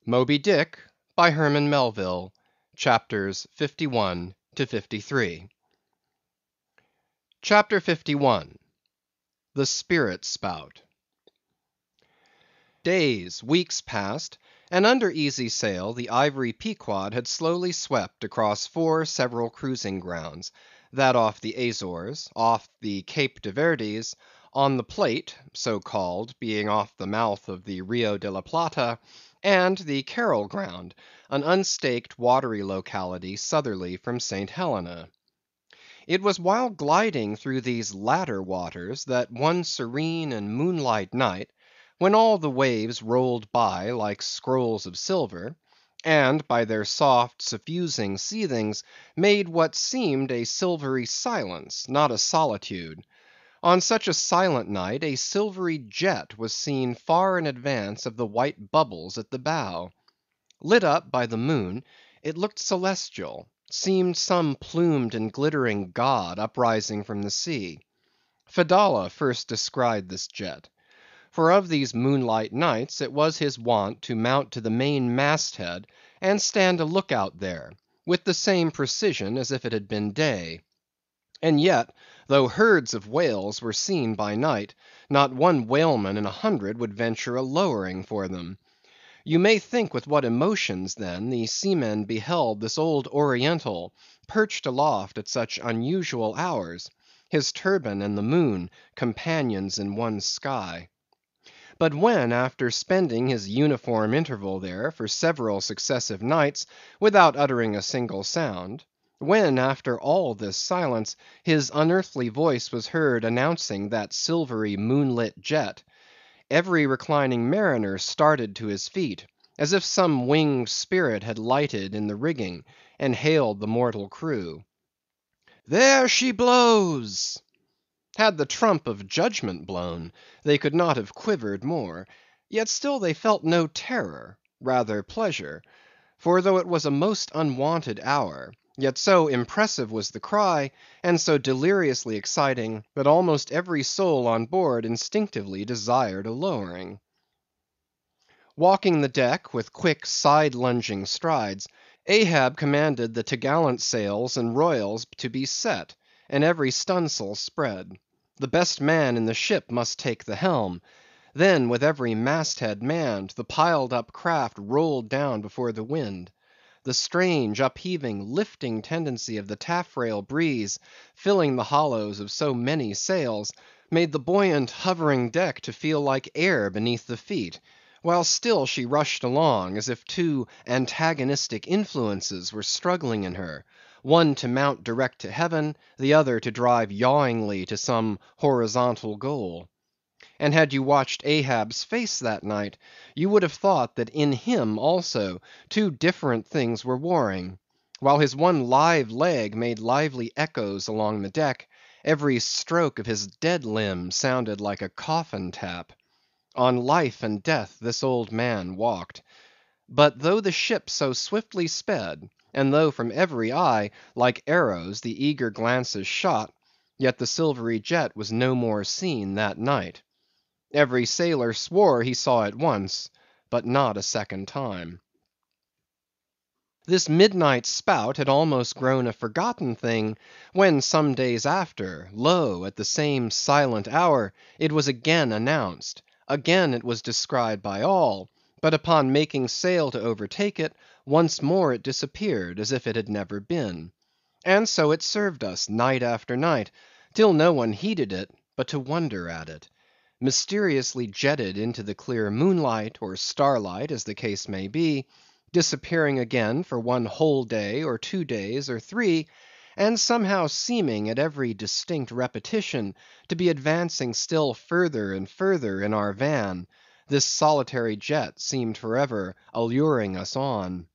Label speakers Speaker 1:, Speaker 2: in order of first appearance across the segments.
Speaker 1: Moby Dick, by Herman Melville, chapters 51 to 53. Chapter 51. The Spirit Spout. Days, weeks passed, and under easy sail the ivory Pequod had slowly swept across four several cruising grounds, that off the Azores, off the Cape de Verdes, on the Plate, so called, being off the mouth of the Rio de la Plata, and the Carroll Ground, an unstaked watery locality southerly from St. Helena. It was while gliding through these latter waters that one serene and moonlight night, when all the waves rolled by like scrolls of silver, and by their soft suffusing seethings made what seemed a silvery silence, not a solitude. On such a silent night a silvery jet was seen far in advance of the white bubbles at the bow. Lit up by the moon, it looked celestial, seemed some plumed and glittering god uprising from the sea. Fedallah first descried this jet. For of these moonlight nights it was his wont to mount to the main mast-head and stand a look-out there, with the same precision as if it had been day. And yet, though herds of whales were seen by night, not one whaleman in 100 would venture a lowering for them. You may think with what emotions, then, the seamen beheld this old Oriental perched aloft at such unusual hours, his turban and the moon companions in one sky. But when, after spending his uniform interval there for several successive nights without uttering a single sound; when, after all this silence, his unearthly voice was heard announcing that silvery moonlit jet, every reclining mariner started to his feet, as if some winged spirit had lighted in the rigging, and hailed the mortal crew. "There she blows!" Had the trump of judgment blown, they could not have quivered more; yet still they felt no terror, rather pleasure; for though it was a most unwonted hour, yet so impressive was the cry, and so deliriously exciting, that almost every soul on board instinctively desired a lowering. Walking the deck with quick side-lunging strides, Ahab commanded the t'gallant sails and royals to be set, and every stunsail spread. The best man in the ship must take the helm. Then with every mast-head manned, the piled-up craft rolled down before the wind. The strange, upheaving, lifting tendency of the taffrail breeze, filling the hollows of so many sails, made the buoyant, hovering deck to feel like air beneath the feet, while still she rushed along, as if two antagonistic influences were struggling in her, one to mount direct to heaven, the other to drive yawingly to some horizontal goal. And had you watched Ahab's face that night, you would have thought that in him also two different things were warring. While his one live leg made lively echoes along the deck, every stroke of his dead limb sounded like a coffin tap. On life and death this old man walked. But though the ship so swiftly sped, and though from every eye, like arrows, the eager glances shot, yet the silvery jet was no more seen that night. Every sailor swore he saw it once, but not a second time. This midnight spout had almost grown a forgotten thing, when some days after, lo! at the same silent hour, it was again announced. Again it was descried by all; but upon making sail to overtake it, once more it disappeared as if it had never been. And so it served us night after night, till no one heeded it but to wonder at it. Mysteriously jetted into the clear moonlight, or starlight, as the case may be, disappearing again for one whole day, or 2 days, or 3, and somehow seeming at every distinct repetition to be advancing still further and further in our van, this solitary jet seemed forever alluring us on.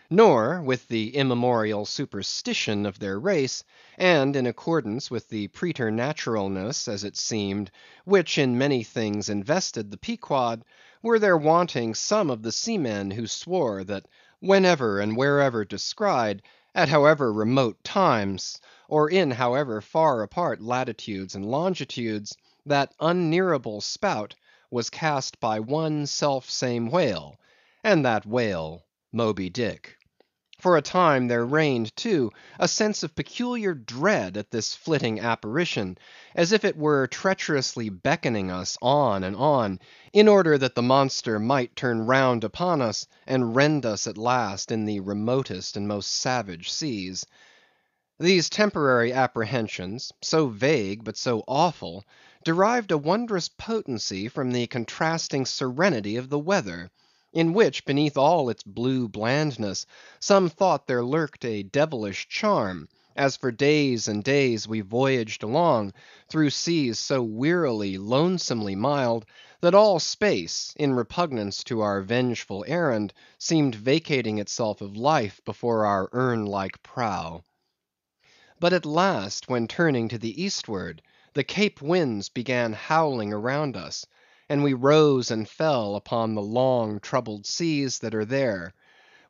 Speaker 1: Nor, with the immemorial superstition of their race, and in accordance with the preternaturalness, as it seemed, which in many things invested the Pequod, were there wanting some of the seamen who swore that whenever and wherever descried, at however remote times, or in however far apart latitudes and longitudes, that unnearable spout was cast by one self same whale, and that whale Moby Dick. For a time there reigned, too, a sense of peculiar dread at this flitting apparition, as if it were treacherously beckoning us on and on, in order that the monster might turn round upon us, and rend us at last in the remotest and most savage seas. These temporary apprehensions, so vague but so awful, derived a wondrous potency from the contrasting serenity of the weather, in which, beneath all its blue blandness, some thought there lurked a devilish charm, as for days and days we voyaged along, through seas so wearily, lonesomely mild, that all space, in repugnance to our vengeful errand, seemed vacating itself of life before our urn-like prow. But at last, when turning to the eastward, the Cape winds began howling around us, and we rose and fell upon the long troubled seas that are there;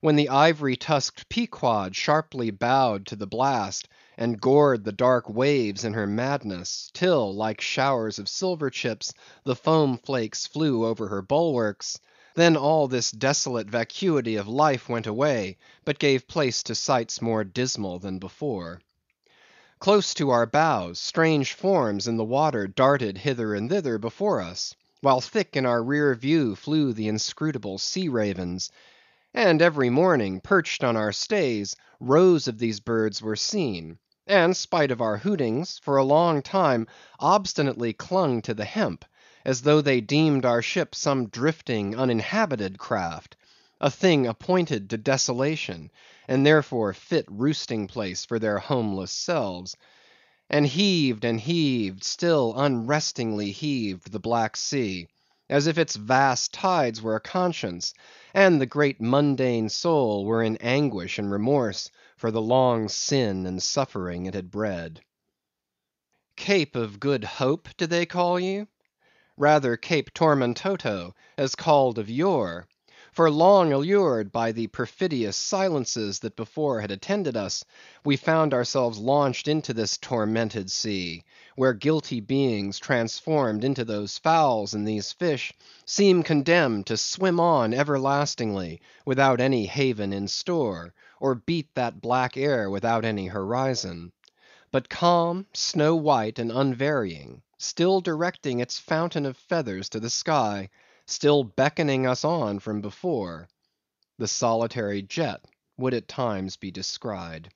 Speaker 1: when the ivory-tusked Pequod sharply bowed to the blast, and gored the dark waves in her madness, till, like showers of silver chips, the foam flakes flew over her bulwarks; then all this desolate vacuity of life went away, but gave place to sights more dismal than before. Close to our bows, strange forms in the water darted hither and thither before us, while thick in our rear view flew the inscrutable sea ravens; and every morning, perched on our stays, rows of these birds were seen, and, spite of our hootings, for a long time obstinately clung to the hemp, as though they deemed our ship some drifting, uninhabited craft, a thing appointed to desolation, and therefore fit roosting place for their homeless selves. And heaved, still unrestingly heaved the black sea, as if its vast tides were a conscience, and the great mundane soul were in anguish and remorse for the long sin and suffering it had bred. Cape of Good Hope, do they call ye? Rather Cape Tormentoso, as called of yore; for long allured by the perfidious silences that before had attended us, we found ourselves launched into this tormented sea, where guilty beings transformed into those fowls and these fish, seem condemned to swim on everlastingly, without any haven in store, or beat that black air without any horizon. But calm, snow white, and unvarying, still directing its fountain of feathers to the sky, still beckoning us on from before, the solitary jet would at times be descried.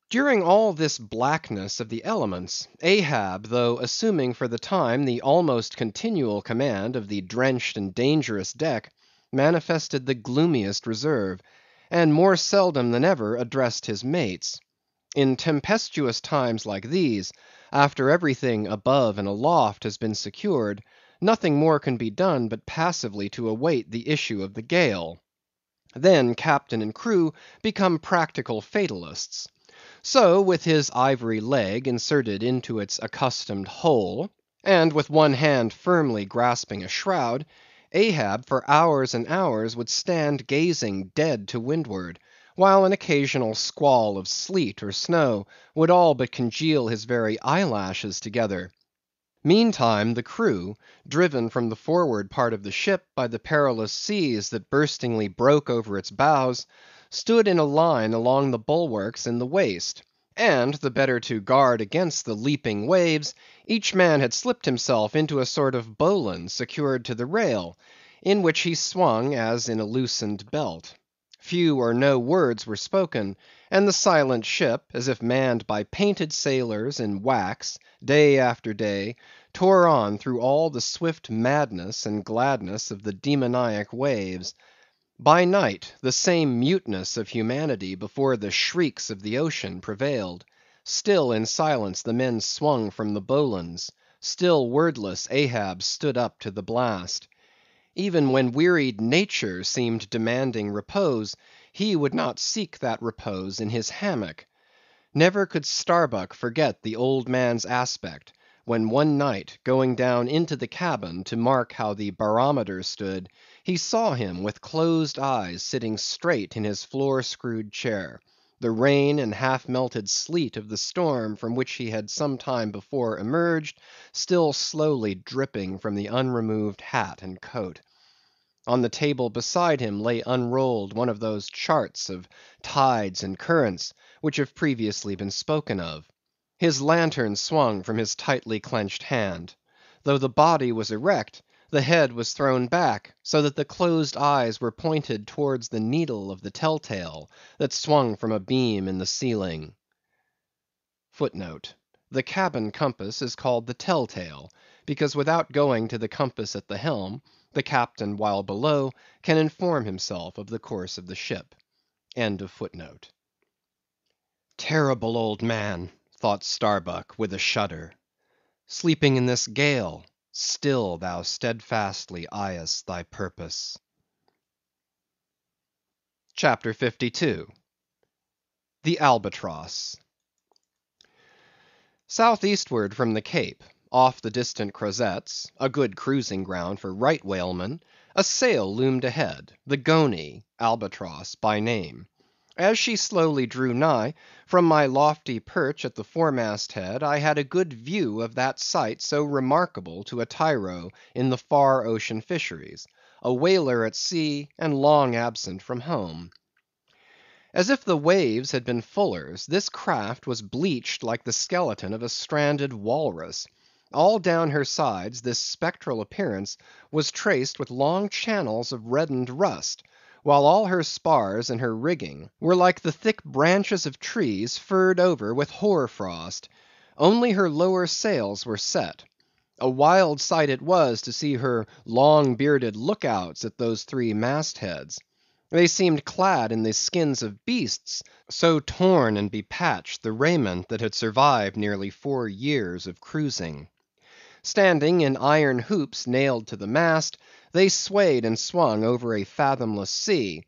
Speaker 1: During all this blackness of the elements, Ahab, though assuming for the time the almost continual command of the drenched and dangerous deck, manifested the gloomiest reserve, and more seldom than ever addressed his mates. In tempestuous times like these, after everything above and aloft has been secured, nothing more can be done but passively to await the issue of the gale. Then captain and crew become practical fatalists. So, with his ivory leg inserted into its accustomed hole, and with one hand firmly grasping a shroud, Ahab for hours and hours would stand gazing dead to windward, while an occasional squall of sleet or snow would all but congeal his very eyelashes together. Meantime the crew, driven from the forward part of the ship by the perilous seas that burstingly broke over its bows, stood in a line along the bulwarks in the waist, and the better to guard against the leaping waves, each man had slipped himself into a sort of bowline secured to the rail, in which he swung as in a loosened belt. Few or no words were spoken, and the silent ship, as if manned by painted sailors in wax, day after day, tore on through all the swift madness and gladness of the demoniac waves. By night, the same muteness of humanity before the shrieks of the ocean prevailed. Still in silence the men swung from the bowlines; still wordless Ahab stood up to the blast. Even when wearied nature seemed demanding repose, he would not seek that repose in his hammock. Never could Starbuck forget the old man's aspect, when one night, going down into the cabin to mark how the barometer stood, he saw him with closed eyes sitting straight in his floor-screwed chair, the rain and half-melted sleet of the storm from which he had some time before emerged, still slowly dripping from the unremoved hat and coat. On the table beside him lay unrolled one of those charts of tides and currents which have previously been spoken of. His lantern swung from his tightly clenched hand. Though the body was erect, the head was thrown back, so that the closed eyes were pointed towards the needle of the tell-tale that swung from a beam in the ceiling. The cabin compass is called the tell-tale, because without going to the compass at the helm, the captain while below can inform himself of the course of the ship. Terrible old man, thought Starbuck with a shudder. Sleeping in this gale, still thou steadfastly eyest thy purpose. CHAPTER 52. The Albatross. Southeastward from the Cape, off the distant Crozetts, a good cruising ground for right whalemen, a sail loomed ahead, the Goney, Albatross by name. As she slowly drew nigh, from my lofty perch at the foremast head I had a good view of that sight so remarkable to a tyro in the far ocean fisheries, a whaler at sea and long absent from home. As if the waves had been fullers, this craft was bleached like the skeleton of a stranded walrus. All down her sides this spectral appearance was traced with long channels of reddened rust, while all her spars and her rigging were like the thick branches of trees furred over with hoar frost. Only her lower sails were set. A wild sight it was to see her long bearded lookouts at those three mastheads. They seemed clad in the skins of beasts, so torn and bepatched the raiment that had survived nearly 4 years of cruising. Standing in iron hoops nailed to the mast, they swayed and swung over a fathomless sea;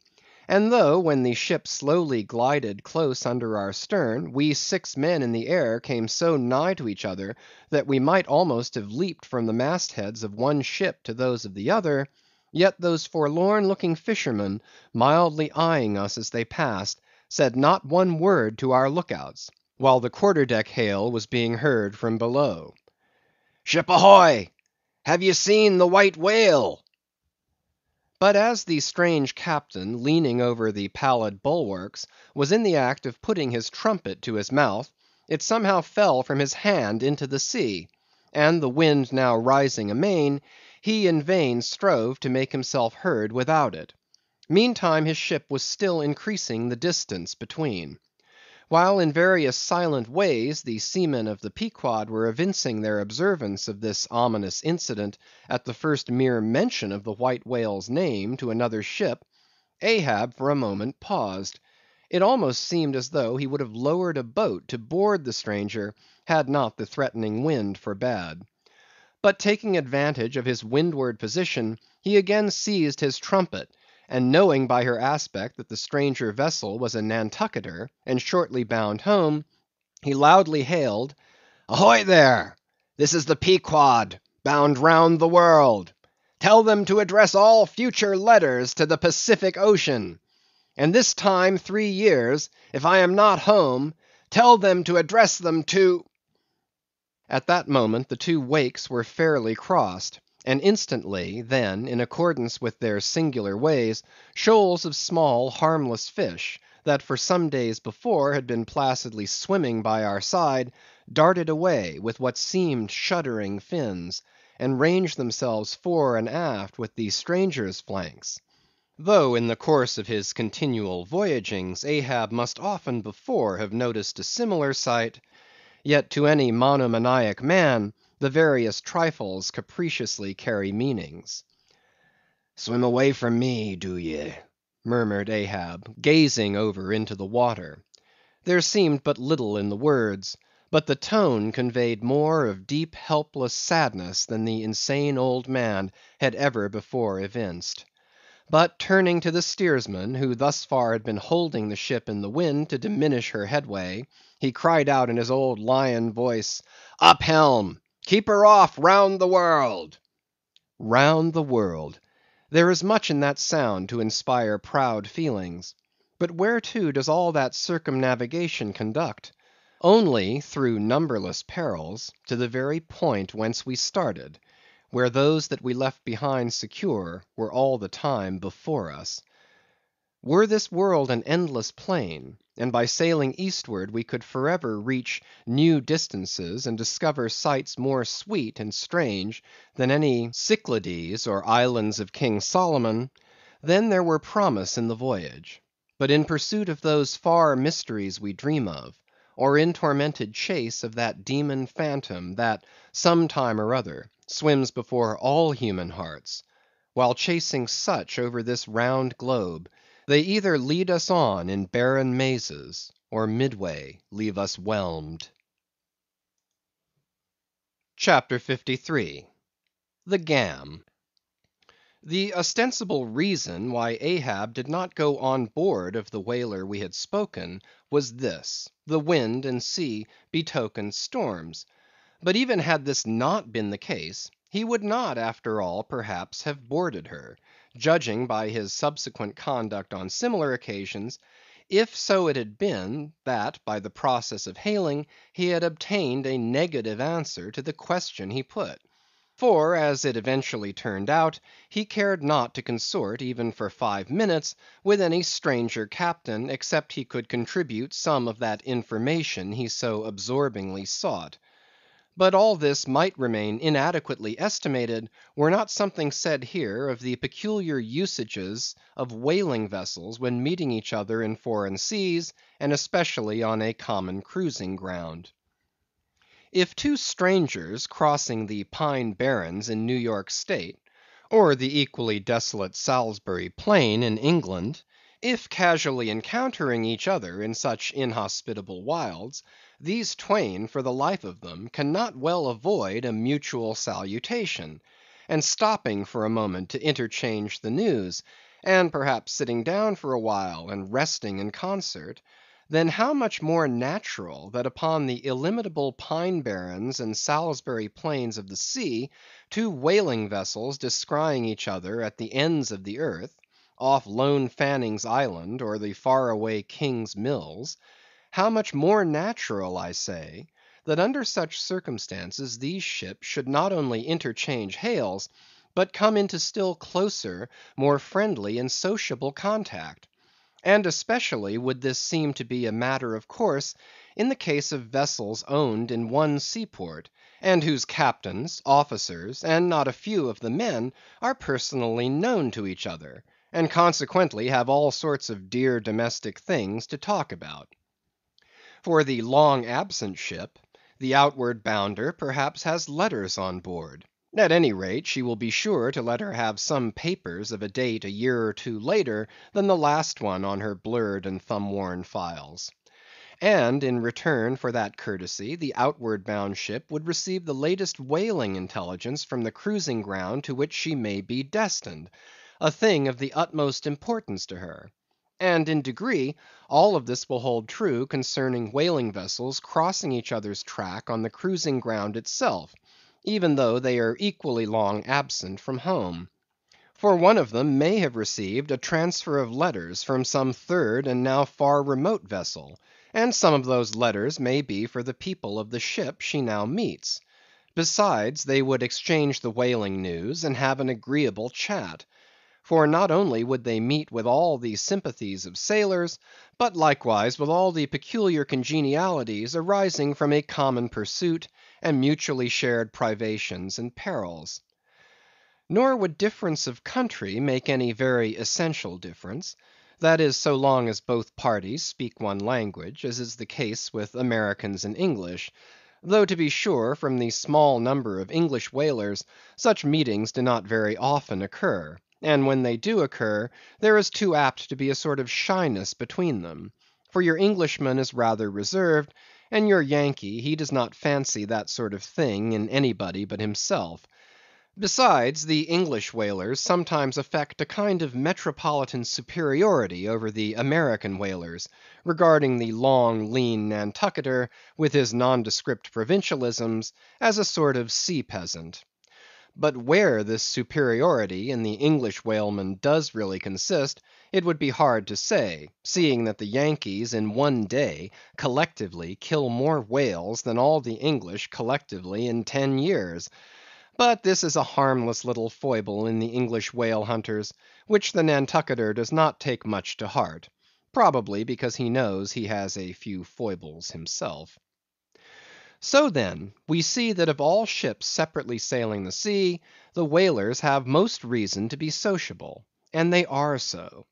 Speaker 1: and though, when the ship slowly glided close under our stern, we 6 men in the air came so nigh to each other that we might almost have leaped from the mastheads of one ship to those of the other, yet those forlorn-looking fishermen, mildly eyeing us as they passed, said not one word to our lookouts, while the quarter-deck hail was being heard from below. "Ship ahoy! Have ye seen the white whale?" But as the strange captain, leaning over the pallid bulwarks, was in the act of putting his trumpet to his mouth, it somehow fell from his hand into the sea, and the wind now rising amain, he in vain strove to make himself heard without it. Meantime his ship was still increasing the distance between. While in various silent ways the seamen of the Pequod were evincing their observance of this ominous incident at the first mere mention of the white whale's name to another ship, Ahab for a moment paused. It almost seemed as though he would have lowered a boat to board the stranger, had not the threatening wind forbade. But taking advantage of his windward position, he again seized his trumpet, and knowing by her aspect that the stranger vessel was a Nantucketer, and shortly bound home, he loudly hailed, "Ahoy there! This is the Pequod, bound round the world. Tell them to address all future letters to the Pacific Ocean. And this time 3 years, if I am not home, tell them to address them to—" At that moment the two wakes were fairly crossed, and instantly, then, in accordance with their singular ways, shoals of small harmless fish, that for some days before had been placidly swimming by our side, darted away with what seemed shuddering fins, and ranged themselves fore and aft with the stranger's flanks. Though in the course of his continual voyagings, Ahab must often before have noticed a similar sight, yet to any monomaniac man, the various trifles capriciously carry meanings. "Swim away from me, do ye?" murmured Ahab, gazing over into the water. There seemed but little in the words, but the tone conveyed more of deep helpless sadness than the insane old man had ever before evinced. But turning to the steersman, who thus far had been holding the ship in the wind to diminish her headway, he cried out in his old lion voice, "Up helm! Keep her off round the world!" Round the world! There is much in that sound to inspire proud feelings. But whereto does all that circumnavigation conduct? Only, through numberless perils, to the very point whence we started, where those that we left behind secure were all the time before us. Were this world an endless plain, and by sailing eastward we could forever reach new distances and discover sights more sweet and strange than any Cyclades or islands of King Solomon, then there were promise in the voyage. But in pursuit of those far mysteries we dream of, or in tormented chase of that demon phantom that, some time or other, swims before all human hearts, while chasing such over this round globe, they either lead us on in barren mazes, or midway leave us whelmed. CHAPTER 53. The Gam. The ostensible reason why Ahab did not go on board of the whaler we had spoken, was this: the wind and sea betokened storms. But even had this not been the case, he would not, after all, perhaps, have boarded her, judging by his subsequent conduct on similar occasions, if so it had been, that by the process of hailing he had obtained a negative answer to the question he put. For, as it eventually turned out, he cared not to consort, even for 5 minutes, with any stranger captain, except he could contribute some of that information he so absorbingly sought. But all this might remain inadequately estimated, were not something said here of the peculiar usages of whaling vessels when meeting each other in foreign seas, and especially on a common cruising ground. If two strangers crossing the Pine Barrens in New York State, or the equally desolate Salisbury Plain in England, if casually encountering each other in such inhospitable wilds, these twain, for the life of them, cannot well avoid a mutual salutation, and stopping for a moment to interchange the news, and perhaps sitting down for a while and resting in concert, then how much more natural that upon the illimitable Pine Barrens and Salisbury Plains of the sea, two whaling vessels descrying each other at the ends of the earth, off Lone Fanning's Island or the far-away King's Mills, how much more natural, I say, that under such circumstances these ships should not only interchange hails, but come into still closer, more friendly and sociable contact. And especially would this seem to be a matter of course in the case of vessels owned in one seaport, and whose captains, officers, and not a few of the men, are personally known to each other, and consequently have all sorts of dear domestic things to talk about. For the long absent ship, the outward bounder perhaps has letters on board. At any rate, she will be sure to let her have some papers of a date a year or two later than the last one on her blurred and thumb-worn files. And in return for that courtesy, the outward bound ship would receive the latest whaling intelligence from the cruising ground to which she may be destined, a thing of the utmost importance to her. And in degree, all of this will hold true concerning whaling vessels crossing each other's track on the cruising ground itself, even though they are equally long absent from home. For one of them may have received a transfer of letters from some third and now far remote vessel, and some of those letters may be for the people of the ship she now meets. Besides, they would exchange the whaling news, and have an agreeable chat. For not only would they meet with all the sympathies of sailors, but likewise with all the peculiar congenialities arising from a common pursuit, and mutually shared privations and perils. Nor would difference of country make any very essential difference; that is, so long as both parties speak one language, as is the case with Americans and English; though to be sure, from the small number of English whalers, such meetings do not very often occur, and when they do occur, there is too apt to be a sort of shyness between them; for your Englishman is rather reserved, and your Yankee, he does not fancy that sort of thing in anybody but himself. Besides, the English whalers sometimes affect a kind of metropolitan superiority over the American whalers, regarding the long, lean Nantucketer, with his nondescript provincialisms, as a sort of sea peasant. But where this superiority in the English whaleman does really consist, it would be hard to say, seeing that the Yankees in one day collectively kill more whales than all the English collectively in 10 years. But this is a harmless little foible in the English whale hunters, which the Nantucketer does not take much to heart, probably because he knows he has a few foibles himself. So then, we see that of all ships separately sailing the sea, the whalers have most reason to be sociable, and they are so.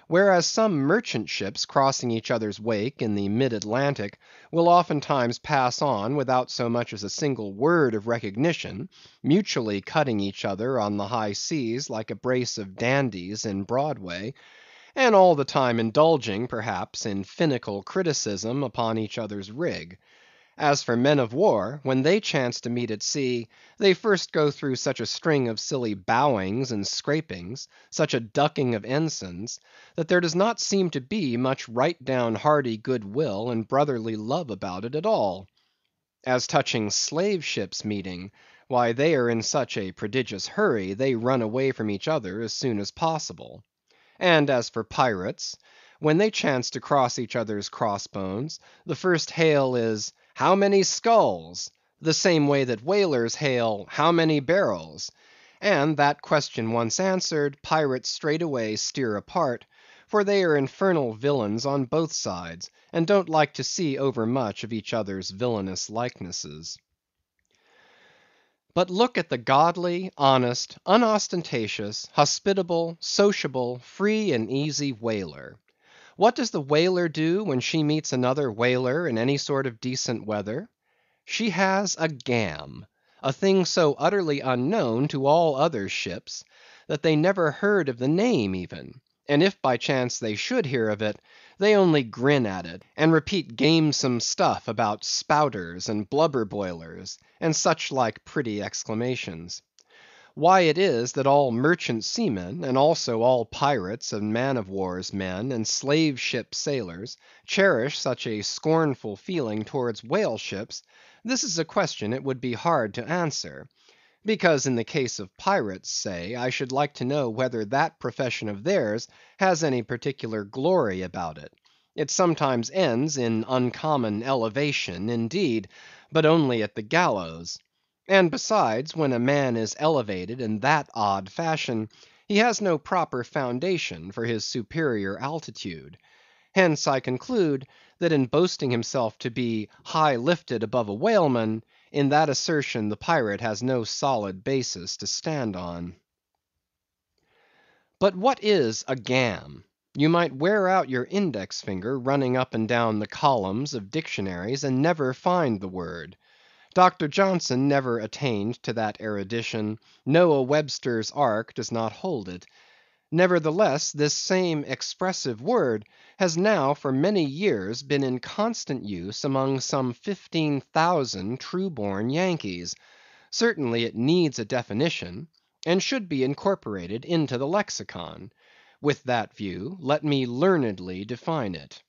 Speaker 1: Whereas some merchant ships crossing each other's wake in the mid-Atlantic will oftentimes pass on without so much as a single word of recognition, mutually cutting each other on the high seas like a brace of dandies in Broadway, and all the time indulging, perhaps, in finical criticism upon each other's rig. As for men of war, when they chance to meet at sea, they first go through such a string of silly bowings and scrapings, such a ducking of ensigns, that there does not seem to be much right down hearty good will and brotherly love about it at all. As touching slave ships meeting, why they are in such a prodigious hurry, they run away from each other as soon as possible. And as for pirates, when they chance to cross each other's crossbones, the first hail is, "How many skulls?" the same way that whalers hail, "How many barrels?" And that question once answered, pirates straightway steer apart, for they are infernal villains on both sides, and don't like to see overmuch of each other's villainous likenesses. But look at the godly, honest, unostentatious, hospitable, sociable, free and easy whaler. What does the whaler do when she meets another whaler in any sort of decent weather? She has a gam, a thing so utterly unknown to all other ships, that they never heard of the name even; and if by chance they should hear of it, they only grin at it, and repeat gamesome stuff about spouters and blubber boilers, and such like pretty exclamations. Why it is that all merchant seamen, and also all pirates and man of war's men, and slave ship sailors, cherish such a scornful feeling towards whale ships, this is a question it would be hard to answer. Because in the case of pirates, say, I should like to know whether that profession of theirs has any particular glory about it. It sometimes ends in uncommon elevation, indeed, but only at the gallows. And besides, when a man is elevated in that odd fashion, he has no proper foundation for his superior altitude. Hence I conclude, that in boasting himself to be high lifted above a whaleman, in that assertion the pirate has no solid basis to stand on. But what is a gam? You might wear out your index finger running up and down the columns of dictionaries and never find the word. Dr. Johnson never attained to that erudition; Noah Webster's ark does not hold it. Nevertheless, this same expressive word has now for many years been in constant use among some 15,000 true-born Yankees. Certainly it needs a definition, and should be incorporated into the lexicon. With that view, let me learnedly define it.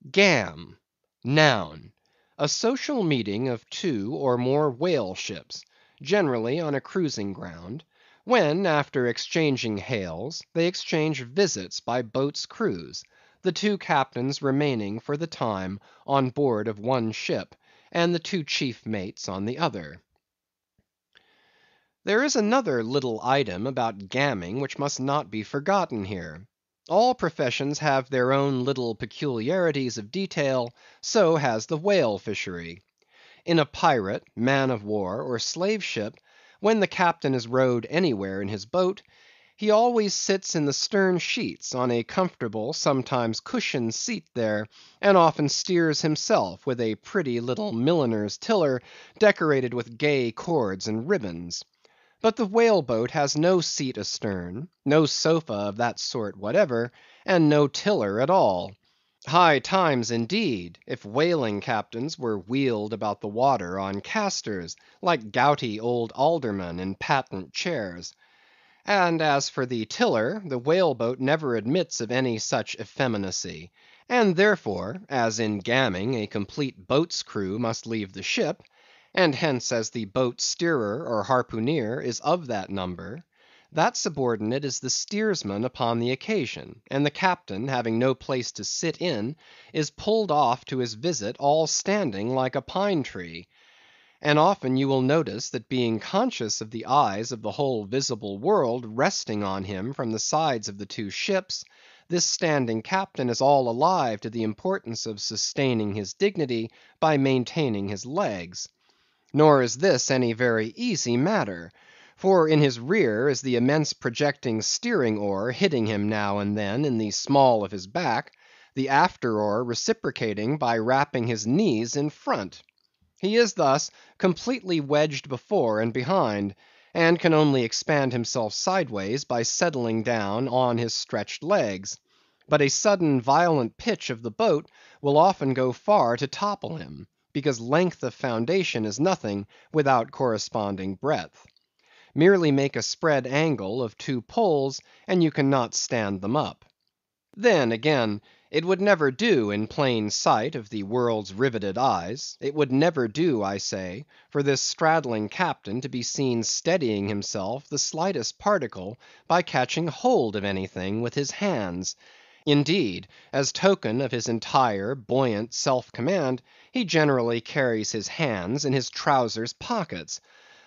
Speaker 1: Gam, noun. A social meeting of two or more whale ships, generally on a cruising ground, when, after exchanging hails, they exchange visits by boat's crews, the two captains remaining for the time on board of one ship, and the two chief mates on the other. There is another little item about gamming which must not be forgotten here. All professions have their own little peculiarities of detail; so has the whale fishery. In a pirate, man of war, or slave ship, when the captain is rowed anywhere in his boat, he always sits in the stern sheets on a comfortable, sometimes cushioned seat there, and often steers himself with a pretty little milliner's tiller decorated with gay cords and ribbons. But the whale boat has no seat astern, no sofa of that sort whatever, and no tiller at all. High times, indeed, if whaling captains were wheeled about the water on castors, like gouty old aldermen in patent chairs. And as for the tiller, the whale boat never admits of any such effeminacy; and therefore, as in gamming a complete boat's crew must leave the ship, and hence as the boat's steerer or harpooneer is of that number, that subordinate is the steersman upon the occasion, and the captain having no place to sit in, is pulled off to his visit all standing like a pine tree. and often you will notice that being conscious of the eyes of the whole visible world resting on him from the sides of the two ships, this standing captain is all alive to the importance of sustaining his dignity by maintaining his legs. Nor is this any very easy matter, for in his rear is the immense projecting steering oar hitting him now and then in the small of his back, the after oar reciprocating by rapping his knees in front. He is thus completely wedged before and behind, and can only expand himself sideways by settling down on his stretched legs. But a sudden violent pitch of the boat will often go far to topple him, because length of foundation is nothing without corresponding breadth. Merely make a spread angle of two poles, and you cannot stand them up. Then, again, it would never do in plain sight of the world's riveted eyes; it would never do, I say, for this straddling captain to be seen steadying himself the slightest particle by catching hold of anything with his hands. Indeed, as token of his entire, buoyant self‐command, he generally carries his hands in his trowsers pockets;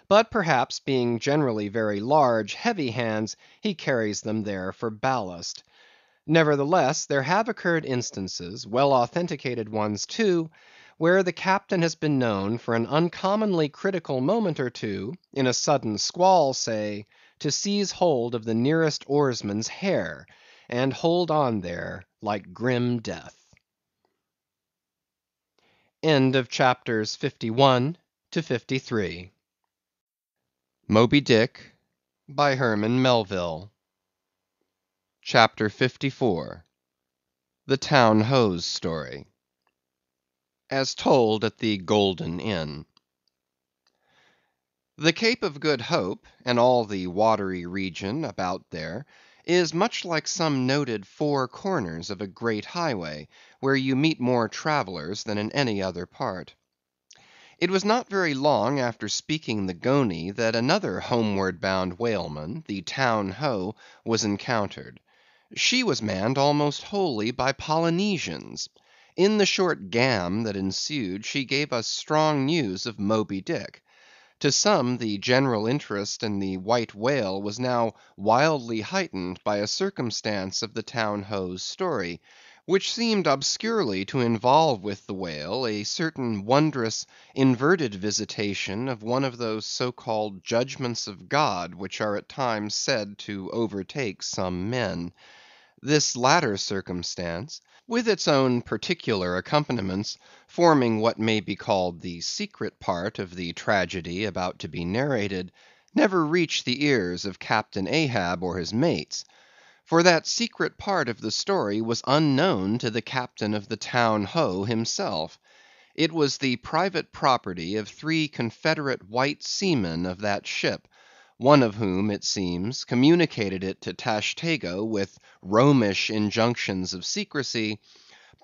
Speaker 1: but perhaps being generally very large, heavy hands, he carries them there for ballast. Nevertheless, there have occurred instances, well authenticated ones too, where the captain has been known for an uncommonly critical moment or two, in a sudden squall, say, to seize hold of the nearest oarsman's hair, and hold on there like grim death. End of chapters 51 to 53. Moby Dick, by Herman Melville. Chapter 54. The Town Ho's Story. As told at the Golden Inn. The Cape of Good Hope, and all the watery region about there, is much like some noted four corners of a great highway, where you meet more travellers than in any other part. It was not very long after speaking the Goney that another homeward bound whaleman, the Town Ho, was encountered. She was manned almost wholly by Polynesians. In the short gam that ensued, she gave us strong news of Moby Dick. To some, the general interest in the white whale was now wildly heightened by a circumstance of the Town Ho's story, which seemed obscurely to involve with the whale a certain wondrous inverted visitation of one of those so‐called judgments of God which are at times said to overtake some men. This latter circumstance, with its own particular accompaniments, forming what may be called the secret part of the tragedy about to be narrated, never reached the ears of Captain Ahab or his mates; for that secret part of the story was unknown to the captain of the Town Ho himself. It was the private property of three confederate white seamen of that ship, one of whom, it seems, communicated it to Tashtego with Romish injunctions of secrecy;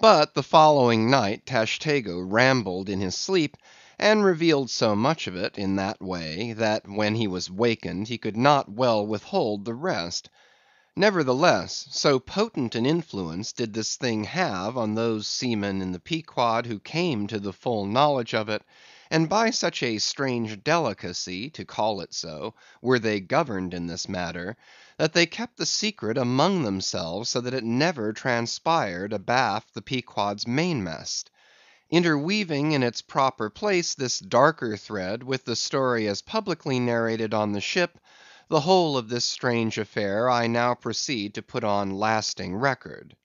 Speaker 1: but the following night Tashtego rambled in his sleep, and revealed so much of it in that way, that when he was wakened he could not well withhold the rest. Nevertheless, so potent an influence did this thing have on those seamen in the Pequod who came to the full knowledge of it, and by such a strange delicacy, to call it so, were they governed in this matter, that they kept the secret among themselves so that it never transpired abaft the Pequod's mainmast. Interweaving in its proper place this darker thread with the story as publicly narrated on the ship, the whole of this strange affair I now proceed to put on lasting record.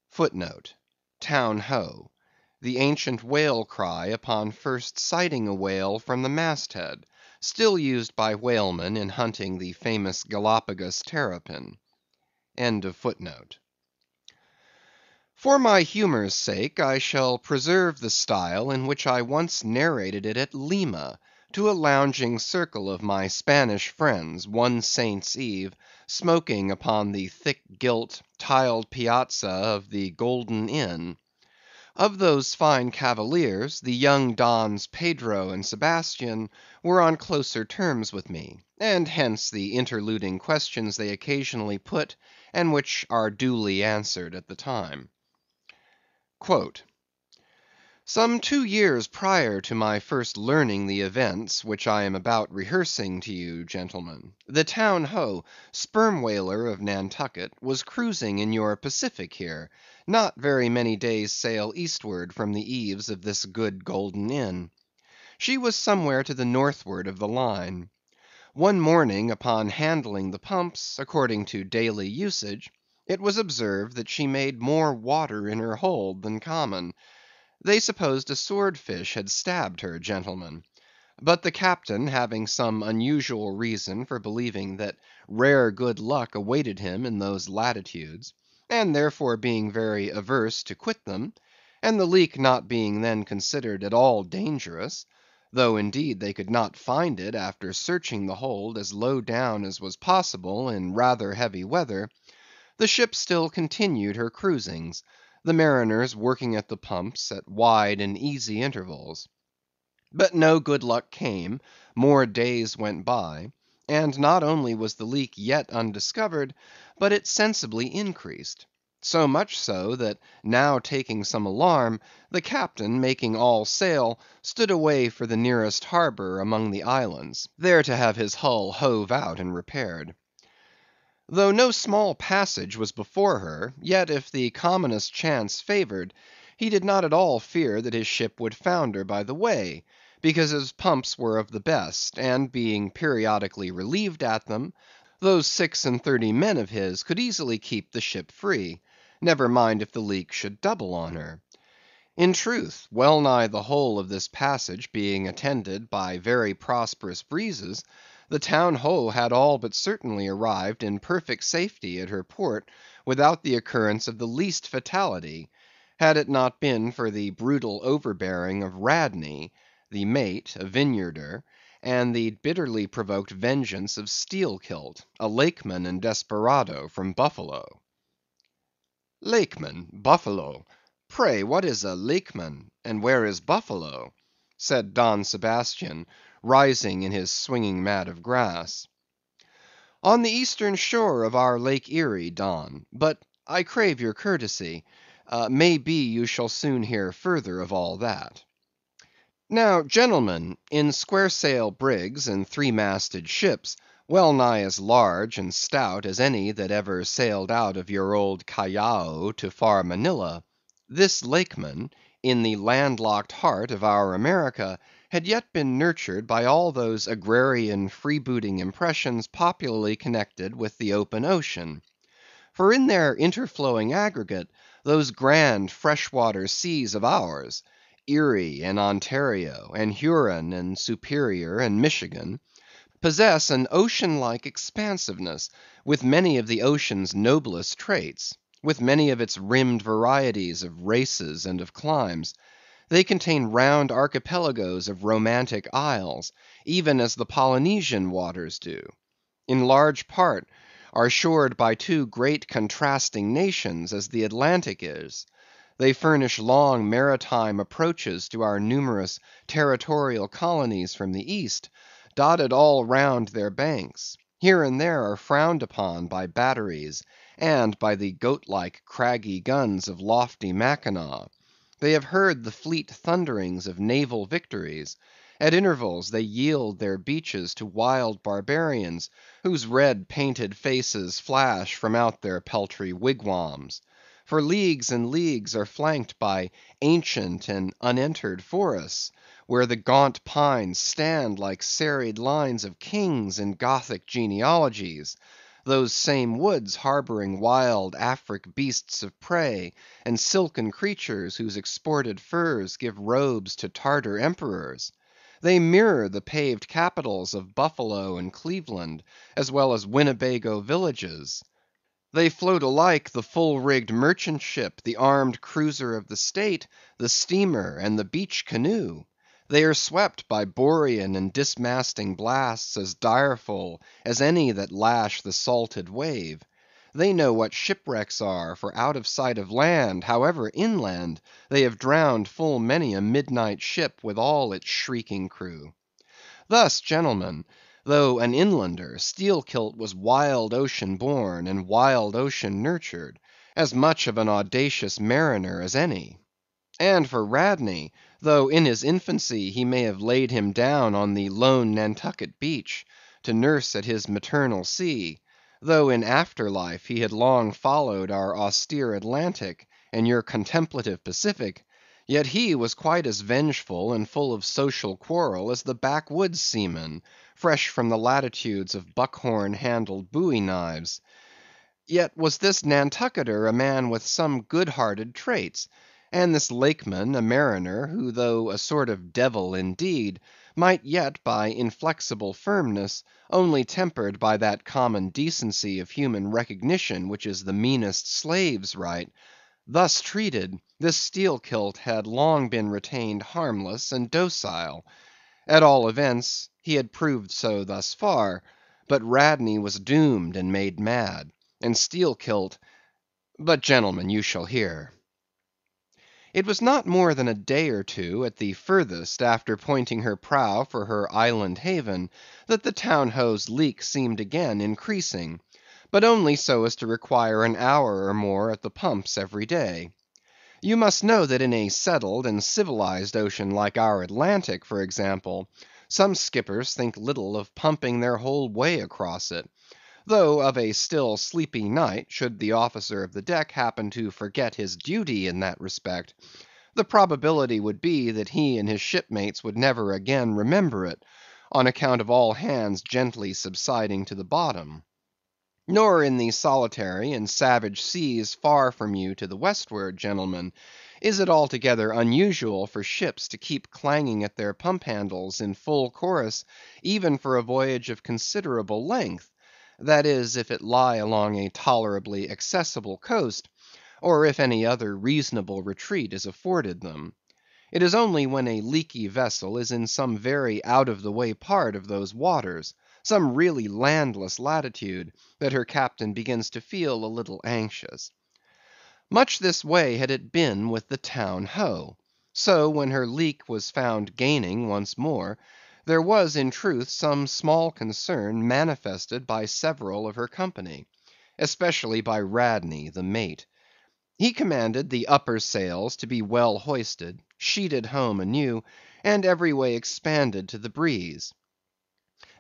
Speaker 1: Footnote: Town Ho. The ancient whale cry upon first sighting a whale from the masthead, still used by whalemen in hunting the famous Galapagos terrapin. End of footnote. For my humor's sake, I shall preserve the style in which I once narrated it at Lima, to a lounging circle of my Spanish friends, one Saint's Eve, smoking upon the thick gilt, tiled piazza of the Golden Inn. Of those fine cavaliers, the young Dons Pedro and Sebastian were on closer terms with me, and hence the interluding questions they occasionally put, and which are duly answered at the time. Quote, Some 2 years prior to my first learning the events which I am about rehearsing to you, gentlemen, the Town Ho, sperm whaler of Nantucket, was cruising in your Pacific here, not very many days' sail eastward from the eaves of this good Golden Inn. She was somewhere to the northward of the line. One morning, upon handling the pumps, according to daily usage, it was observed that she made more water in her hold than common. They supposed a swordfish had stabbed her, gentlemen. But the captain having some unusual reason for believing that rare good luck awaited him in those latitudes, and therefore being very averse to quit them, and the leak not being then considered at all dangerous, though indeed they could not find it after searching the hold as low down as was possible in rather heavy weather, the ship still continued her cruisings, the mariners working at the pumps at wide and easy intervals. But no good luck came, more days went by, and not only was the leak yet undiscovered, but it sensibly increased. So much so, that now taking some alarm, the captain, making all sail, stood away for the nearest harbor among the islands, there to have his hull hove out and repaired. Though no small passage was before her, yet if the commonest chance favored, he did not at all fear that his ship would founder by the way, because his pumps were of the best, and being periodically relieved at them, those 36 men of his could easily keep the ship free, never mind if the leak should double on her. In truth, well nigh the whole of this passage being attended by very prosperous breezes, the Town Ho had all but certainly arrived in perfect safety at her port without the occurrence of the least fatality, had it not been for the brutal overbearing of Radney, the mate, a Vineyarder, and the bitterly provoked vengeance of Steelkilt, a Lakeman and desperado from Buffalo. "Lakeman, Buffalo! Pray, what is a Lakeman, and where is Buffalo?" said Don Sebastian, rising in his swinging mat of grass. "On the eastern shore of our Lake Erie, Don; but I crave your courtesy. May be you shall soon hear further of all that. Now, gentlemen, in square sail brigs and 3-masted ships, well nigh as large and stout as any that ever sailed out of your old Callao to far Manila, this Lakeman, in the landlocked heart of our America, had yet been nurtured by all those agrarian freebooting impressions popularly connected with the open ocean. For in their interflowing aggregate, those grand freshwater seas of ours, Erie and Ontario, and Huron and Superior and Michigan, possess an ocean-like expansiveness, with many of the ocean's noblest traits, with many of its rimmed varieties of races and of climes. They contain round archipelagos of romantic isles, even as the Polynesian waters do. In large part are shored by two great contrasting nations, as the Atlantic is. They furnish long maritime approaches to our numerous territorial colonies from the east, dotted all round their banks; here and there are frowned upon by batteries, and by the goat-like craggy guns of lofty Mackinaw. They have heard the fleet thunderings of naval victories; at intervals they yield their beaches to wild barbarians, whose red painted faces flash from out their peltry wigwams. For leagues and leagues are flanked by ancient and unentered forests, where the gaunt pines stand like serried lines of kings in Gothic genealogies; those same woods harboring wild Afric beasts of prey, and silken creatures whose exported furs give robes to Tartar emperors. They mirror the paved capitals of Buffalo and Cleveland, as well as Winnebago villages. They float alike the full-rigged merchant ship, the armed cruiser of the state, the steamer, and the beach canoe. They are swept by borean and dismasting blasts as direful as any that lash the salted wave. They know what shipwrecks are, for out of sight of land, however inland, they have drowned full many a midnight ship with all its shrieking crew. Thus, gentlemen, though an inlander, Steelkilt was wild ocean born and wild ocean nurtured; as much of an audacious mariner as any. And for Radney, though in his infancy he may have laid him down on the lone Nantucket beach, to nurse at his maternal sea; though in after life he had long followed our austere Atlantic, and your contemplative Pacific; yet he was quite as vengeful and full of social quarrel as the backwoods seaman, fresh from the latitudes of buckhorn handled bowie knives. Yet was this Nantucketer a man with some good hearted traits; and this Lakeman a mariner, who though a sort of devil indeed, might yet by inflexible firmness, only tempered by that common decency of human recognition which is the meanest slave's right; thus treated, this Steelkilt had long been retained harmless and docile. At all events, he had proved so thus far; but Radney was doomed and made mad, and Steelkilt—but, gentlemen, you shall hear. It was not more than a day or two, at the furthest, after pointing her prow for her island haven, that the Town Ho's leak seemed again increasing; but only so as to require an hour or more at the pumps every day. You must know that in a settled and civilized ocean like our Atlantic, for example, some skippers think little of pumping their whole way across it; though of a still sleepy night, should the officer of the deck happen to forget his duty in that respect, the probability would be that he and his shipmates would never again remember it, on account of all hands gently subsiding to the bottom. Nor in the solitary and savage seas far from you to the westward, gentlemen, is it altogether unusual for ships to keep clanging at their pump handles in full chorus, even for a voyage of considerable length; that is, if it lie along a tolerably accessible coast, or if any other reasonable retreat is afforded them. It is only when a leaky vessel is in some very out of the way part of those waters, some really landless latitude, that her captain begins to feel a little anxious. Much this way had it been with the Town Ho. So when her leak was found gaining once more, there was in truth some small concern manifested by several of her company, especially by Radney the mate. He commanded the upper sails to be well hoisted, sheeted home anew, and every way expanded to the breeze.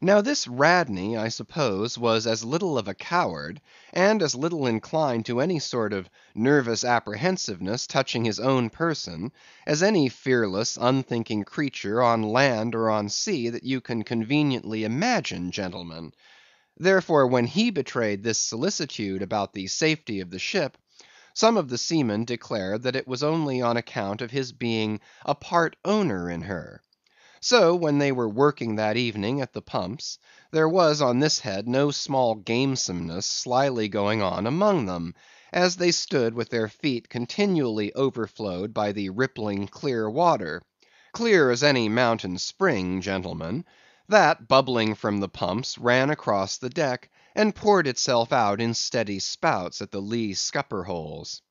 Speaker 1: Now this Radney, I suppose, was as little of a coward, and as little inclined to any sort of nervous apprehensiveness touching his own person, as any fearless, unthinking creature on land or on sea that you can conveniently imagine, gentlemen. Therefore, when he betrayed this solicitude about the safety of the ship, some of the seamen declared that it was only on account of his being a part owner in her. So when they were working that evening at the pumps, there was on this head no small gamesomeness slyly going on among them, as they stood with their feet continually overflowed by the rippling clear water; clear as any mountain spring, gentlemen; that, bubbling from the pumps, ran across the deck, and poured itself out in steady spouts at the lee scupper holes.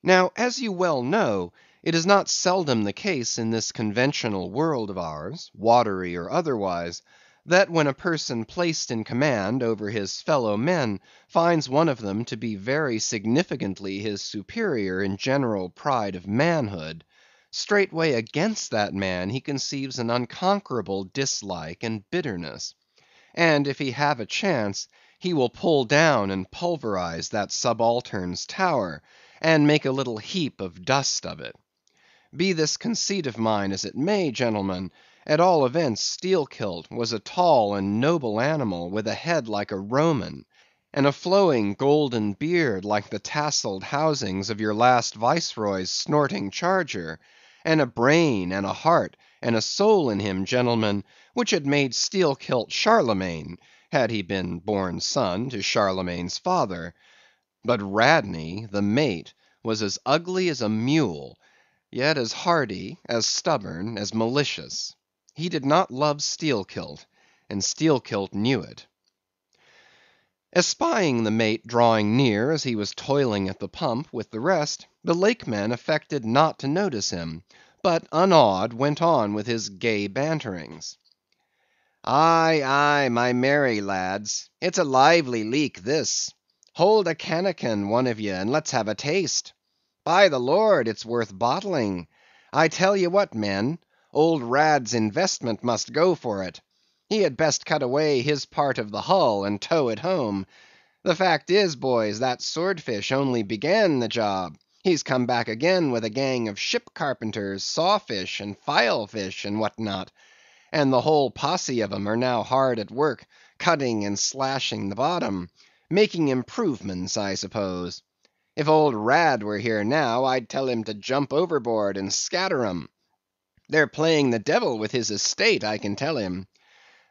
Speaker 1: Now, as you well know, it is not seldom the case in this conventional world of ours, watery or otherwise, that when a person placed in command over his fellow men finds one of them to be very significantly his superior in general pride of manhood, straightway against that man he conceives an unconquerable dislike and bitterness; and if he have a chance, he will pull down and pulverize that subaltern's tower, and make a little heap of dust of it. Be this conceit of mine as it may, gentlemen, at all events Steelkilt was a tall and noble animal, with a head like a Roman, and a flowing golden beard like the tasselled housings of your last viceroy's snorting charger, and a brain, and a heart, and a soul in him, gentlemen, which had made Steelkilt Charlemagne, had he been born son to Charlemagne's father. But Radney, the mate, was as ugly as a mule, yet as hardy, as stubborn, as malicious. He did not love Steelkilt, and Steelkilt knew it. Espying the mate drawing near as he was toiling at the pump with the rest, the Lakeman affected not to notice him, but unawed went on with his gay banterings. "Aye, aye, my merry lads, it's a lively leak this. Hold a cannikin, one of ye, and let's have a taste. By the Lord, it's worth bottling. I tell ye what, men, old Rad's investment must go for it. He had best cut away his part of the hull and tow it home. The fact is, boys, that swordfish only began the job. He's come back again with a gang of ship carpenters, sawfish, and filefish, and what not; and the whole posse of 'em are now hard at work, cutting and slashing the bottom; making improvements, I suppose. If old Rad were here now, I'd tell him to jump overboard and scatter 'em. They're playing the devil with his estate, I can tell him.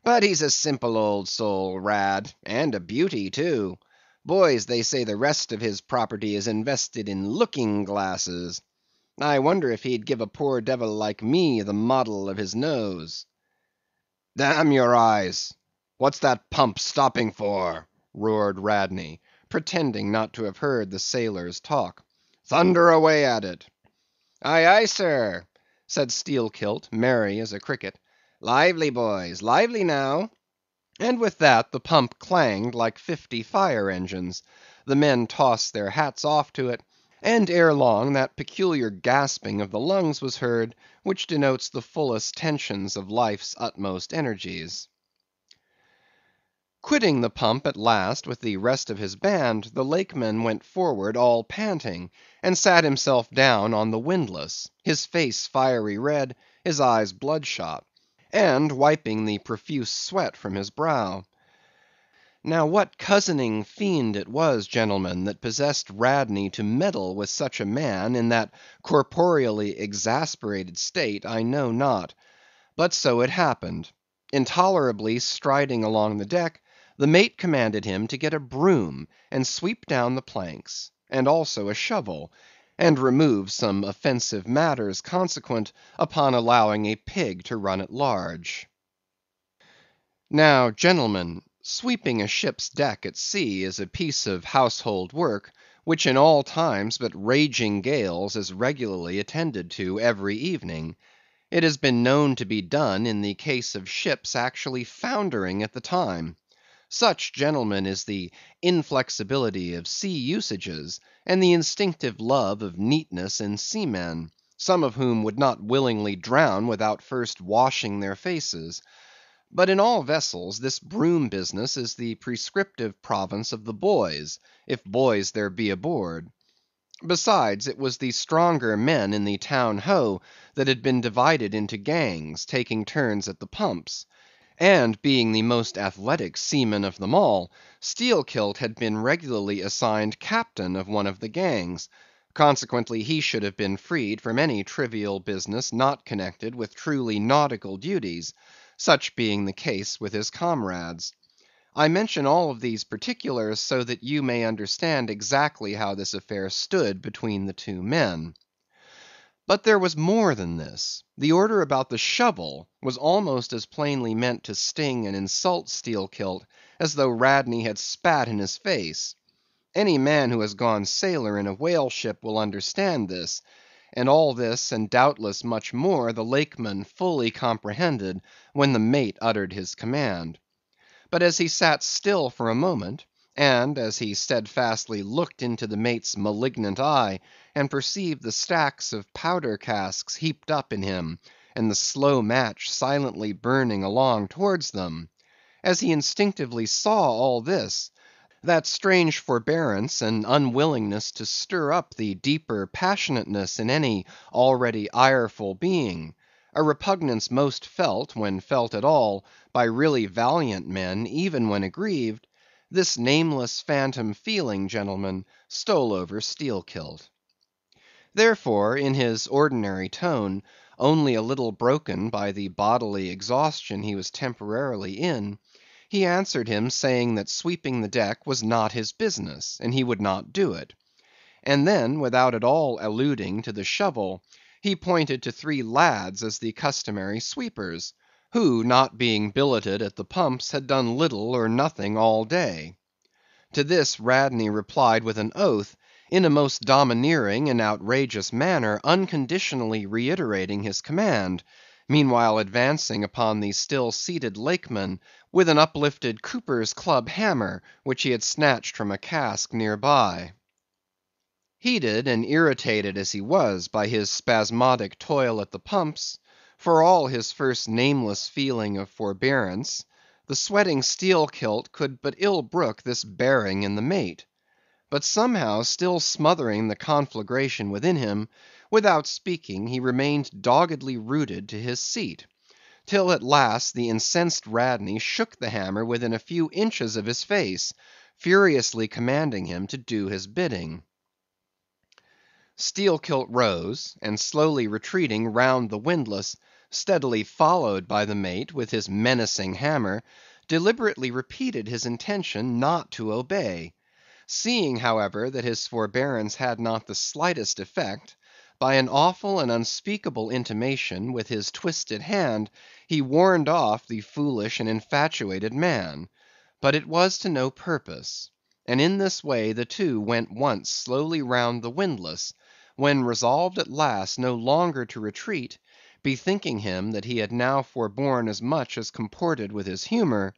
Speaker 1: But he's a simple old soul, Rad, and a beauty too. Boys, they say the rest of his property is invested in looking glasses. I wonder if he'd give a poor devil like me the model of his nose. Damn your eyes! What's that pump stopping for? Roared Radney, pretending not to have heard the sailor's talk. Thunder away at it. Aye, aye, sir, said Steelkilt, merry as a cricket. Lively, boys, lively now. And with that the pump clanged like 50 fire engines. The men tossed their hats off to it, and ere long that peculiar gasping of the lungs was heard, which denotes the fullest tensions of life's utmost energies. Quitting the pump at last with the rest of his band, the Lakeman went forward all panting, and sat himself down on the windlass, his face fiery red, his eyes bloodshot, and wiping the profuse sweat from his brow. Now what cozening fiend it was, gentlemen, that possessed Radney to meddle with such a man in that corporeally exasperated state, I know not; but so it happened. Intolerably striding along the deck, the mate commanded him to get a broom and sweep down the planks, and also a shovel, and remove some offensive matters consequent upon allowing a pig to run at large. Now, gentlemen, sweeping a ship's deck at sea is a piece of household work, which in all times but raging gales is regularly attended to every evening. It has been known to be done in the case of ships actually foundering at the time. Such, gentlemen, is the inflexibility of sea usages, and the instinctive love of neatness in seamen, some of whom would not willingly drown without first washing their faces. But in all vessels this broom business is the prescriptive province of the boys, if boys there be aboard. Besides, it was the stronger men in the town ho that had been divided into gangs, taking turns at the pumps; and being the most athletic seaman of them all, Steelkilt had been regularly assigned captain of one of the gangs; consequently he should have been freed from any trivial business not connected with truly nautical duties, such being the case with his comrades. I mention all of these particulars so that you may understand exactly how this affair stood between the two men. But there was more than this. The order about the shovel was almost as plainly meant to sting and insult Steelkilt as though Radney had spat in his face. Any man who has gone sailor in a whale ship will understand this; and all this, and doubtless much more, the Lakeman fully comprehended when the mate uttered his command. But as he sat still for a moment, and as he steadfastly looked into the mate's malignant eye, and perceived the stacks of powder casks heaped up in him, and the slow match silently burning along towards them; as he instinctively saw all this, that strange forbearance and unwillingness to stir up the deeper passionateness in any already ireful being, a repugnance most felt, when felt at all, by really valiant men, even when aggrieved; this nameless phantom feeling, gentlemen, stole over Steelkilt. Therefore, in his ordinary tone, only a little broken by the bodily exhaustion he was temporarily in, he answered him saying that sweeping the deck was not his business, and he would not do it. And then, without at all alluding to the shovel, he pointed to 3 lads as the customary sweepers, who, not being billeted at the pumps, had done little or nothing all day. To this Radney replied with an oath, in a most domineering and outrageous manner, unconditionally reiterating his command, meanwhile advancing upon the still seated Lakeman with an uplifted Cooper's Club hammer, which he had snatched from a cask near by. Heated and irritated as he was by his spasmodic toil at the pumps, for all his first nameless feeling of forbearance, the sweating Steelkilt could but ill brook this bearing in the mate. But somehow still smothering the conflagration within him, without speaking he remained doggedly rooted to his seat, till at last the incensed Radney shook the hammer within a few inches of his face, furiously commanding him to do his bidding. Steelkilt rose, and slowly retreating round the windlass, steadily followed by the mate with his menacing hammer, deliberately repeated his intention not to obey. Seeing, however, that his forbearance had not the slightest effect, by an awful and unspeakable intimation with his twisted hand, he warned off the foolish and infatuated man. But it was to no purpose; and in this way the two went once slowly round the windlass, when resolved at last no longer to retreat, bethinking him that he had now forborne as much as comported with his humor,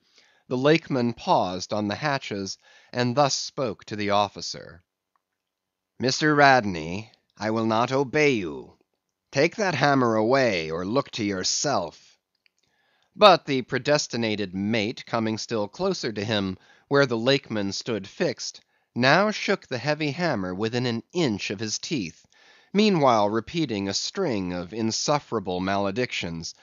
Speaker 1: the Lakeman paused on the hatches, and thus spoke to the officer: "Mr. Radney, I will not obey you. Take that hammer away, or look to yourself." But the predestinated mate coming still closer to him, where the Lakeman stood fixed, now shook the heavy hammer within an inch of his teeth, meanwhile repeating a string of insufferable maledictions,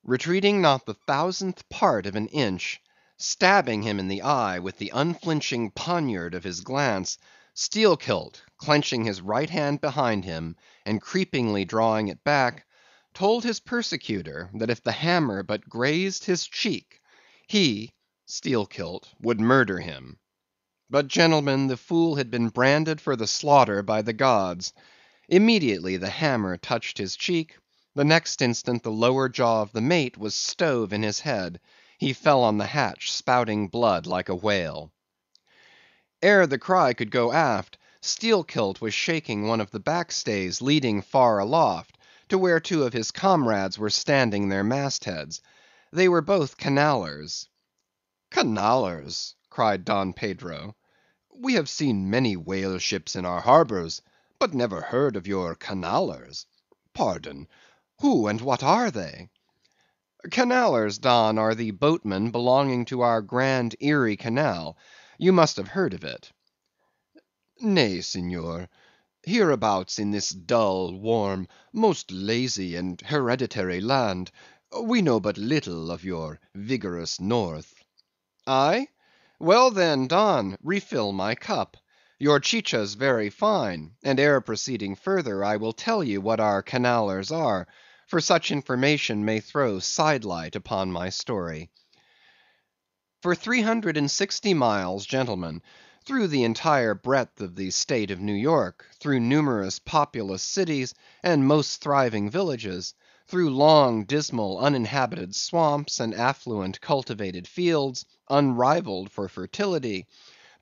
Speaker 1: retreating not the thousandth part of an inch, stabbing him in the eye with the unflinching poniard of his glance. Steelkilt, clenching his right hand behind him, and creepingly drawing it back, told his persecutor that if the hammer but grazed his cheek, he, Steelkilt, would murder him. But, gentlemen, the fool had been branded for the slaughter by the gods. Immediately the hammer touched his cheek, the next instant the lower jaw of the mate was stove in his head; he fell on the hatch, spouting blood like a whale. Ere the cry could go aft, Steelkilt was shaking one of the backstays leading far aloft, to where two of his comrades were standing their mastheads. They were both Canallers. "Canallers!" cried Don Pedro. "We have seen many whale ships in our harbors, but never heard of your Canallers. Pardon, who and what are they?" "Canallers, Don, are the boatmen belonging to our grand Erie Canal. You must have heard of it." "Nay, Senor. Hereabouts in this dull, warm, most lazy and hereditary land, we know but little of your vigorous North." "Aye? Well then, Don, refill my cup. Your chicha's very fine, and ere proceeding further, I will tell you what our Canallers are, for such information may throw sidelight upon my story. For 360 miles, gentlemen, through the entire breadth of the State of New York, through numerous populous cities and most thriving villages, through long, dismal, uninhabited swamps, and affluent cultivated fields, unrivalled for fertility,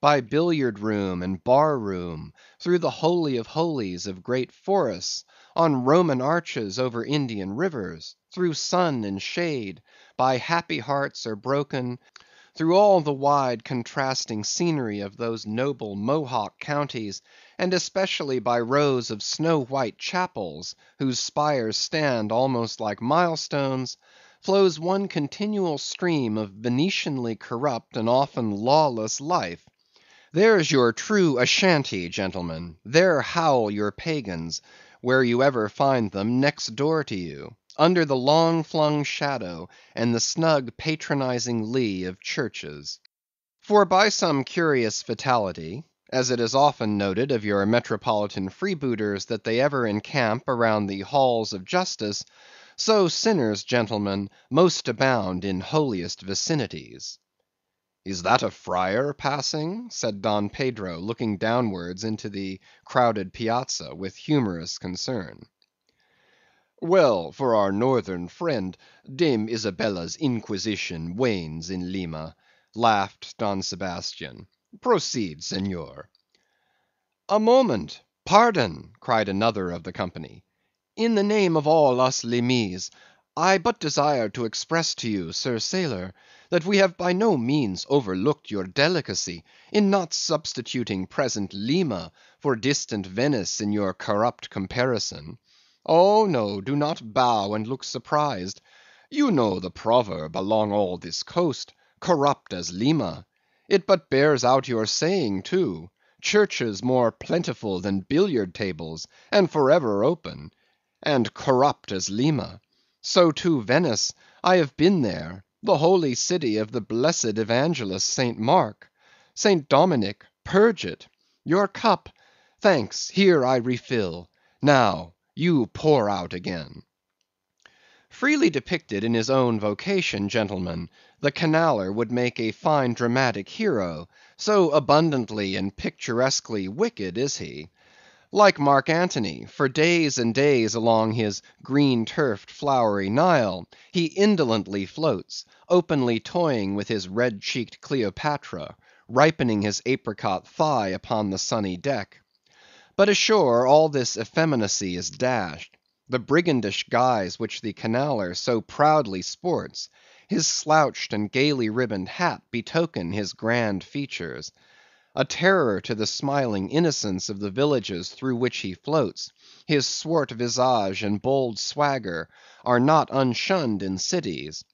Speaker 1: by billiard room and bar room, through the holy of holies of great forests, on Roman arches over Indian rivers, through sun and shade, by happy hearts or broken, through all the wide contrasting scenery of those noble Mohawk counties, and especially by rows of snow-white chapels, whose spires stand almost like milestones, flows one continual stream of Venetianly corrupt and often lawless life. There's your true Ashantee, gentlemen; there howl your pagans, where you ever find them, next door to you, under the long flung shadow and the snug patronizing lee of churches. For by some curious fatality, as it is often noted of your metropolitan freebooters that they ever encamp around the halls of justice, so sinners, gentlemen, most abound in holiest vicinities. "Is that a friar passing?" said Don Pedro, looking downwards into the crowded piazza with humorous concern. "Well, for our northern friend, Dame Isabella's Inquisition wanes in Lima," laughed Don Sebastian. "Proceed, Senor." "A moment! Pardon!" cried another of the company. "In the name of all us Limeese, I but desire to express to you, sir sailor, that we have by no means overlooked your delicacy in not substituting present Lima for distant Venice in your corrupt comparison. Oh no, do not bow and look surprised. You know the proverb along all this coast, corrupt as Lima. It but bears out your saying too. Churches more plentiful than billiard tables, and forever open, and corrupt as Lima. So too Venice, I have been there, the holy city of the blessed evangelist St. Mark. St. Dominic, purge it. Your cup, thanks, here I refill. Now, you pour out again. Freely depicted in his own vocation, gentlemen, the Canaller would make a fine dramatic hero, so abundantly and picturesquely wicked is he. Like Mark Antony, for days and days along his green-turfed, flowery Nile, he indolently floats, openly toying with his red-cheeked Cleopatra, ripening his apricot thigh upon the sunny deck. But ashore all this effeminacy is dashed. The brigandish guise which the Canaller so proudly sports, his slouched and gaily ribboned hat betoken his grand features. A terror to the smiling innocence of the villages through which he floats, his swart visage and bold swagger are not unshunned in cities.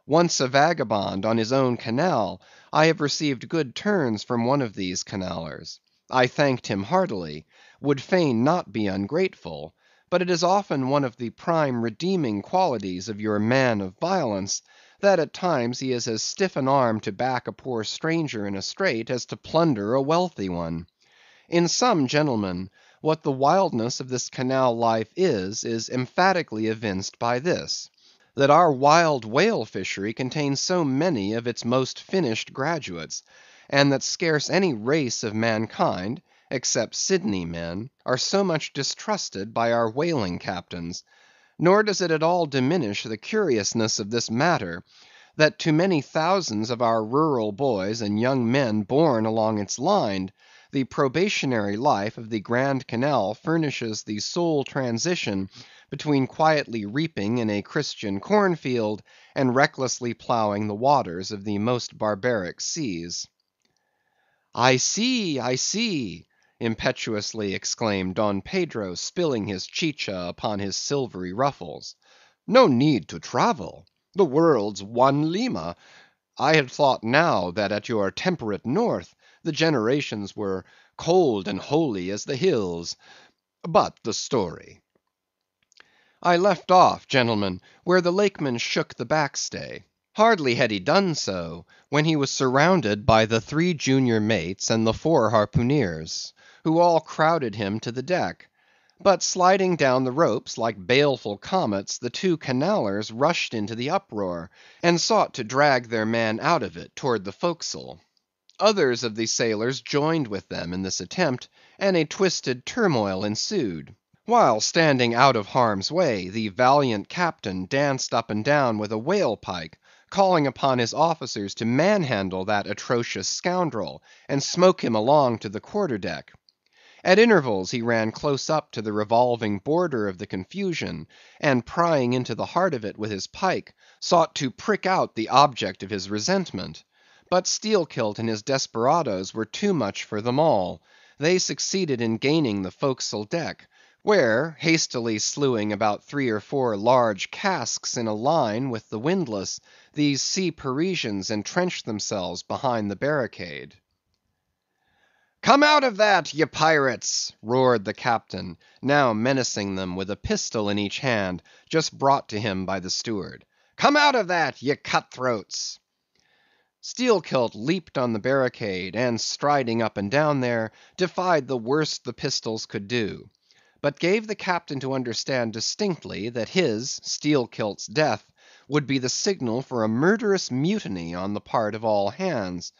Speaker 1: Once a vagabond on his own canal, I have received good turns from one of these Canallers. I thanked him heartily, would fain not be ungrateful, but it is often one of the prime redeeming qualities of your man of violence, that at times he is as stiff an arm to back a poor stranger in a strait as to plunder a wealthy one. In sum, gentlemen, what the wildness of this canal life is emphatically evinced by this, that our wild whale fishery contains so many of its most finished graduates, and that scarce any race of mankind, except Sydney men, are so much distrusted by our whaling captains. Nor does it at all diminish the curiousness of this matter, that to many thousands of our rural boys and young men born along its line, the probationary life of the Grand Canal furnishes the sole transition between quietly reaping in a Christian cornfield and recklessly ploughing the waters of the most barbaric seas. I see, impetuously exclaimed Don Pedro, spilling his chicha upon his silvery ruffles. No need to travel. The world's one Lima. I had thought now that at your temperate north the generations were cold and holy as the hills. But the story. I left off, gentlemen, where the Lakeman shook the backstay. Hardly had he done so, when he was surrounded by the 3 junior mates and the 4 harpooneers, who all crowded him to the deck. But sliding down the ropes like baleful comets, the 2 Canallers rushed into the uproar, and sought to drag their man out of it toward the forecastle. Others of the sailors joined with them in this attempt, and a twisted turmoil ensued. While standing out of harm's way, the valiant captain danced up and down with a whale pike, calling upon his officers to manhandle that atrocious scoundrel, and smoke him along to the quarter-deck. At intervals he ran close up to the revolving border of the confusion, and prying into the heart of it with his pike, sought to prick out the object of his resentment. But Steelkilt and his desperadoes were too much for them all. They succeeded in gaining the forecastle deck, where, hastily slewing about 3 or 4 large casks in a line with the windlass, these sea Parisians entrenched themselves behind the barricade. "Come out of that, ye pirates!" roared the captain, now menacing them with a pistol in each hand, just brought to him by the steward. "Come out of that, ye cutthroats!" Steelkilt leaped on the barricade, and striding up and down there, defied the worst the pistols could do, but gave the captain to understand distinctly that his, Steelkilt's death, would be the signal for a murderous mutiny on the part of all hands.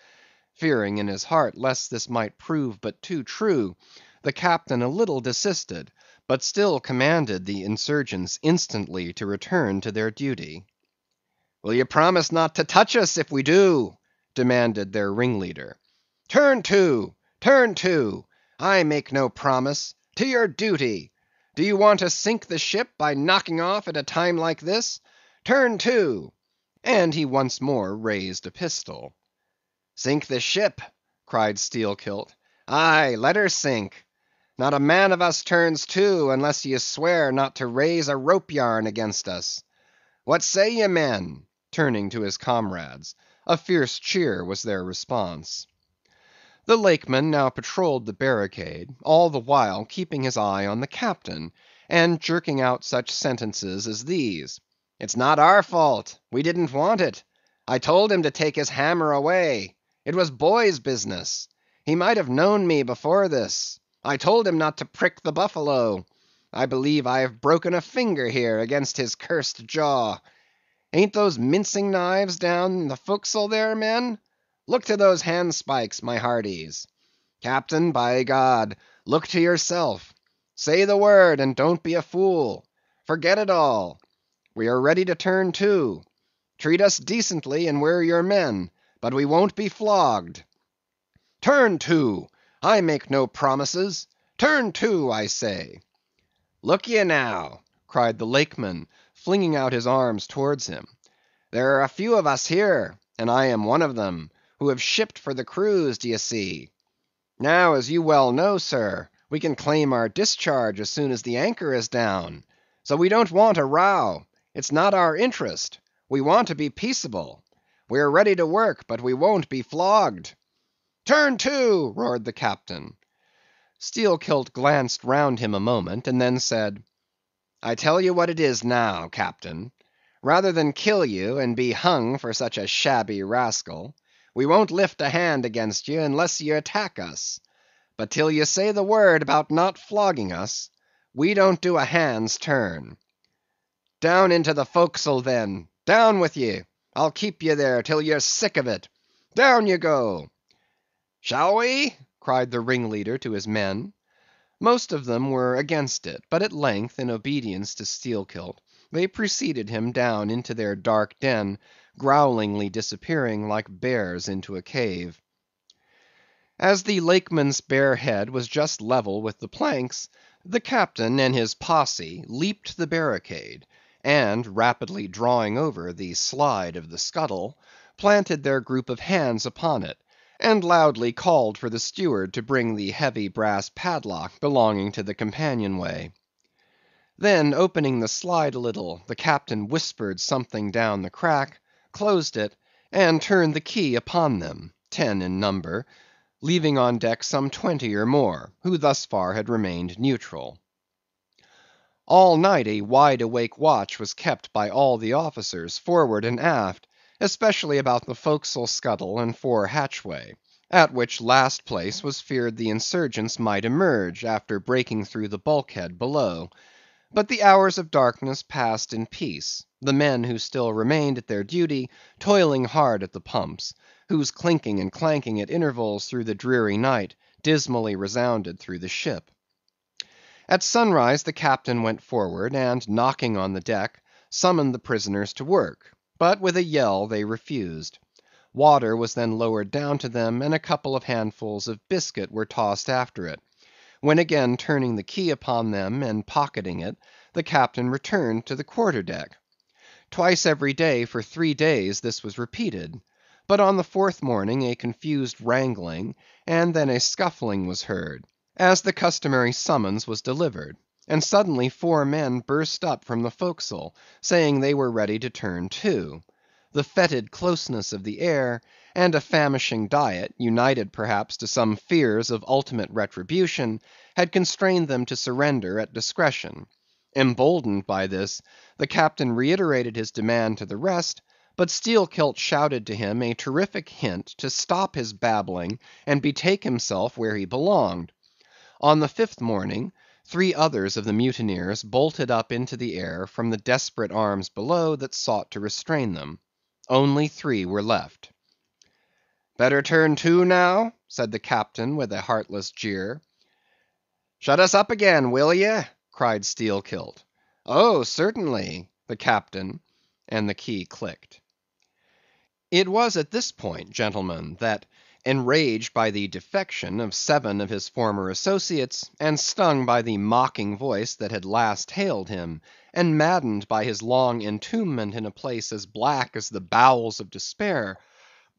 Speaker 1: Fearing in his heart lest this might prove but too true, the captain a little desisted, but still commanded the insurgents instantly to return to their duty. "Will ye promise not to touch us if we do?" demanded their ringleader. "Turn to! Turn to! I make no promise. To your duty! Do you want to sink the ship by knocking off at a time like this? turn to!" and he once more raised a pistol. "Sink the ship!" cried Steelkilt. "Aye, let her sink. Not a man of us turns to, unless ye swear not to raise a rope yarn against us. What say ye, men?" turning to his comrades. A fierce cheer was their response. The Lakeman now patrolled the barricade, all the while keeping his eye on the captain, and jerking out such sentences as these: "It's not our fault; we didn't want it. I told him to take his hammer away. It was boy's business. He might have known me before this. I told him not to prick the buffalo. I believe I have broken a finger here against his cursed jaw. Ain't those mincing knives down the forecastle there, men? Look to those handspikes, my hearties. Captain, by God, look to yourself. Say the word, and don't be a fool. Forget it all. We are ready to turn to. Treat us decently, and we're your men, but we won't be flogged. Turn to! I make no promises. Turn to, I say." "Look ye now," cried the Lakeman, flinging out his arms towards him. "There are a few of us here, and I am one of them, who have shipped for the cruise, d'ye see. Now, as you well know, sir, we can claim our discharge as soon as the anchor is down. So we don't want a row. It's not our interest. We want to be peaceable. We are ready to work, but we won't be flogged." "Turn to!" roared the captain. Steelkilt glanced round him a moment, and then said, "I tell you what it is now, captain. Rather than kill you and be hung for such a shabby rascal, we won't lift a hand against you unless ye attack us. But till ye say the word about not flogging us, we don't do a hand's turn. Down into the forecastle then. Down with ye. I'll keep ye there till ye're sick of it. Down ye go." "Shall we?" cried the ringleader to his men. Most of them were against it, but at length, in obedience to Steelkilt, they preceded him down into their dark den, growlingly disappearing like bears into a cave. As the Lakeman's bare head was just level with the planks, the captain and his posse leaped the barricade, and rapidly drawing over the slide of the scuttle, planted their group of hands upon it, and loudly called for the steward to bring the heavy brass padlock belonging to the companionway. Then opening the slide a little, the captain whispered something down the crack, closed it, and turned the key upon them, 10 in number, leaving on deck some 20 or more, who thus far had remained neutral. All night a wide awake watch was kept by all the officers, forward and aft, especially about the forecastle scuttle and fore hatchway, at which last place was feared the insurgents might emerge, after breaking through the bulkhead below. But the hours of darkness passed in peace, the men who still remained at their duty toiling hard at the pumps, whose clinking and clanking at intervals through the dreary night dismally resounded through the ship. At sunrise the captain went forward, and knocking on the deck, summoned the prisoners to work, but with a yell they refused. Water was then lowered down to them, and a couple of handfuls of biscuit were tossed after it, when again turning the key upon them and pocketing it, the captain returned to the quarter deck. Twice every day for 3 days this was repeated, but on the 4th morning a confused wrangling, and then a scuffling was heard, as the customary summons was delivered, and suddenly 4 men burst up from the forecastle, saying they were ready to turn to. The fetid closeness of the air, and a famishing diet, united perhaps to some fears of ultimate retribution, had constrained them to surrender at discretion. Emboldened by this, the captain reiterated his demand to the rest, but Steelkilt shouted to him a terrific hint to stop his babbling and betake himself where he belonged. On the 5th morning, 3 others of the mutineers bolted up into the air from the desperate arms below that sought to restrain them. Only 3 were left. "Better turn to now?" said the captain with a heartless jeer. "Shut us up again, will ye?" cried Steelkilt. "Oh, certainly," the captain, and the key clicked. It was at this point, gentlemen, that Enraged by the defection of 7 of his former associates, and stung by the mocking voice that had last hailed him, and maddened by his long entombment in a place as black as the bowels of despair,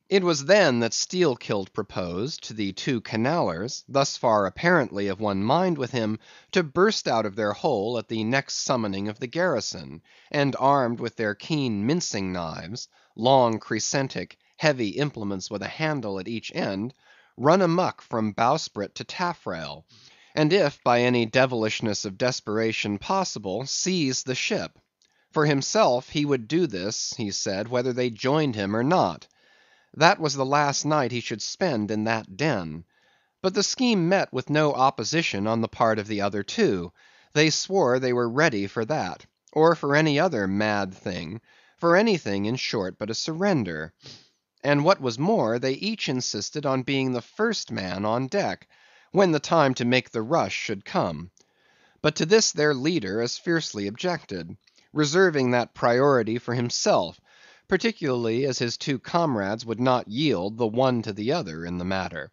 Speaker 1: it was then that Steelkilt proposed to the 2 Canallers, thus far apparently of one mind with him, to burst out of their hole at the next summoning of the garrison, and armed with their keen mincing knives, long crescentic, heavy implements with a handle at each end, run amuck from bowsprit to taffrail, and if by any devilishness of desperation possible, seize the ship. For himself, he would do this, he said, whether they joined him or not. That was the last night he should spend in that den. But the scheme met with no opposition on the part of the other 2. They swore they were ready for that, or for any other mad thing, for anything in short but a surrender. And what was more, they each insisted on being the first man on deck, when the time to make the rush should come. But to this their leader as fiercely objected, reserving that priority for himself, particularly as his 2 comrades would not yield the one to the other in the matter.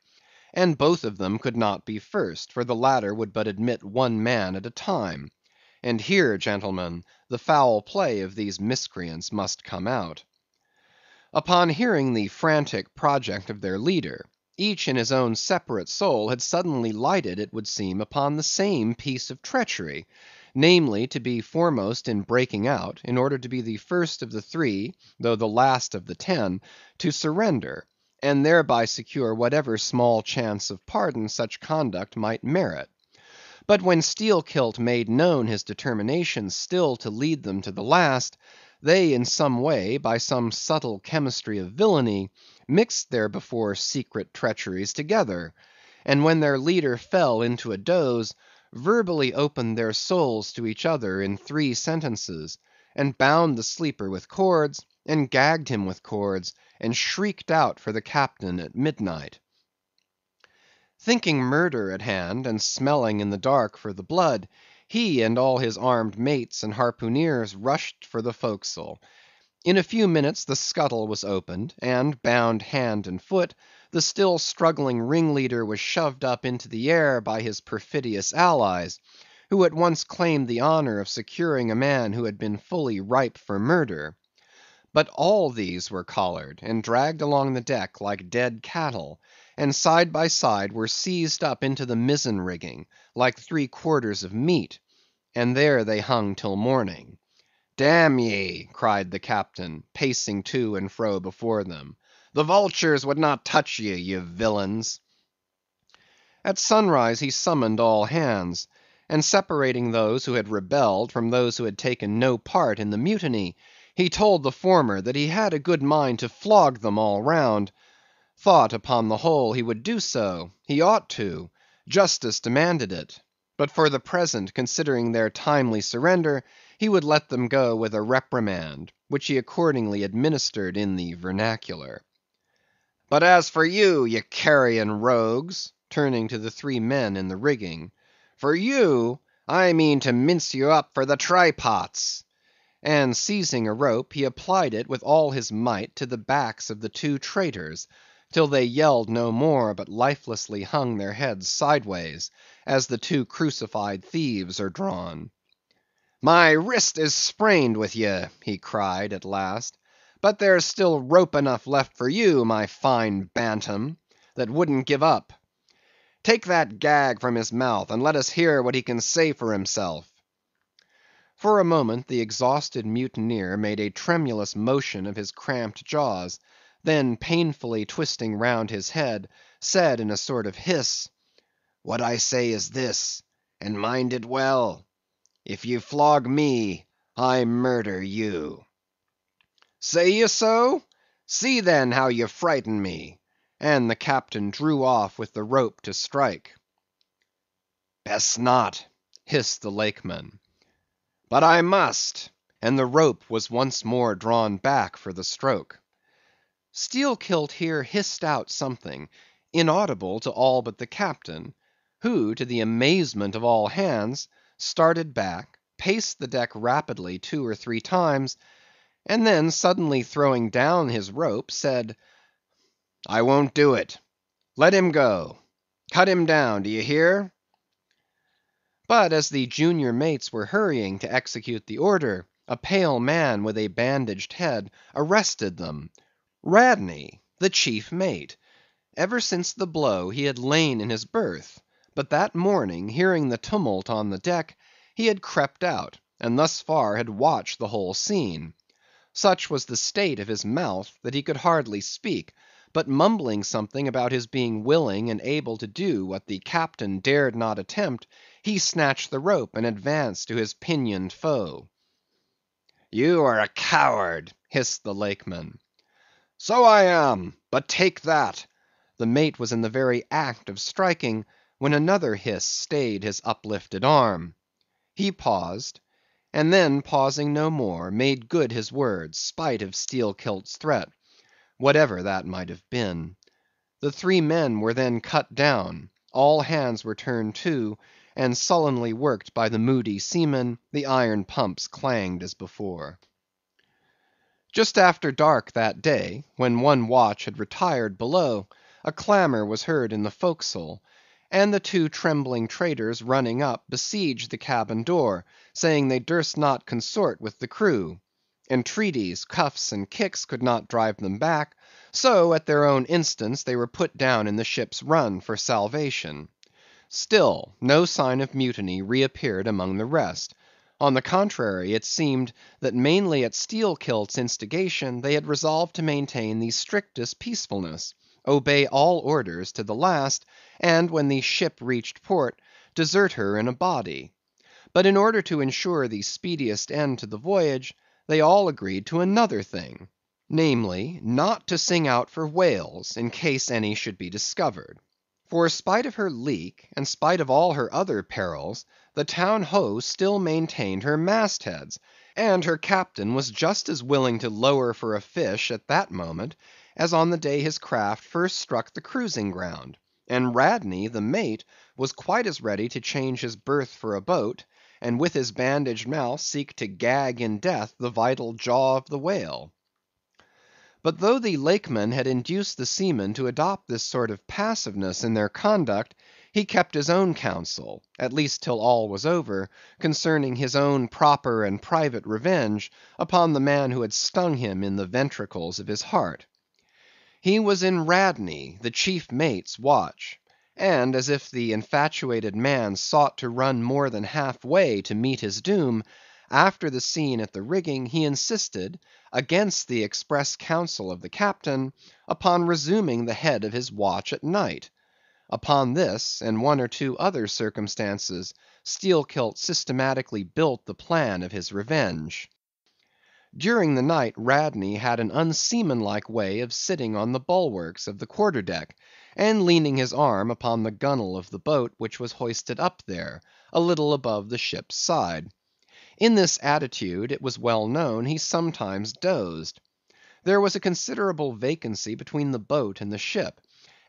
Speaker 1: And both of them could not be first, for the latter would but admit 1 man at a time. And here, gentlemen, the foul play of these miscreants must come out. Upon hearing the frantic project of their leader, each in his own separate soul had suddenly lighted, it would seem, upon the same piece of treachery, namely, to be foremost in breaking out, in order to be the first of the 3, though the last of the 10, to surrender, and thereby secure whatever small chance of pardon such conduct might merit. But when Steelkilt made known his determination still to lead them to the last, they in some way, by some subtle chemistry of villainy, mixed their before secret treacheries together, and when their leader fell into a doze, verbally opened their souls to each other in 3 sentences, and bound the sleeper with cords, and gagged him with cords, and shrieked out for the captain at midnight. Thinking murder at hand, and smelling in the dark for the blood, he and all his armed mates and harpooneers rushed for the forecastle. In a few minutes the scuttle was opened, and bound hand and foot, the still struggling ringleader was shoved up into the air by his perfidious allies, who at once claimed the honor of securing a man who had been fully ripe for murder. But all these were collared, and dragged along the deck like dead cattle, and side by side were seized up into the mizzen rigging, like 3 quarters of meat, and there they hung till morning. "Damn ye!" cried the captain, pacing to and fro before them, "the vultures would not touch ye, ye villains!" At sunrise he summoned all hands, and separating those who had rebelled from those who had taken no part in the mutiny, he told the former that he had a good mind to flog them all round. Thought, upon the whole, he would do so; he ought to; justice demanded it; but for the present, considering their timely surrender, he would let them go with a reprimand, which he accordingly administered in the vernacular. "But as for you, ye carrion rogues," turning to the 3 men in the rigging, "for you, I mean to mince you up for the trypots." And seizing a rope, he applied it with all his might to the backs of the 2 traitors, till they yelled no more, but lifelessly hung their heads sideways, as the 2 crucified thieves are drawn. "My wrist is sprained with ye," he cried at last, "but there's still rope enough left for you, my fine bantam, that wouldn't give up. Take that gag from his mouth, and let us hear what he can say for himself." For a moment the exhausted mutineer made a tremulous motion of his cramped jaws, then painfully twisting round his head, said in a sort of hiss, "What I say is this, and mind it well. If ye flog me, I murder you." "Say ye so? See then how ye frighten me," and the captain drew off with the rope to strike. "Best not," hissed the Lakeman. "But I must," and the rope was once more drawn back for the stroke. Steelkilt here hissed out something, inaudible to all but the captain, who, to the amazement of all hands, started back, paced the deck rapidly 2 or 3 times, and then suddenly throwing down his rope, said, "I won't do it. Let him go. Cut him down, do you hear? But as the junior mates were hurrying to execute the order, a pale man with a bandaged head arrested them. Radney, the chief mate. Ever since the blow he had lain in his berth, but that morning, hearing the tumult on the deck, he had crept out, and thus far had watched the whole scene. Such was the state of his mouth that he could hardly speak, but mumbling something about his being willing and able to do what the captain dared not attempt, he snatched the rope and advanced to his pinioned foe. "You are a coward," hissed the Lakeman. "So I am, but take that." The mate was in the very act of striking, when another hiss stayed his uplifted arm. He paused, and then pausing no more, made good his words, spite of Steelkilt's threat, whatever that might have been. The three men were then cut down, all hands were turned to, and sullenly worked by the moody seamen, the iron pumps clanged as before. Just after dark that day, when one watch had retired below, a clamor was heard in the forecastle, and the two trembling traitors running up besieged the cabin door, saying they durst not consort with the crew. Entreaties, cuffs, and kicks could not drive them back, so at their own instance they were put down in the ship's run for salvation. Still no sign of mutiny reappeared among the rest. On the contrary, it seemed that mainly at Steelkilt's instigation they had resolved to maintain the strictest peacefulness, obey all orders to the last, and when the ship reached port, desert her in a body. But in order to ensure the speediest end to the voyage, they all agreed to another thing, namely, not to sing out for whales in case any should be discovered. For spite of her leak, and spite of all her other perils, the Town Ho still maintained her mastheads, and her captain was just as willing to lower for a fish at that moment, as on the day his craft first struck the cruising ground; and Radney, the mate, was quite as ready to change his berth for a boat, and with his bandaged mouth seek to gag in death the vital jaw of the whale. But though the Lakeman had induced the seamen to adopt this sort of passiveness in their conduct, he kept his own counsel, at least till all was over, concerning his own proper and private revenge upon the man who had stung him in the ventricles of his heart. He was in Radney, the chief mate's watch, and as if the infatuated man sought to run more than half way to meet his doom, after the scene at the rigging, he insisted, against the express counsel of the captain, upon resuming the head of his watch at night. Upon this, and one or two other circumstances, Steelkilt systematically built the plan of his revenge. During the night Radney had an unseamanlike way of sitting on the bulwarks of the quarter deck, and leaning his arm upon the gunwale of the boat which was hoisted up there, a little above the ship's side. In this attitude, it was well known, he sometimes dozed. There was a considerable vacancy between the boat and the ship,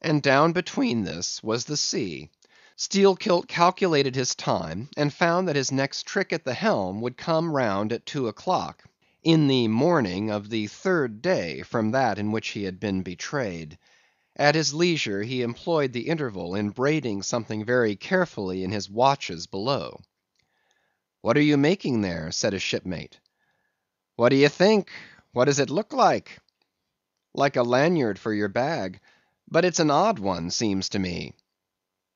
Speaker 1: and down between this was the sea. Steelkilt calculated his time, and found that his next trick at the helm would come round at 2 o'clock, in the morning of the third day from that in which he had been betrayed. At his leisure he employed the interval in braiding something very carefully in his watches below. "What are you making there?" said a shipmate. "What do you think? What does it look like?" "Like a lanyard for your bag, but it's an odd one, seems to me."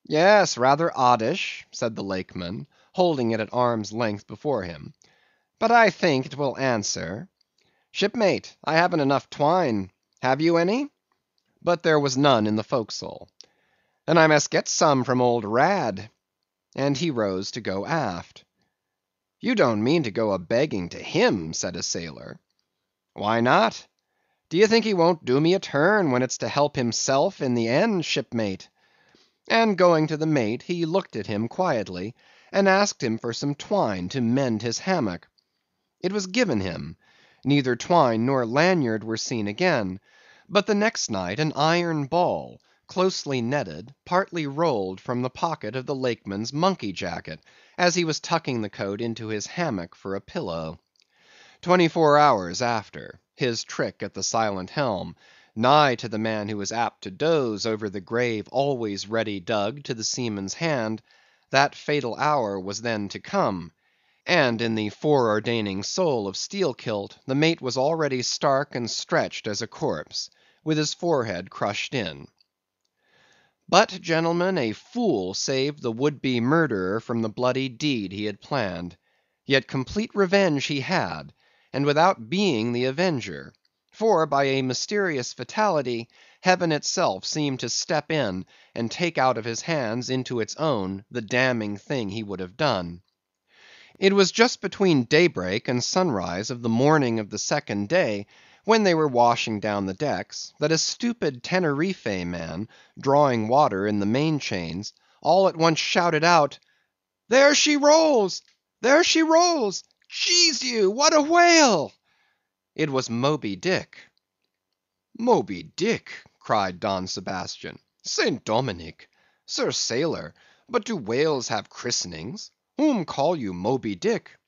Speaker 1: "Yes, rather oddish," said the Lakeman, holding it at arm's length before him, "but I think it will answer. Shipmate, I haven't enough twine; have you any?" But there was none in the forecastle. "Then I must get some from old Rad." And he rose to go aft. "You don't mean to go a begging to him?" said a sailor. "Why not? Do you think he won't do me a turn when it's to help himself in the end, shipmate?" And going to the mate, he looked at him quietly, and asked him for some twine to mend his hammock. It was given him. Neither twine nor lanyard were seen again, but the next night an iron ball, closely netted, partly rolled from the pocket of the Lakeman's monkey jacket, as he was tucking the coat into his hammock for a pillow. 24 hours after, his trick at the silent helm, Nigh to the man who was apt to doze over the grave always ready dug to the seaman's hand, that fatal hour was then to come; and in the foreordaining soul of Steelkilt, the mate was already stark and stretched as a corpse, with his forehead crushed in. But, gentlemen, a fool saved the would‐be murderer from the bloody deed he had planned. Yet complete revenge he had, and without being the avenger; for, by a mysterious fatality, Heaven itself seemed to step in and take out of his hands into its own the damning thing he would have done. It was just between daybreak and sunrise of the morning of the second day, when they were washing down the decks, that a stupid Teneriffe man, drawing water in the main chains, all at once shouted out, "There she rolls! There she rolls! Jesu you, what a whale!" It was Moby Dick. "Moby Dick!" cried Don Sebastian. "St. Dominic! Sir Sailor, but do whales have christenings? Whom call you Moby Dick?"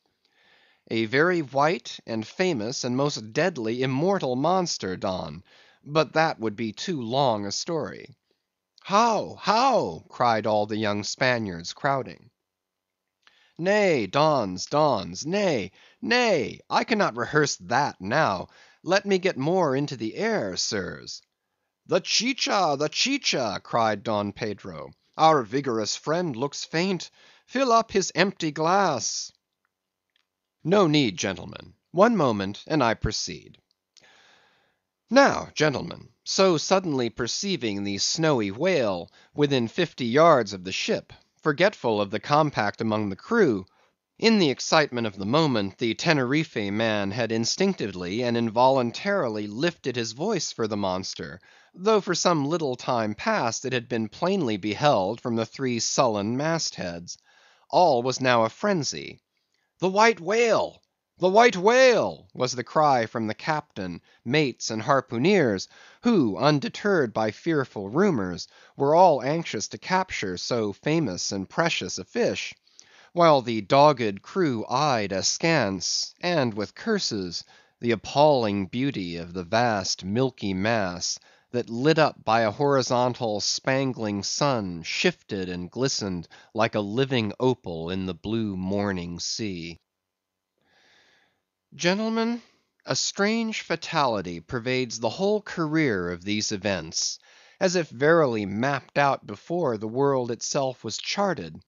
Speaker 1: "A very white, and famous, and most deadly immortal monster, Don; but that would be too long a story." "How? how?" cried all the young Spaniards, crowding. "Nay, Dons, Dons, nay, nay, I cannot rehearse that now; let me get more into the air, sirs." "The chicha, the chicha!" cried Don Pedro. "Our vigorous friend looks faint; fill up his empty glass." "No need, gentlemen; one moment, and I proceed. Now, gentlemen, so suddenly perceiving the snowy whale within 50 yards of the ship, forgetful of the compact among the crew, in the excitement of the moment, the Teneriffe man had instinctively and involuntarily lifted his voice for the monster, though for some little time past it had been plainly beheld from the 3 sullen mast heads. All was now a frenzy. "The white whale! The white whale!" was the cry from the captain, mates, and harpooneers, who, undeterred by fearful rumors, were all anxious to capture so famous and precious a fish; while the dogged crew eyed askance, and with curses, the appalling beauty of the vast milky mass, that lit up by a horizontal spangling sun, shifted and glistened like a living opal in the blue morning sea. Gentlemen, a strange fatality pervades the whole career of these events, as if verily mapped out before the world itself was charted.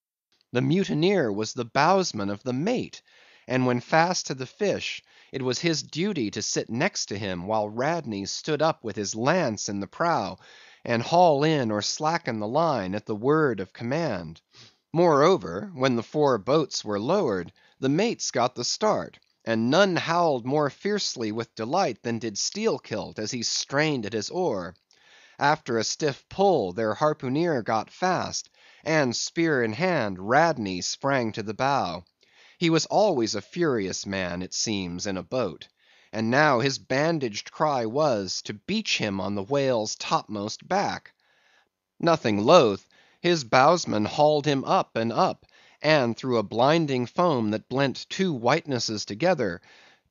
Speaker 1: The mutineer was the bowsman of the mate, and when fast to the fish, it was his duty to sit next to him while Radney stood up with his lance in the prow, and haul in or slacken the line at the word of command. Moreover, when the 4 boats were lowered, the mates got the start, and none howled more fiercely with delight than did Steelkilt as he strained at his oar. After a stiff pull, their harpooneer got fast, and spear in hand, Radney sprang to the bow. He was always a furious man, it seems, in a boat; and now his bandaged cry was, to beach him on the whale's topmost back. Nothing loath, his bowsman hauled him up and up, and through a blinding foam that blent 2 whitenesses together,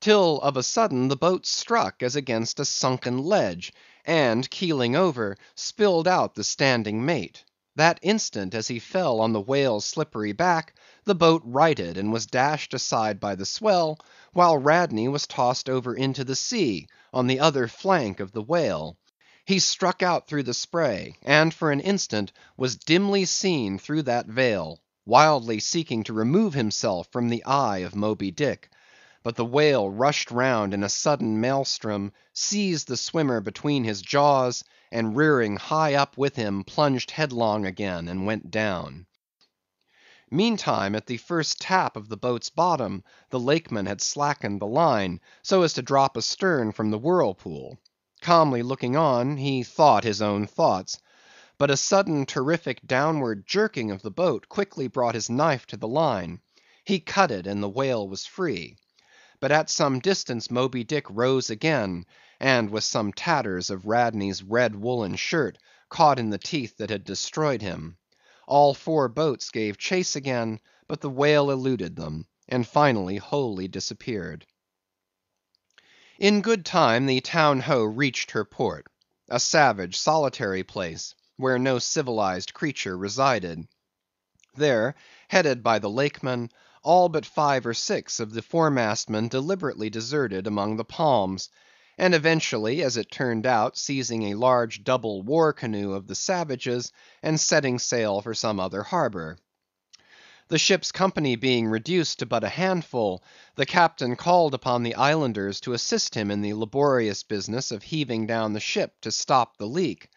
Speaker 1: till of a sudden the boat struck as against a sunken ledge, and keeling over, spilled out the standing mate. That instant, as he fell on the whale's slippery back, the boat righted and was dashed aside by the swell, while Radney was tossed over into the sea, on the other flank of the whale. He struck out through the spray, and for an instant was dimly seen through that veil, wildly seeking to remove himself from the eye of Moby Dick. But the whale rushed round in a sudden maelstrom, seized the swimmer between his jaws, and rearing high up with him, plunged headlong again, and went down. Meantime, at the first tap of the boat's bottom, the Lakeman had slackened the line, so as to drop astern from the whirlpool. Calmly looking on, he thought his own thoughts. But a sudden terrific downward jerking of the boat quickly brought his knife to the line. He cut it, and the whale was free. But at some distance Moby Dick rose again, and with some tatters of Radney's red woolen shirt caught in the teeth that had destroyed him. All 4 boats gave chase again, but the whale eluded them, and finally wholly disappeared. In good time the Town Ho reached her port. a savage, solitary place, where no civilized creature resided. There, headed by the Lakeman, all but 5 or 6 of the foremastmen deliberately deserted among the palms, and eventually, as it turned out, seizing a large double war canoe of the savages, and setting sail for some other harbor. The ship's company being reduced to but a handful, the captain called upon the islanders to assist him in the laborious business of heaving down the ship to stop the leak.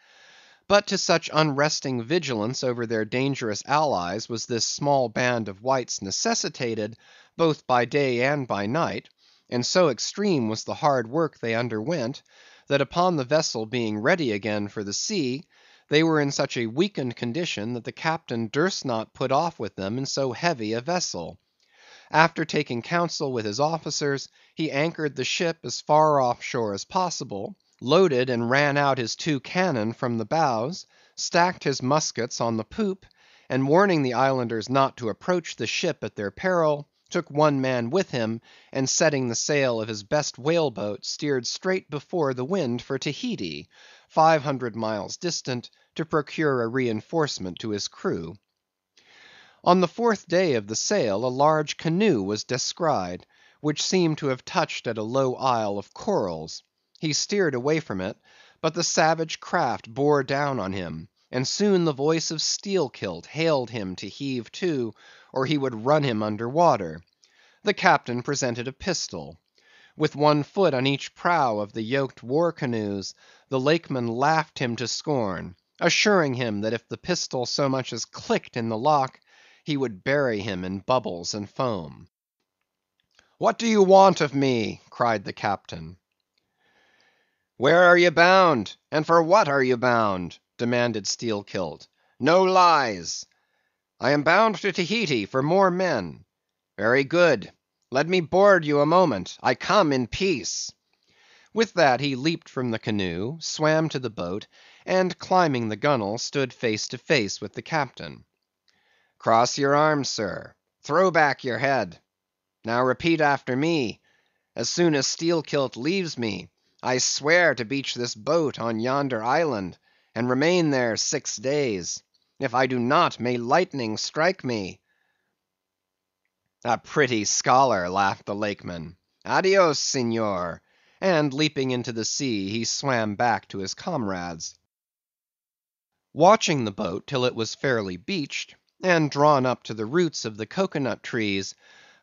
Speaker 1: But to such unresting vigilance over their dangerous allies was this small band of whites necessitated, both by day and by night, and so extreme was the hard work they underwent, that upon the vessel being ready again for the sea, they were in such a weakened condition that the captain durst not put off with them in so heavy a vessel. After taking counsel with his officers, he anchored the ship as far off shore as possible, loaded and ran out his 2 cannon from the bows, stacked his muskets on the poop, and warning the islanders not to approach the ship at their peril, took 1 man with him, and setting the sail of his best whale boat, steered straight before the wind for Tahiti, 500 miles distant, to procure a reinforcement to his crew. On the 4th day of the sail, a large canoe was descried, which seemed to have touched at a low isle of corals. He steered away from it, but the savage craft bore down on him, and soon the voice of Steelkilt hailed him to heave to, or he would run him under water. The captain presented a pistol. With 1 foot on each prow of the yoked war canoes, the Lakeman laughed him to scorn, assuring him that if the pistol so much as clicked in the lock, he would bury him in bubbles and foam. "What do you want of me?" cried the captain. "Where are you bound, and for what are you bound?" demanded Steelkilt. "No lies." "I am bound to Tahiti for more men." "Very good. Let me board you a moment. I come in peace." With that he leaped from the canoe, swam to the boat, and climbing the gunwale, stood face to face with the captain. "Cross your arms, sir. Throw back your head. Now repeat after me. As soon as Steelkilt leaves me, I swear to beach this boat on yonder island, and remain there 6 days. If I do not, may lightning strike me." "A pretty scholar," laughed the Lakeman. "Adios, Senor," and leaping into the sea, he swam back to his comrades. Watching the boat till it was fairly beached, and drawn up to the roots of the cocoa trees,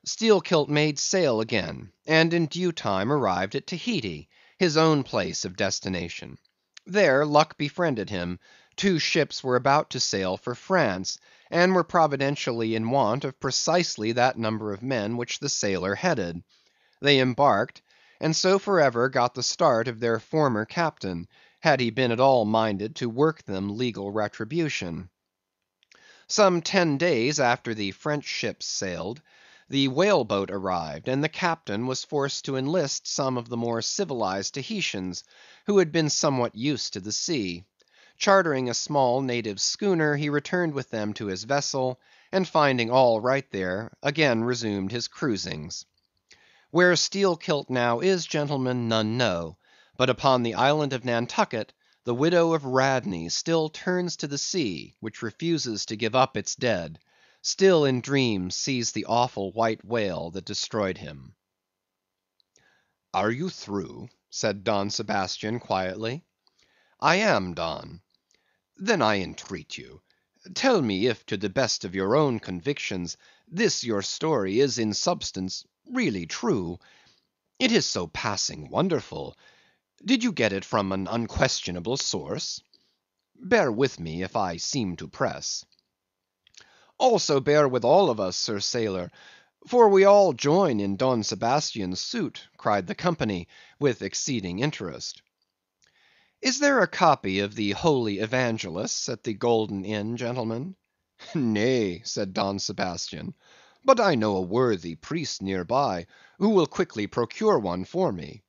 Speaker 1: Steelkilt made sail again, and in due time arrived at Tahiti, his own place of destination. There luck befriended him; 2 ships were about to sail for France, and were providentially in want of precisely that number of men which the sailor headed. They embarked, and so forever got the start of their former captain, had he been at all minded to work them legal retribution. Some 10 days after the French ships sailed, the whale boat arrived, and the captain was forced to enlist some of the more civilized Tahitians, who had been somewhat used to the sea. Chartering a small native schooner, he returned with them to his vessel, and finding all right there, again resumed his cruisings. Where Steelkilt now is, gentlemen, none know; but upon the island of Nantucket, the widow of Radney still turns to the sea, which refuses to give up its dead; still in dreams sees the awful white whale that destroyed him. "Are you through?" said Don Sebastian quietly. "I am, Don." "Then I entreat you, tell me if to the best of your own convictions, this your story is in substance really true. It is so passing wonderful. Did you get it from an unquestionable source? Bear with me if I seem to press." "Also bear with all of us, Sir Sailor, for we all join in Don Sebastian's suit," cried the company, with exceeding interest. "Is there a copy of the Holy Evangelists at the Golden Inn, gentlemen?" "Nay," said Don Sebastian, "but I know a worthy priest near by, who will quickly procure one for me.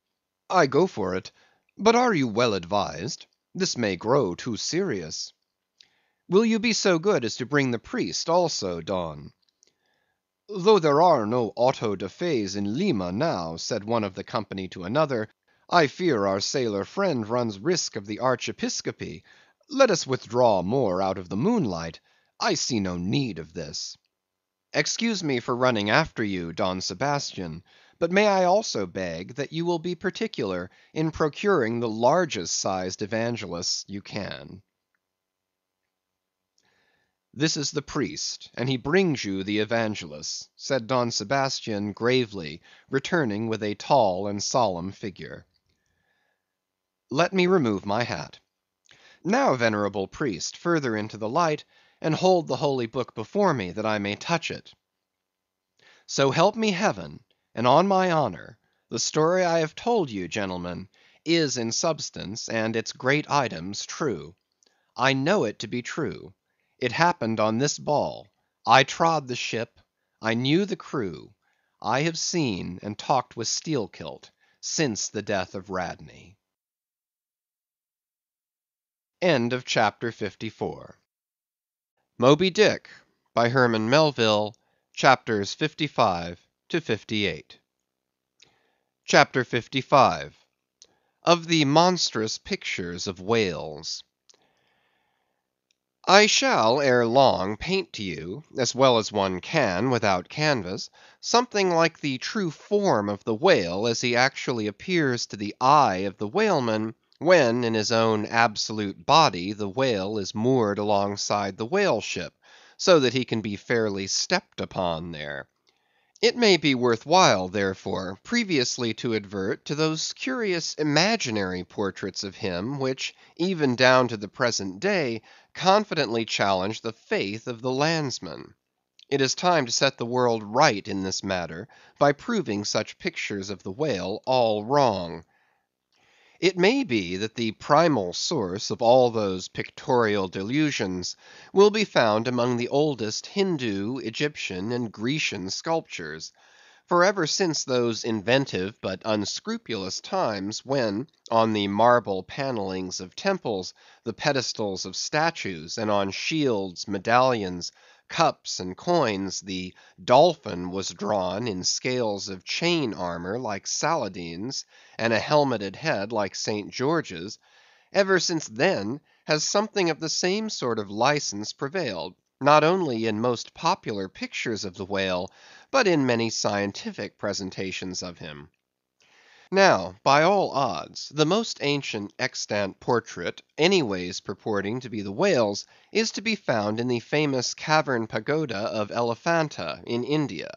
Speaker 1: I go for it; but are you well advised? This may grow too serious." "Will you be so good as to bring the priest also, Don?" "Though there are no auto da fes in Lima now," said one of the company to another, I fear our sailor friend runs risk of the archiepiscopacy. Let us withdraw more out of the moonlight. I see no need of this. Excuse me for running after you, Don Sebastian, but may I also beg that you will be particular in procuring the largest sized evangelists you can. This is the priest, and he brings you the evangelists, said Don Sebastian gravely, returning with a tall and solemn figure. Let me remove my hat. Now, venerable priest, further into the light, and hold the holy book before me, that I may touch it. So help me heaven, and on my honor, the story I have told you, gentlemen, is in substance and its great items true. I know it to be true. It happened on this ball. I trod the ship. I knew the crew. I have seen and talked with Steelkilt since the death of Radney. End of chapter 54. Moby Dick, by Herman Melville, chapters 55 to 58. Chapter 55. Of the monstrous pictures of whales. I shall ere long paint to you, as well as one can without canvas, something like the true form of the whale as he actually appears to the eye of the whaleman, when in his own absolute body the whale is moored alongside the whale ship, so that he can be fairly stepped upon there. It may be worth while, therefore, previously to advert to those curious imaginary portraits of him, which, even down to the present day, confidently challenge the faith of the landsman. It is time to set the world right in this matter, by proving such pictures of the whale all wrong. It may be that the primal source of all those pictorial delusions will be found among the oldest Hindoo, Egyptian, and Grecian sculptures. For ever since those inventive but unscrupulous times, when, on the marble panellings of temples, the pedestals of statues, and on shields, medallions, cups, and coins, the dolphin was drawn in scales of chain armor like Saladin's, and a helmeted head like St. George's, ever since then has something of the same sort of license prevailed, not only in most popular pictures of the whale, but in many scientific presentations of him. Now, by all odds, the most ancient extant portrait, anyways purporting to be the whale's, is to be found in the famous cavern pagoda of Elephanta in India.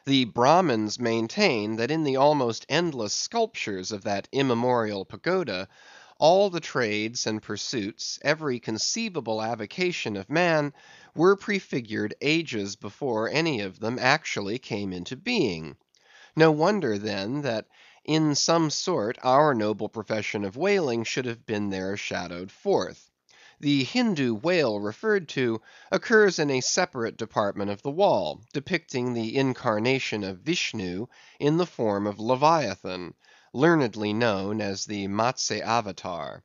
Speaker 1: The Brahmins maintain that in the almost endless sculptures of that immemorial pagoda, all the trades and pursuits, every conceivable avocation of man, were prefigured ages before any of them actually came into being. No wonder, then, that in some sort our noble profession of whaling should have been there shadowed forth. The Hindoo whale referred to occurs in a separate department of the wall, depicting the incarnation of Vishnu in the form of Leviathan, learnedly known as the Matse Avatar.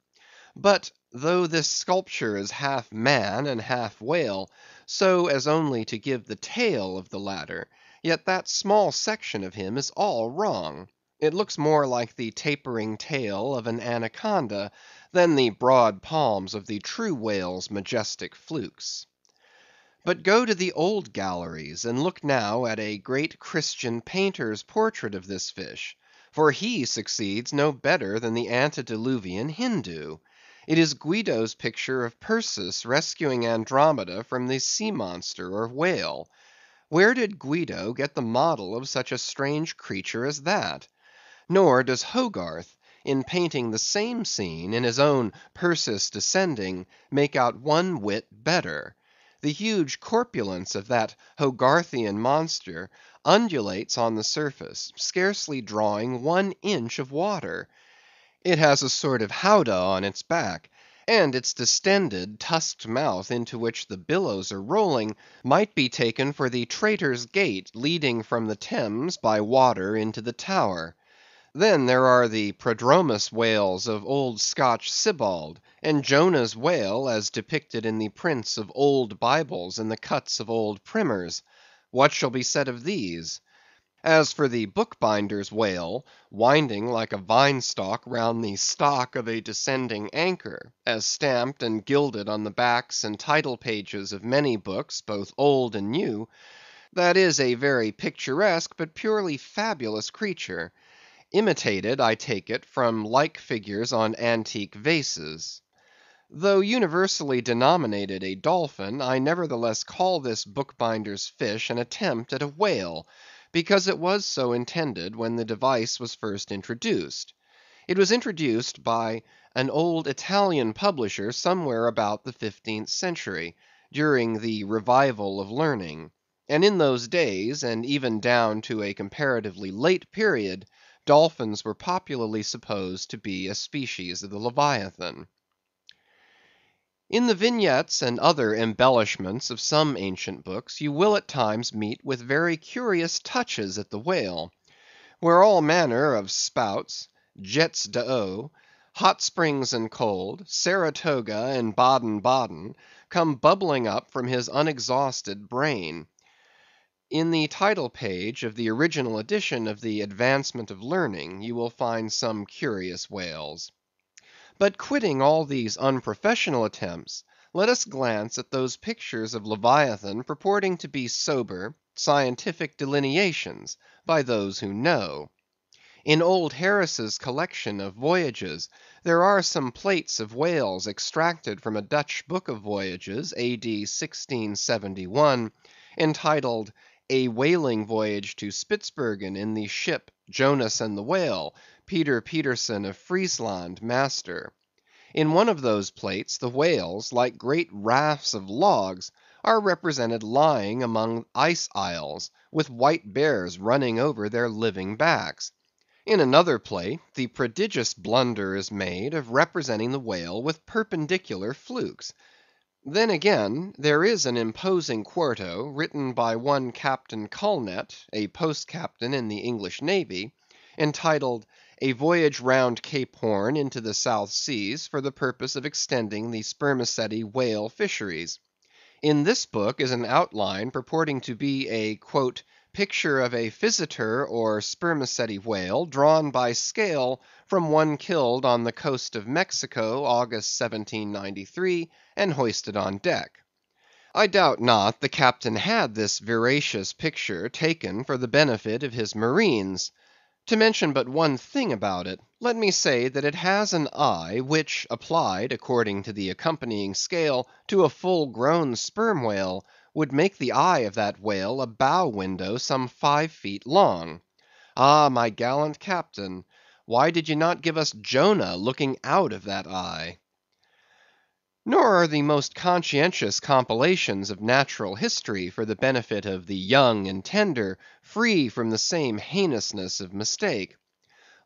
Speaker 1: But though this sculpture is half man and half whale, so as only to give the tail of the latter, yet that small section of him is all wrong. It looks more like the tapering tail of an anaconda than the broad palms of the true whale's majestic flukes. But go to the old galleries, and look now at a great Christian painter's portrait of this fish, for he succeeds no better than the antediluvian Hindoo. It is Guido's picture of Perseus rescuing Andromeda from the sea monster or whale. Where did Guido get the model of such a strange creature as that? Nor does Hogarth, in painting the same scene in his own Perseus Descending, make out one whit better. The huge corpulence of that Hogarthian monster undulates on the surface, scarcely drawing 1 inch of water. It has a sort of howdah on its back, and its distended, tusked mouth into which the billows are rolling, might be taken for the Traitor's Gate leading from the Thames by water into the Tower. Then there are the Prodromus whales of old Scotch Sibbald, and Jonah's whale as depicted in the prints of old Bibles and the cuts of old primers. What shall be said of these? As for the bookbinder's whale, winding like a vine stalk round the stock of a descending anchor, as stamped and gilded on the backs and title pages of many books, both old and new, that is a very picturesque but purely fabulous creature, imitated, I take it, from like figures on antique vases. Though universally denominated a dolphin, I nevertheless call this bookbinder's fish an attempt at a whale, because it was so intended when the device was first introduced. It was introduced by an old Italian publisher somewhere about the 15th century, during the revival of learning; and in those days, and even down to a comparatively late period, dolphins were popularly supposed to be a species of the Leviathan. In the vignettes and other embellishments of some ancient books, you will at times meet with very curious touches at the whale, where all manner of spouts, jets d'eau, hot springs and cold, Saratoga and Baden Baden, come bubbling up from his unexhausted brain. In the title page of the original edition of the Advancement of Learning, you will find some curious whales. But quitting all these unprofessional attempts, let us glance at those pictures of Leviathan purporting to be sober, scientific delineations, by those who know. In old Harris's collection of voyages, there are some plates of whales extracted from a Dutch book of voyages, A.D. 1671, entitled A Whaling Voyage to Spitzbergen in the ship Jonas and the Whale, Peter Peterson of Friesland, master. In one of those plates, the whales, like great rafts of logs, are represented lying among ice isles, with white bears running over their living backs. In another plate, the prodigious blunder is made of representing the whale with perpendicular flukes. Then again, there is an imposing quarto, written by one Captain Culnet, a post captain in the English navy, entitled A Voyage round Cape Horn into the South Seas, for the purpose of extending the spermaceti whale fisheries. In this book is an outline purporting to be a "picture of a physeter or spermaceti whale, drawn by scale from one killed on the coast of Mexico, August 1793, and hoisted on deck." I doubt not the captain had this veracious picture taken for the benefit of his marines. To mention but one thing about it, let me say that it has an eye which, applied, according to the accompanying scale, to a full grown sperm whale, would make the eye of that whale a bow window some 5 feet long. Ah, my gallant captain, why did ye not give us Jonah looking out of that eye? Nor are the most conscientious compilations of natural history for the benefit of the young and tender free from the same heinousness of mistake.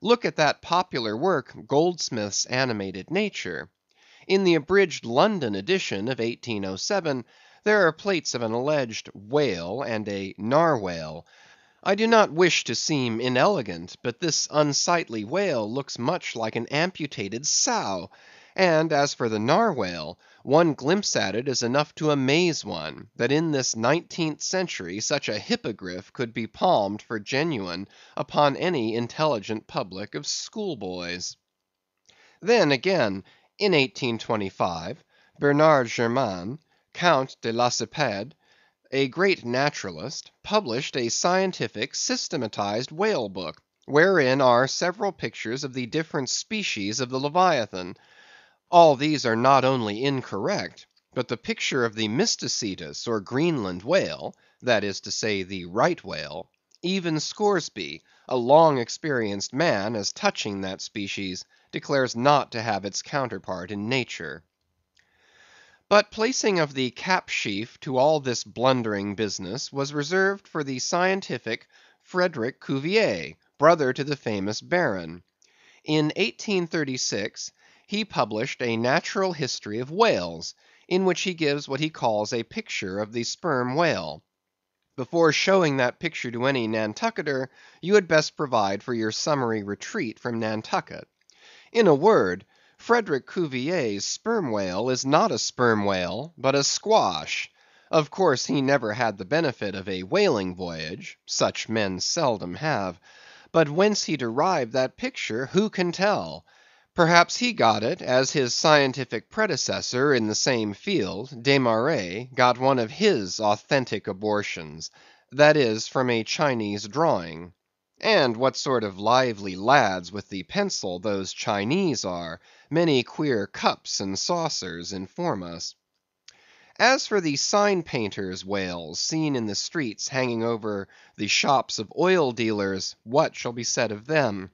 Speaker 1: Look at that popular work, Goldsmith's Animated Nature. In the abridged London edition of 1807, there are plates of an alleged whale and a narwhale. I do not wish to seem inelegant, but this unsightly whale looks much like an amputated sow; and as for the narwhale, one glimpse at it is enough to amaze one, that in this 19th century such a hippogriff could be palmed for genuine upon any intelligent public of schoolboys. Then again, in 1825, Bernard Herman, Count de Lacépède, a great naturalist, published a scientific systematized whale book, wherein are several pictures of the different species of the Leviathan. All these are not only incorrect, but the picture of the Mysticetus or Greenland whale, that is to say the right whale, even Scoresby, a long experienced man as touching that species, declares not to have its counterpart in nature. But placing of the cap sheaf to all this blundering business was reserved for the scientific Frederick Cuvier, brother to the famous Baron. In 1836 he published a Natural History of Whales, in which he gives what he calls a picture of the sperm whale. Before showing that picture to any Nantucketer, you had best provide for your summary retreat from Nantucket. In a word, Frederick Cuvier's sperm whale is not a sperm whale, but a squash. Of course he never had the benefit of a whaling voyage; such men seldom have. But whence he derived that picture, who can tell? Perhaps he got it, as his scientific predecessor in the same field, Desmarest, got one of his authentic abortions; that is, from a Chinese drawing. And what sort of lively lads with the pencil those Chinese are, many queer cups and saucers inform us. As for the sign painters' whales seen in the streets hanging over the shops of oil dealers, what shall be said of them?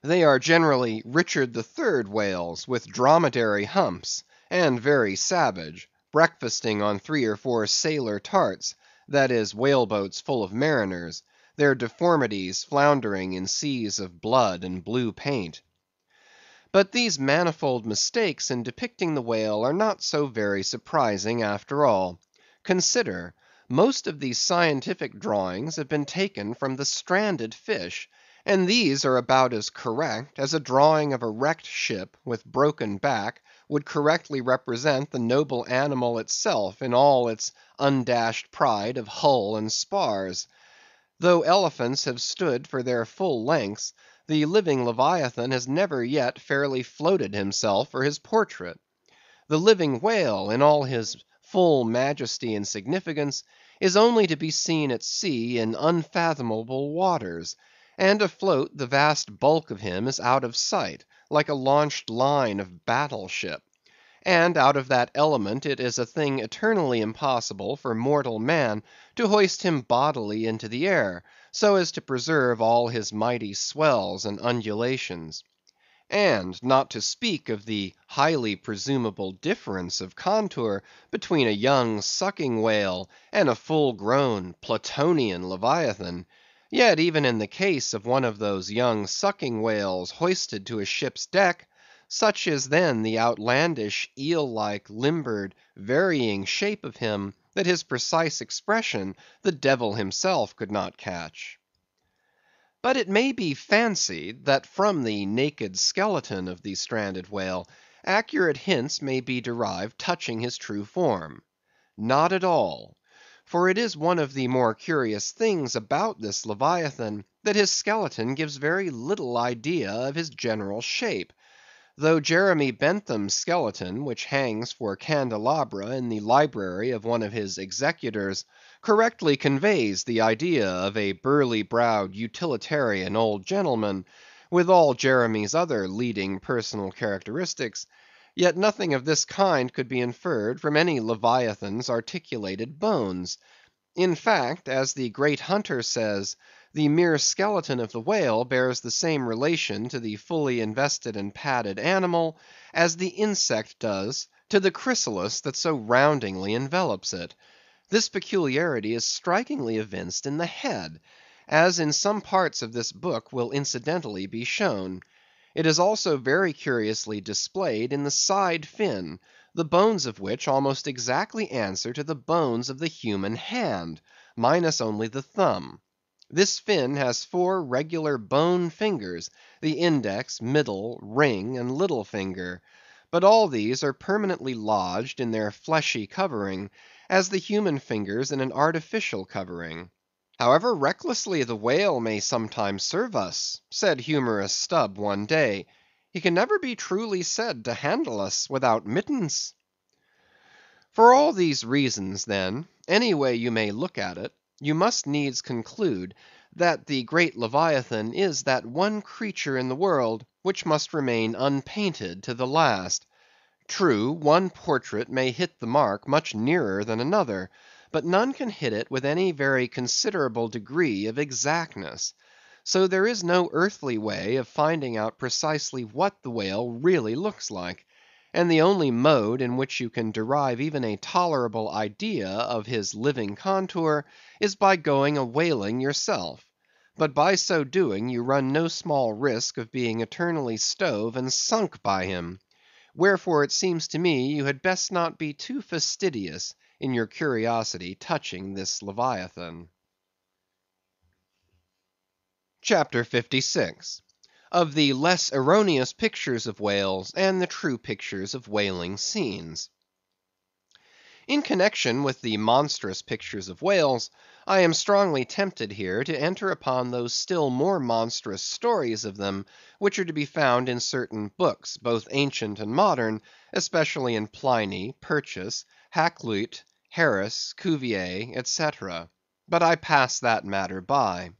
Speaker 1: They are generally Richard III. Whales with dromedary humps, and very savage, breakfasting on 3 or 4 sailor tarts, that is, whale boats full of mariners, their deformities floundering in seas of blood and blue paint. But these manifold mistakes in depicting the whale are not so very surprising after all. Consider, most of these scientific drawings have been taken from the stranded fish, and these are about as correct as a drawing of a wrecked ship with broken back would correctly represent the noble animal itself in all its undashed pride of hull and spars. Though elephants have stood for their full lengths, the living Leviathan has never yet fairly floated himself for his portrait. The living whale, in all his full majesty and significance, is only to be seen at sea in unfathomable waters; and afloat the vast bulk of him is out of sight, like a launched line of battle ship; and out of that element it is a thing eternally impossible for mortal man to hoist him bodily into the air, so as to preserve all his mighty swells and undulations. And not to speak of the highly presumable difference of contour between a young sucking whale and a full grown Platonian Leviathan, yet even in the case of one of those young sucking whales hoisted to a ship's deck, such is then the outlandish, eel-like, limbered, varying shape of him, that his precise expression the devil himself could not catch. But it may be fancied that from the naked skeleton of the stranded whale, accurate hints may be derived touching his true form. Not at all. For it is one of the more curious things about this Leviathan, that his skeleton gives very little idea of his general shape; though Jeremy Bentham's skeleton, which hangs for candelabra in the library of one of his executors, correctly conveys the idea of a burly browed utilitarian old gentleman, with all Jeremy's other leading personal characteristics, yet nothing of this kind could be inferred from any Leviathan's articulated bones. In fact, as the great Hunter says, the mere skeleton of the whale bears the same relation to the fully invested and padded animal, as the insect does to the chrysalis that so roundingly envelops it. This peculiarity is strikingly evinced in the head, as in some parts of this book will incidentally be shown. It is also very curiously displayed in the side fin, the bones of which almost exactly answer to the bones of the human hand, minus only the thumb. This fin has 4 regular bone fingers, the index, middle, ring, and little finger; but all these are permanently lodged in their fleshy covering, as the human fingers in an artificial covering. "However recklessly the whale may sometimes serve us," said humorous Stubb one day, "he can never be truly said to handle us without mittens." For all these reasons, then, any way you may look at it, you must needs conclude that the great Leviathan is that one creature in the world which must remain unpainted to the last. True, one portrait may hit the mark much nearer than another, but none can hit it with any very considerable degree of exactness. So there is no earthly way of finding out precisely what the whale really looks like; and the only mode in which you can derive even a tolerable idea of his living contour is by going a whaling yourself; but by so doing you run no small risk of being eternally stove and sunk by him. Wherefore it seems to me you had best not be too fastidious in your curiosity touching this Leviathan. CHAPTER 56. Of the less erroneous pictures of whales, and the true pictures of whaling scenes. In connection with the monstrous pictures of whales, I am strongly tempted here to enter upon those still more monstrous stories of them, which are to be found in certain books, both ancient and modern, especially in Pliny, Purchas, Hakluyt, Harris, Cuvier, etc. But I pass that matter by.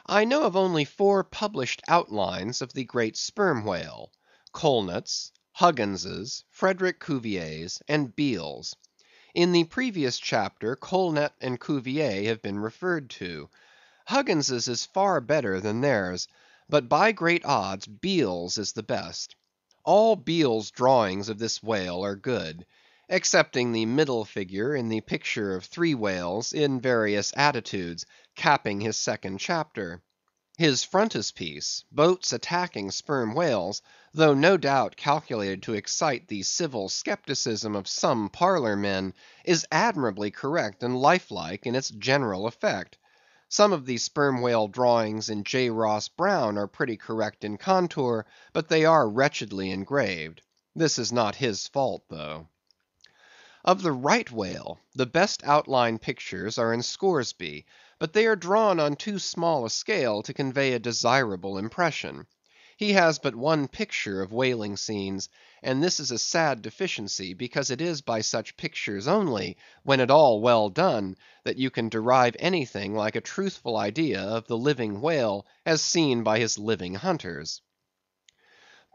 Speaker 1: I know of only 4 published outlines of the great sperm whale: Colnett's, Huggins's, Frederick Cuvier's, and Beale's. In the previous chapter, Colnett and Cuvier have been referred to. Huggins's is far better than theirs, but by great odds Beale's is the best. All Beale's drawings of this whale are good, excepting the middle figure in the picture of 3 whales in various attitudes, capping his second chapter. His frontispiece, boats attacking sperm whales, though no doubt calculated to excite the civil skepticism of some parlor men, is admirably correct and lifelike in its general effect. Some of the sperm whale drawings in J. Ross Browne are pretty correct in contour, but they are wretchedly engraved. This is not his fault, though. Of the right whale, the best outline pictures are in Scoresby, but they are drawn on too small a scale to convey a desirable impression. He has but one picture of whaling scenes, and this is a sad deficiency, because it is by such pictures only, when at all well done, that you can derive anything like a truthful idea of the living whale as seen by his living hunters.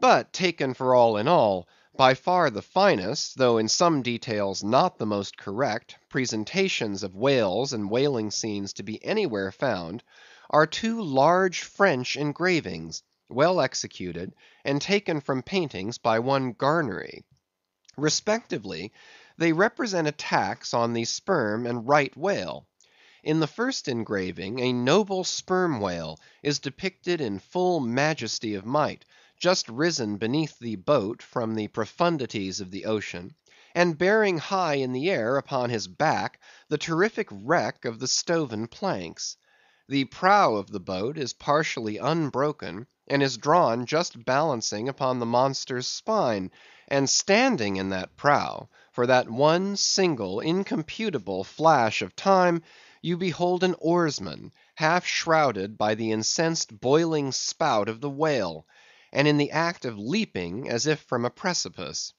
Speaker 1: But taken for all in all, by far the finest, though in some details not the most correct, presentations of whales and whaling scenes to be anywhere found, are 2 large French engravings, well executed, and taken from paintings by one Garnery. Respectively, they represent attacks on the sperm and right whale. In the first engraving, a noble sperm whale is depicted in full majesty of might, just risen beneath the boat from the profundities of the ocean, and bearing high in the air upon his back the terrific wreck of the stoven planks. The prow of the boat is partially unbroken, and is drawn just balancing upon the monster's spine, and standing in that prow, for that one single incomputable flash of time, you behold an oarsman, half shrouded by the incensed boiling spout of the whale, and in the act of leaping as if from a precipice.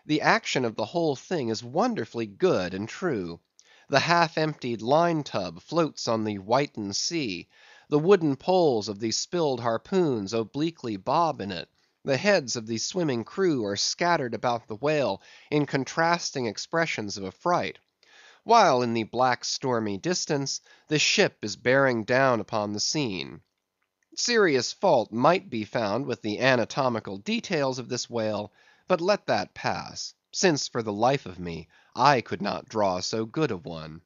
Speaker 1: The action of the whole thing is wonderfully good and true. The half-emptied line-tub floats on the whitened sea. The wooden poles of the spilled harpoons obliquely bob in it. The heads of the swimming crew are scattered about the whale in contrasting expressions of affright, while in the black stormy distance the ship is bearing down upon the scene. Serious fault might be found with the anatomical details of this whale, but let that pass, since for the life of me I could not draw so good a one.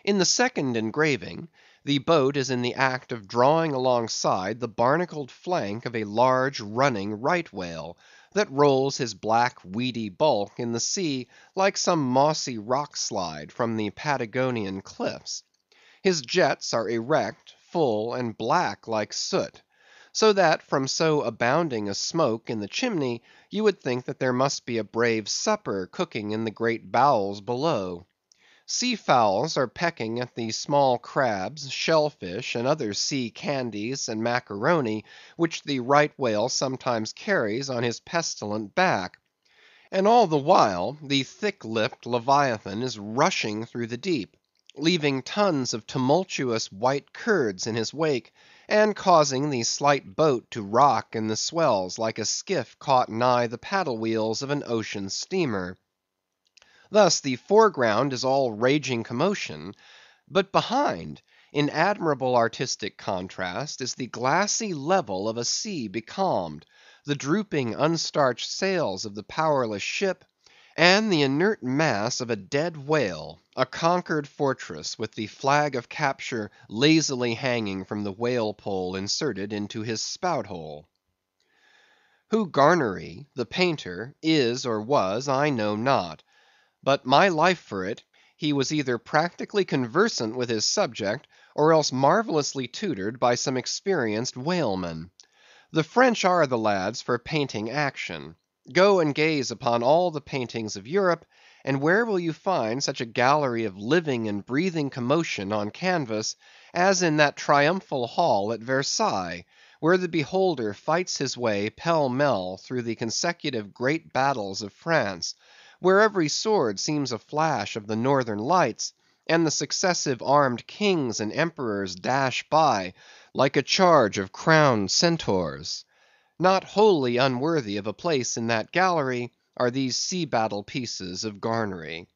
Speaker 1: In the second engraving, the boat is in the act of drawing alongside the barnacled flank of a large running right whale, that rolls his black weedy bulk in the sea like some mossy rock slide from the Patagonian cliffs. His jets are erect, full, and black like soot, so that from so abounding a smoke in the chimney, you would think that there must be a brave supper cooking in the great bowels below. Sea fowls are pecking at the small crabs, shellfish, and other sea candies and macaroni, which the right whale sometimes carries on his pestilent back. And all the while, the thick-lipped Leviathan is rushing through the deep, leaving tons of tumultuous white curds in his wake, and causing the slight boat to rock in the swells like a skiff caught nigh the paddle wheels of an ocean steamer. Thus the foreground is all raging commotion, but behind, in admirable artistic contrast, is the glassy level of a sea becalmed, the drooping unstarched sails of the powerless ship, and the inert mass of a dead whale, a conquered fortress, with the flag of capture lazily hanging from the whale pole inserted into his spout hole. Who Garnery, the painter, is or was, I know not. But my life for it, he was either practically conversant with his subject, or else marvellously tutored by some experienced whaleman. The French are the lads for painting action. Go and gaze upon all the paintings of Europe, and where will you find such a gallery of living and breathing commotion on canvas as in that triumphal hall at Versailles, where the beholder fights his way pell-mell through the consecutive great battles of France, where every sword seems a flash of the northern lights, and the successive armed kings and emperors dash by like a charge of crowned centaurs? Not wholly unworthy of a place in that gallery are these sea‐battle pieces of Garnery.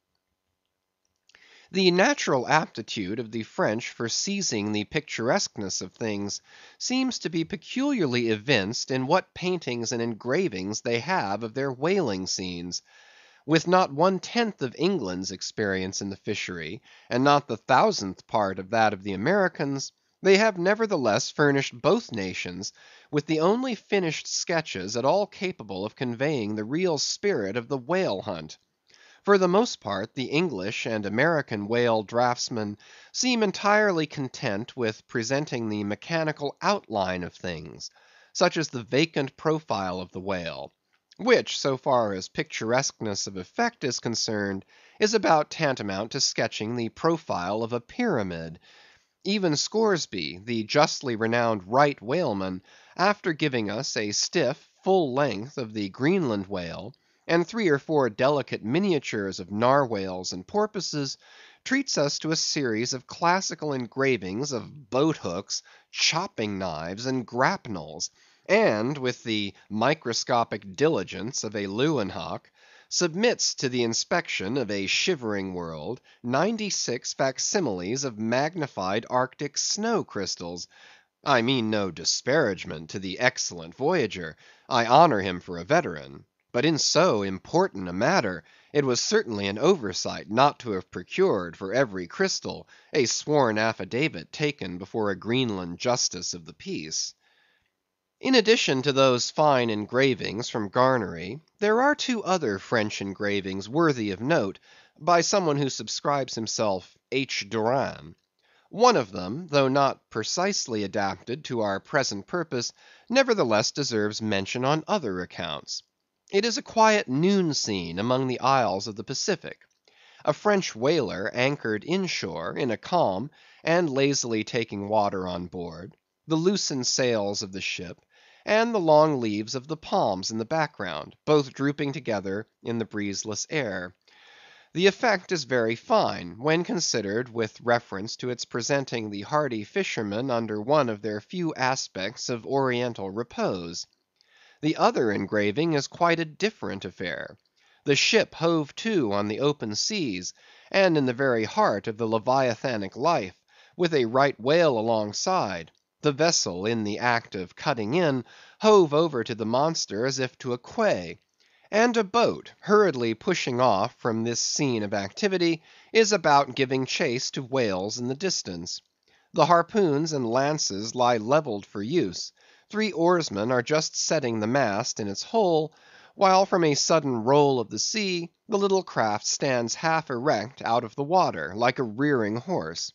Speaker 1: The natural aptitude of the French for seizing the picturesqueness of things seems to be peculiarly evinced in what paintings and engravings they have of their whaling scenes. With not 1/10 of England's experience in the fishery, and not the 1,000th part of that of the Americans, they have nevertheless furnished both nations with the only finished sketches at all capable of conveying the real spirit of the whale hunt. For the most part, the English and American whale draughtsmen seem entirely content with presenting the mechanical outline of things, such as the vacant profile of the whale, which, so far as picturesqueness of effect is concerned, is about tantamount to sketching the profile of a pyramid. Even Scoresby, the justly renowned right whaleman, after giving us a stiff, full length of the Greenland whale, and 3 or 4 delicate miniatures of narwhales and porpoises, treats us to a series of classical engravings of boat hooks, chopping knives, and grapnels, and, with the microscopic diligence of a Leeuwenhoek, submits to the inspection of a shivering world 96 facsimiles of magnified Arctic snow crystals. I mean no disparagement to the excellent voyager; I honor him for a veteran; but in so important a matter, it was certainly an oversight not to have procured for every crystal a sworn affidavit taken before a Greenland justice of the peace. In addition to those fine engravings from Garnery, there are 2 other French engravings worthy of note, by some one who subscribes himself H. Durand. One of them, though not precisely adapted to our present purpose, nevertheless deserves mention on other accounts. It is a quiet noon scene among the isles of the Pacific. A French whaler anchored inshore in a calm, and lazily taking water on board, the loosened sails of the ship, and the long leaves of the palms in the background, both drooping together in the breezeless air. The effect is very fine, when considered with reference to its presenting the hardy fishermen under one of their few aspects of oriental repose. The other engraving is quite a different affair. The ship hove to on the open seas, and in the very heart of the leviathanic life, with a right whale alongside. The vessel, in the act of cutting in, hove over to the monster as if to a quay; and a boat, hurriedly pushing off from this scene of activity, is about giving chase to whales in the distance. The harpoons and lances lie levelled for use; 3 oarsmen are just setting the mast in its hole, while from a sudden roll of the sea, the little craft stands half erect out of the water, like a rearing horse.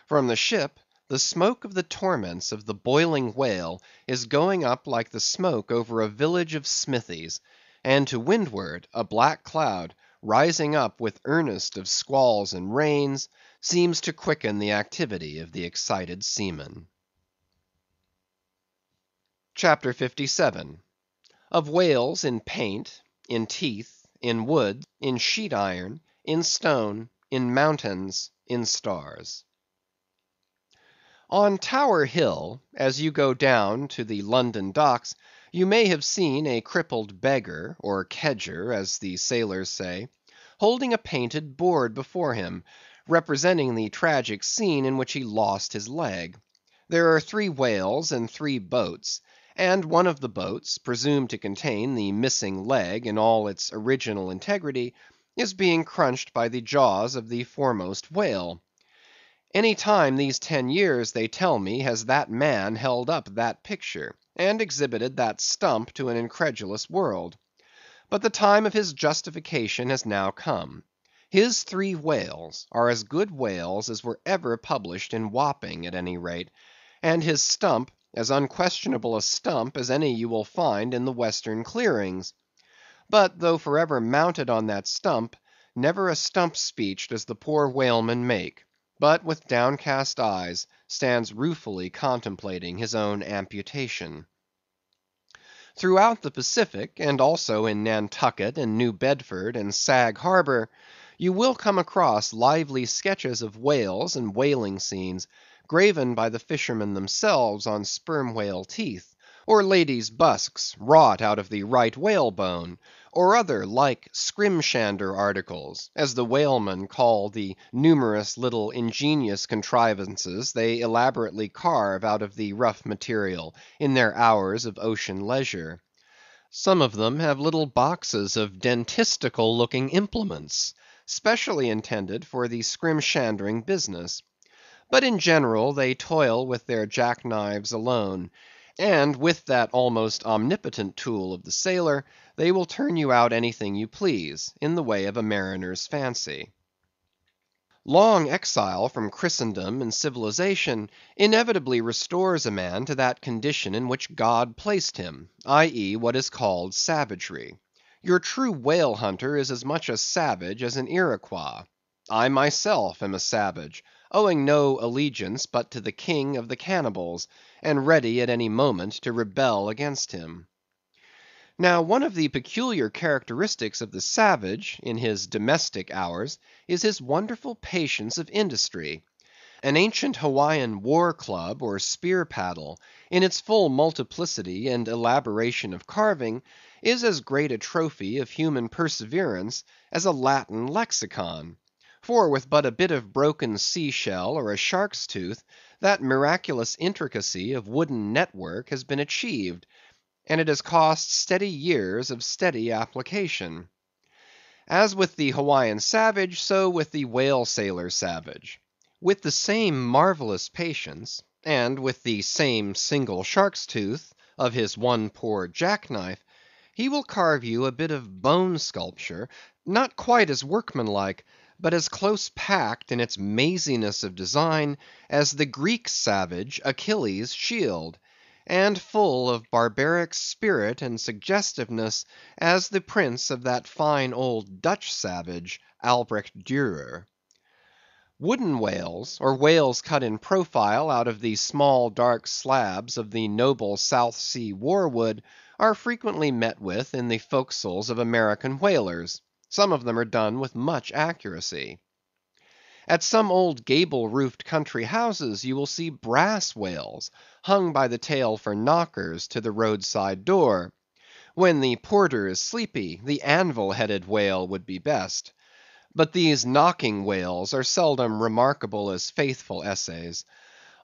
Speaker 1: From the ship, the smoke of the torments of the boiling whale is going up like the smoke over a village of smithies; and to windward, a black cloud, rising up with earnest of squalls and rains, seems to quicken the activity of the excited seamen. CHAPTER 57. Of Whales in Paint, in Teeth, in Wood, in Sheet Iron, in Stone, in Mountains, in Stars. On Tower Hill, as you go down to the London docks, you may have seen a crippled beggar, or kedger, as the sailors say, holding a painted board before him, representing the tragic scene in which he lost his leg. There are 3 whales and 3 boats, and one of the boats, presumed to contain the missing leg in all its original integrity, is being crunched by the jaws of the foremost whale. Any time these 10 years, they tell me, has that man held up that picture, and exhibited that stump to an incredulous world. But the time of his justification has now come. His 3 whales are as good whales as were ever published in Wapping, at any rate; and his stump as unquestionable a stump as any you will find in the western clearings. But though forever mounted on that stump, never a stump speech does the poor whaleman make, but with downcast eyes stands ruefully contemplating his own amputation. Throughout the Pacific, and also in Nantucket and New Bedford and Sag Harbor, you will come across lively sketches of whales and whaling scenes, graven by the fishermen themselves on sperm whale teeth, or ladies' busks wrought out of the right whalebone, or other like scrimshander articles, as the whalemen call the numerous little ingenious contrivances they elaborately carve out of the rough material in their hours of ocean leisure. Some of them have little boxes of dentistical looking implements, specially intended for the scrimshandering business. But in general they toil with their jackknives alone, and with that almost omnipotent tool of the sailor, they will turn you out anything you please, in the way of a mariner's fancy. Long exile from Christendom and civilization inevitably restores a man to that condition in which God placed him, i.e., what is called savagery. Your true whale hunter is as much a savage as an Iroquois. I myself am a savage, owing no allegiance but to the king of the cannibals, and ready at any moment to rebel against him. Now, one of the peculiar characteristics of the savage, in his domestic hours, is his wonderful patience of industry. An ancient Hawaiian war club or spear paddle, in its full multiplicity and elaboration of carving, is as great a trophy of human perseverance as a Latin lexicon. For with but a bit of broken sea shell or a shark's tooth, that miraculous intricacy of wooden network has been achieved, and it has cost steady years of steady application. As with the Hawaiian savage, so with the whale sailor savage. With the same marvellous patience, and with the same single shark's tooth of his one poor jackknife, he will carve you a bit of bone sculpture, not quite as workmanlike, but as close packed in its maziness of design as the Greek savage Achilles' shield, and full of barbaric spirit and suggestiveness as the prints of that fine old Dutch savage, Albrecht Dürer. Wooden whales, or whales cut in profile out of the small dark slabs of the noble South Sea war wood, are frequently met with in the forecastles of American whalers. Some of them are done with much accuracy. At some old gable-roofed country houses you will see brass whales, hung by the tail for knockers to the roadside door. When the porter is sleepy, the anvil-headed whale would be best. But these knocking whales are seldom remarkable as faithful essays.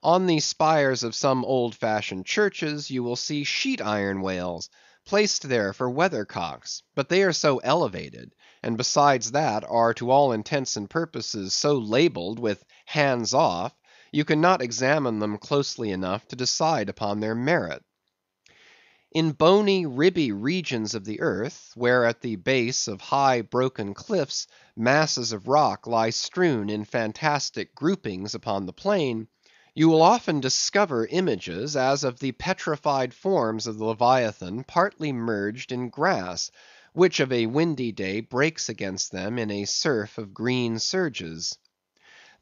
Speaker 1: On the spires of some old-fashioned churches you will see sheet-iron whales, placed there for weathercocks, but they are so elevated, and besides that are to all intents and purposes so labelled with hands off, you cannot examine them closely enough to decide upon their merit. In bony, ribby regions of the earth, where at the base of high broken cliffs masses of rock lie strewn in fantastic groupings upon the plain, you will often discover images as of the petrified forms of the Leviathan partly merged in grass, which of a windy day breaks against them in a surf of green surges.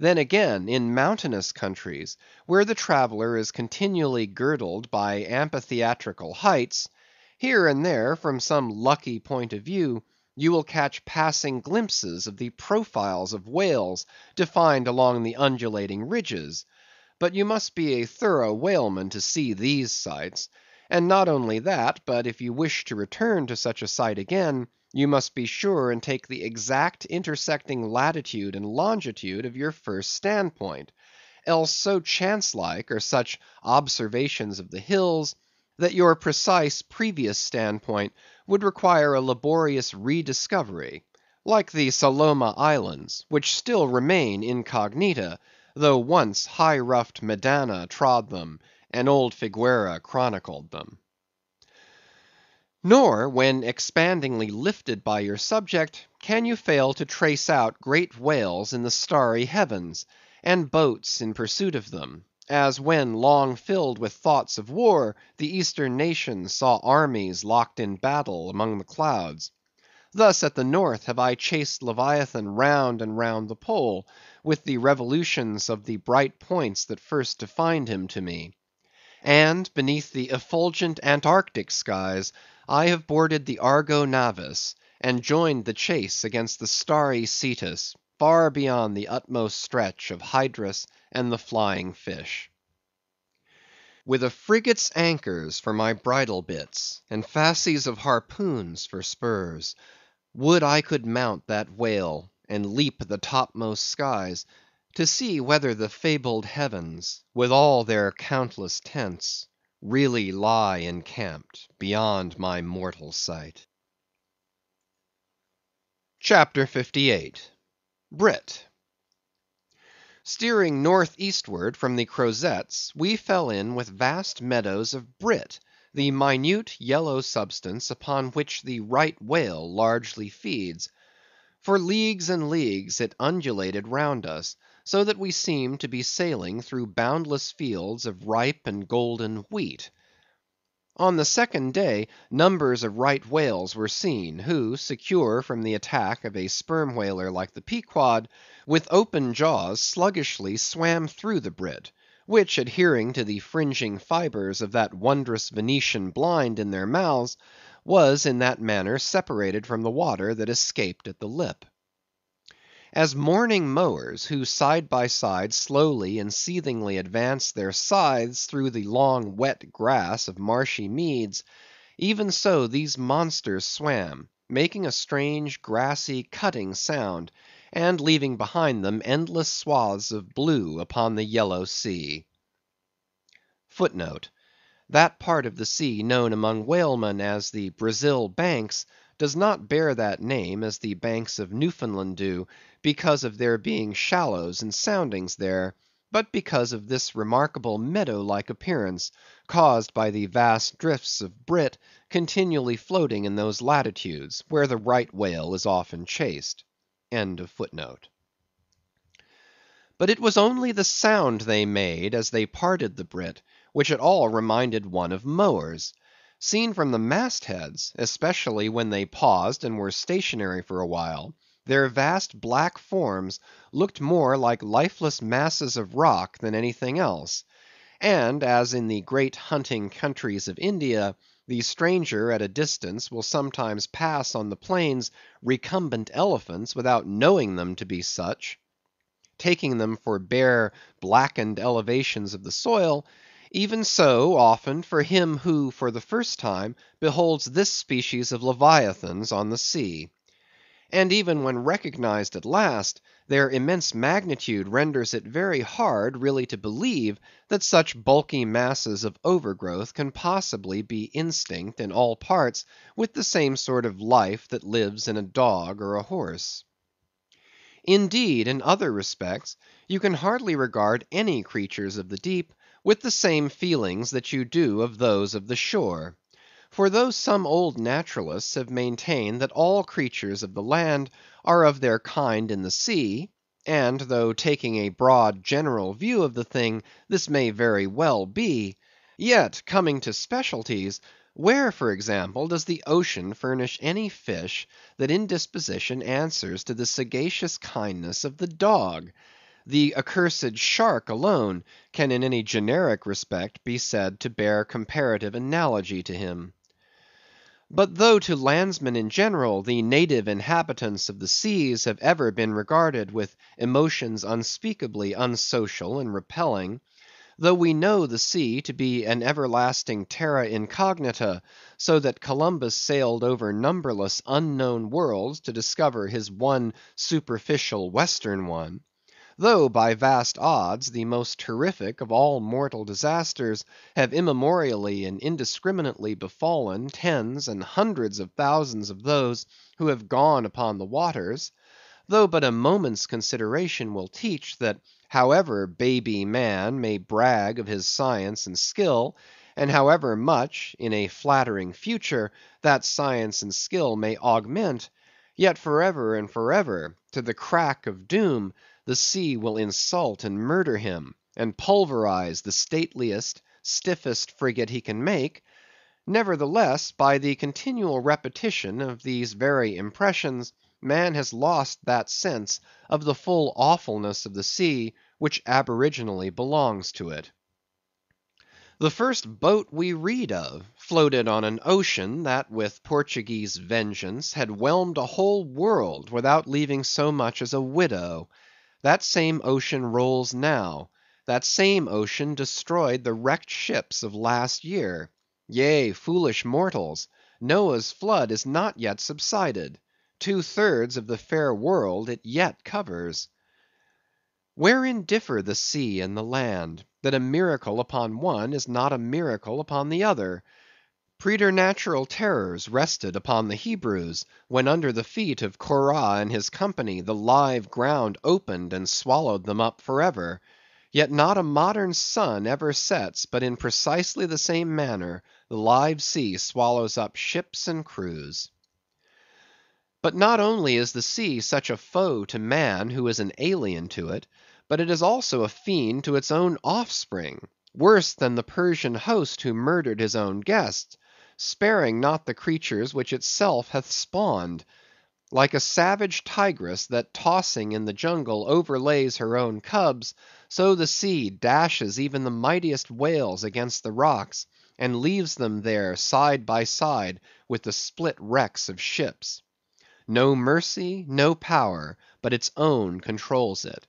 Speaker 1: Then again, in mountainous countries, where the traveller is continually girdled by amphitheatrical heights, here and there, from some lucky point of view, you will catch passing glimpses of the profiles of whales defined along the undulating ridges. But you must be a thorough whaleman to see these sights; and not only that, but if you wish to return to such a sight again, you must be sure and take the exact intersecting latitude and longitude of your first standpoint; else so chance-like are such observations of the hills, that your precise previous standpoint would require a laborious rediscovery, like the Saloma Islands, which still remain incognita, though once high-ruffed Medana trod them, and old Figuera chronicled them. Nor, when expandingly lifted by your subject, can you fail to trace out great whales in the starry heavens, and boats in pursuit of them; as when, long filled with thoughts of war, the Eastern nations saw armies locked in battle among the clouds. Thus at the north have I chased Leviathan round and round the pole, with the revolutions of the bright points that first defined him to me. And beneath the effulgent Antarctic skies, I have boarded the Argo Navis, and joined the chase against the starry Cetus, far beyond the utmost stretch of Hydrus and the flying fish. With a frigate's anchors for my bridle bits, and fasces of harpoons for spurs, would I could mount that whale, and leap the topmost skies, to see whether the fabled heavens, with all their countless tents, really lie encamped beyond my mortal sight. CHAPTER 58. Brit. Steering north-eastward from the Crozetts, we fell in with vast meadows of brit, the minute yellow substance upon which the right whale largely feeds. For leagues and leagues it undulated round us, so that we seemed to be sailing through boundless fields of ripe and golden wheat. On the second day, numbers of right whales were seen, who, secure from the attack of a sperm whaler like the Pequod, with open jaws sluggishly swam through the brit, which adhering to the fringing fibres of that wondrous Venetian blind in their mouths, was in that manner separated from the water that escaped at the lip. As morning mowers, who side by side slowly and seethingly advance their scythes through the long wet grass of marshy meads, even so these monsters swam, making a strange grassy cutting sound, and leaving behind them endless swaths of blue upon the yellow sea. Footnote: that part of the sea known among whalemen as the Brazil Banks does not bear that name as the banks of Newfoundland do, because of there being shallows and soundings there, but because of this remarkable meadow-like appearance, caused by the vast drifts of brit continually floating in those latitudes where the right whale is often chased. End of footnote. But it was only the sound they made as they parted the brit, which at all reminded one of mowers. Seen from the mastheads, especially when they paused and were stationary for a while, their vast black forms looked more like lifeless masses of rock than anything else; and as in the great hunting countries of India, the stranger at a distance will sometimes pass on the plains recumbent elephants without knowing them to be such, taking them for bare blackened elevations of the soil, even so often for him who for the first time beholds this species of leviathans on the sea. And even when recognized at last, their immense magnitude renders it very hard really to believe that such bulky masses of overgrowth can possibly be instinct in all parts with the same sort of life that lives in a dog or a horse. Indeed, in other respects, you can hardly regard any creatures of the deep with the same feelings that you do of those of the shore. For though some old naturalists have maintained that all creatures of the land are of their kind in the sea, and though taking a broad general view of the thing, this may very well be, yet coming to specialties, where, for example, does the ocean furnish any fish that in disposition answers to the sagacious kindness of the dog? The accursed shark alone can in any generic respect be said to bear comparative analogy to him. But though to landsmen in general the native inhabitants of the seas have ever been regarded with emotions unspeakably unsocial and repelling; though we know the sea to be an everlasting terra incognita, so that Columbus sailed over numberless unknown worlds to discover his one superficial western one; though by vast odds the most terrific of all mortal disasters have immemorially and indiscriminately befallen tens and hundreds of thousands of those who have gone upon the waters; though but a moment's consideration will teach that however baby man may brag of his science and skill, and however much, in a flattering future, that science and skill may augment, yet forever and forever, to the crack of doom, the sea will insult and murder him, and pulverize the stateliest, stiffest frigate he can make; Nevertheless, by the continual repetition of these very impressions, man has lost that sense of the full awfulness of the sea which aboriginally belongs to it. The first boat we read of floated on an ocean that with Portuguese vengeance had whelmed a whole world without leaving so much as a widow. That same ocean rolls now. That same ocean destroyed the wrecked ships of last year. Yea, foolish mortals, Noah's flood is not yet subsided. 2/3 of the fair world it yet covers. Wherein differ the sea and the land, that a miracle upon one is not a miracle upon the other? Preternatural terrors rested upon the Hebrews, when under the feet of Korah and his company the live ground opened and swallowed them up for ever. Yet not a modern sun ever sets but in precisely the same manner the live sea swallows up ships and crews. But not only is the sea such a foe to man who is an alien to it, but it is also a fiend to its own offspring, worse than the Persian host who murdered his own guests, sparing not the creatures which itself hath spawned. Like a savage tigress that tossing in the jungle overlays her own cubs, so the sea dashes even the mightiest whales against the rocks, and leaves them there side by side with the split wrecks of ships. No mercy, no power, but its own controls it.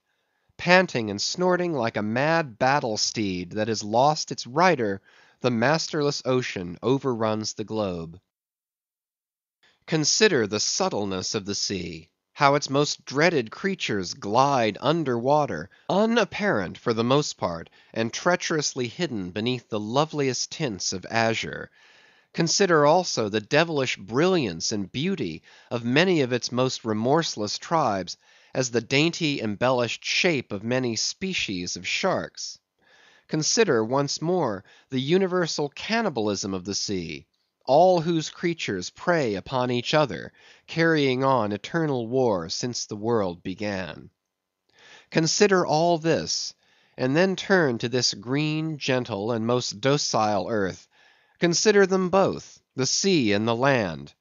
Speaker 1: Panting and snorting like a mad battle steed that has lost its rider, the masterless ocean overruns the globe. Consider the subtleness of the sea, how its most dreaded creatures glide under water, unapparent for the most part, and treacherously hidden beneath the loveliest tints of azure. Consider also the devilish brilliance and beauty of many of its most remorseless tribes, as the dainty embellished shape of many species of sharks. Consider once more the universal cannibalism of the sea, all whose creatures prey upon each other, carrying on eternal war since the world began. Consider all this, and then turn to this green, gentle, and most docile earth. Consider them both, the sea and the land,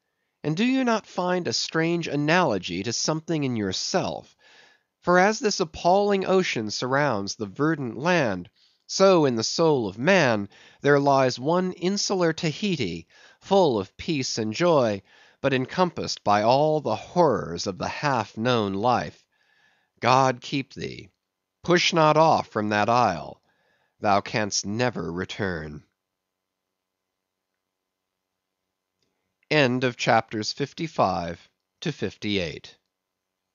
Speaker 1: and do you not find a strange analogy to something in yourself? For as this appalling ocean surrounds the verdant land, so in the soul of man there lies one insular Tahiti, full of peace and joy, but encompassed by all the horrors of the half known life. God keep thee. Push not off from that isle. Thou canst never return. End of chapters 55 to 58.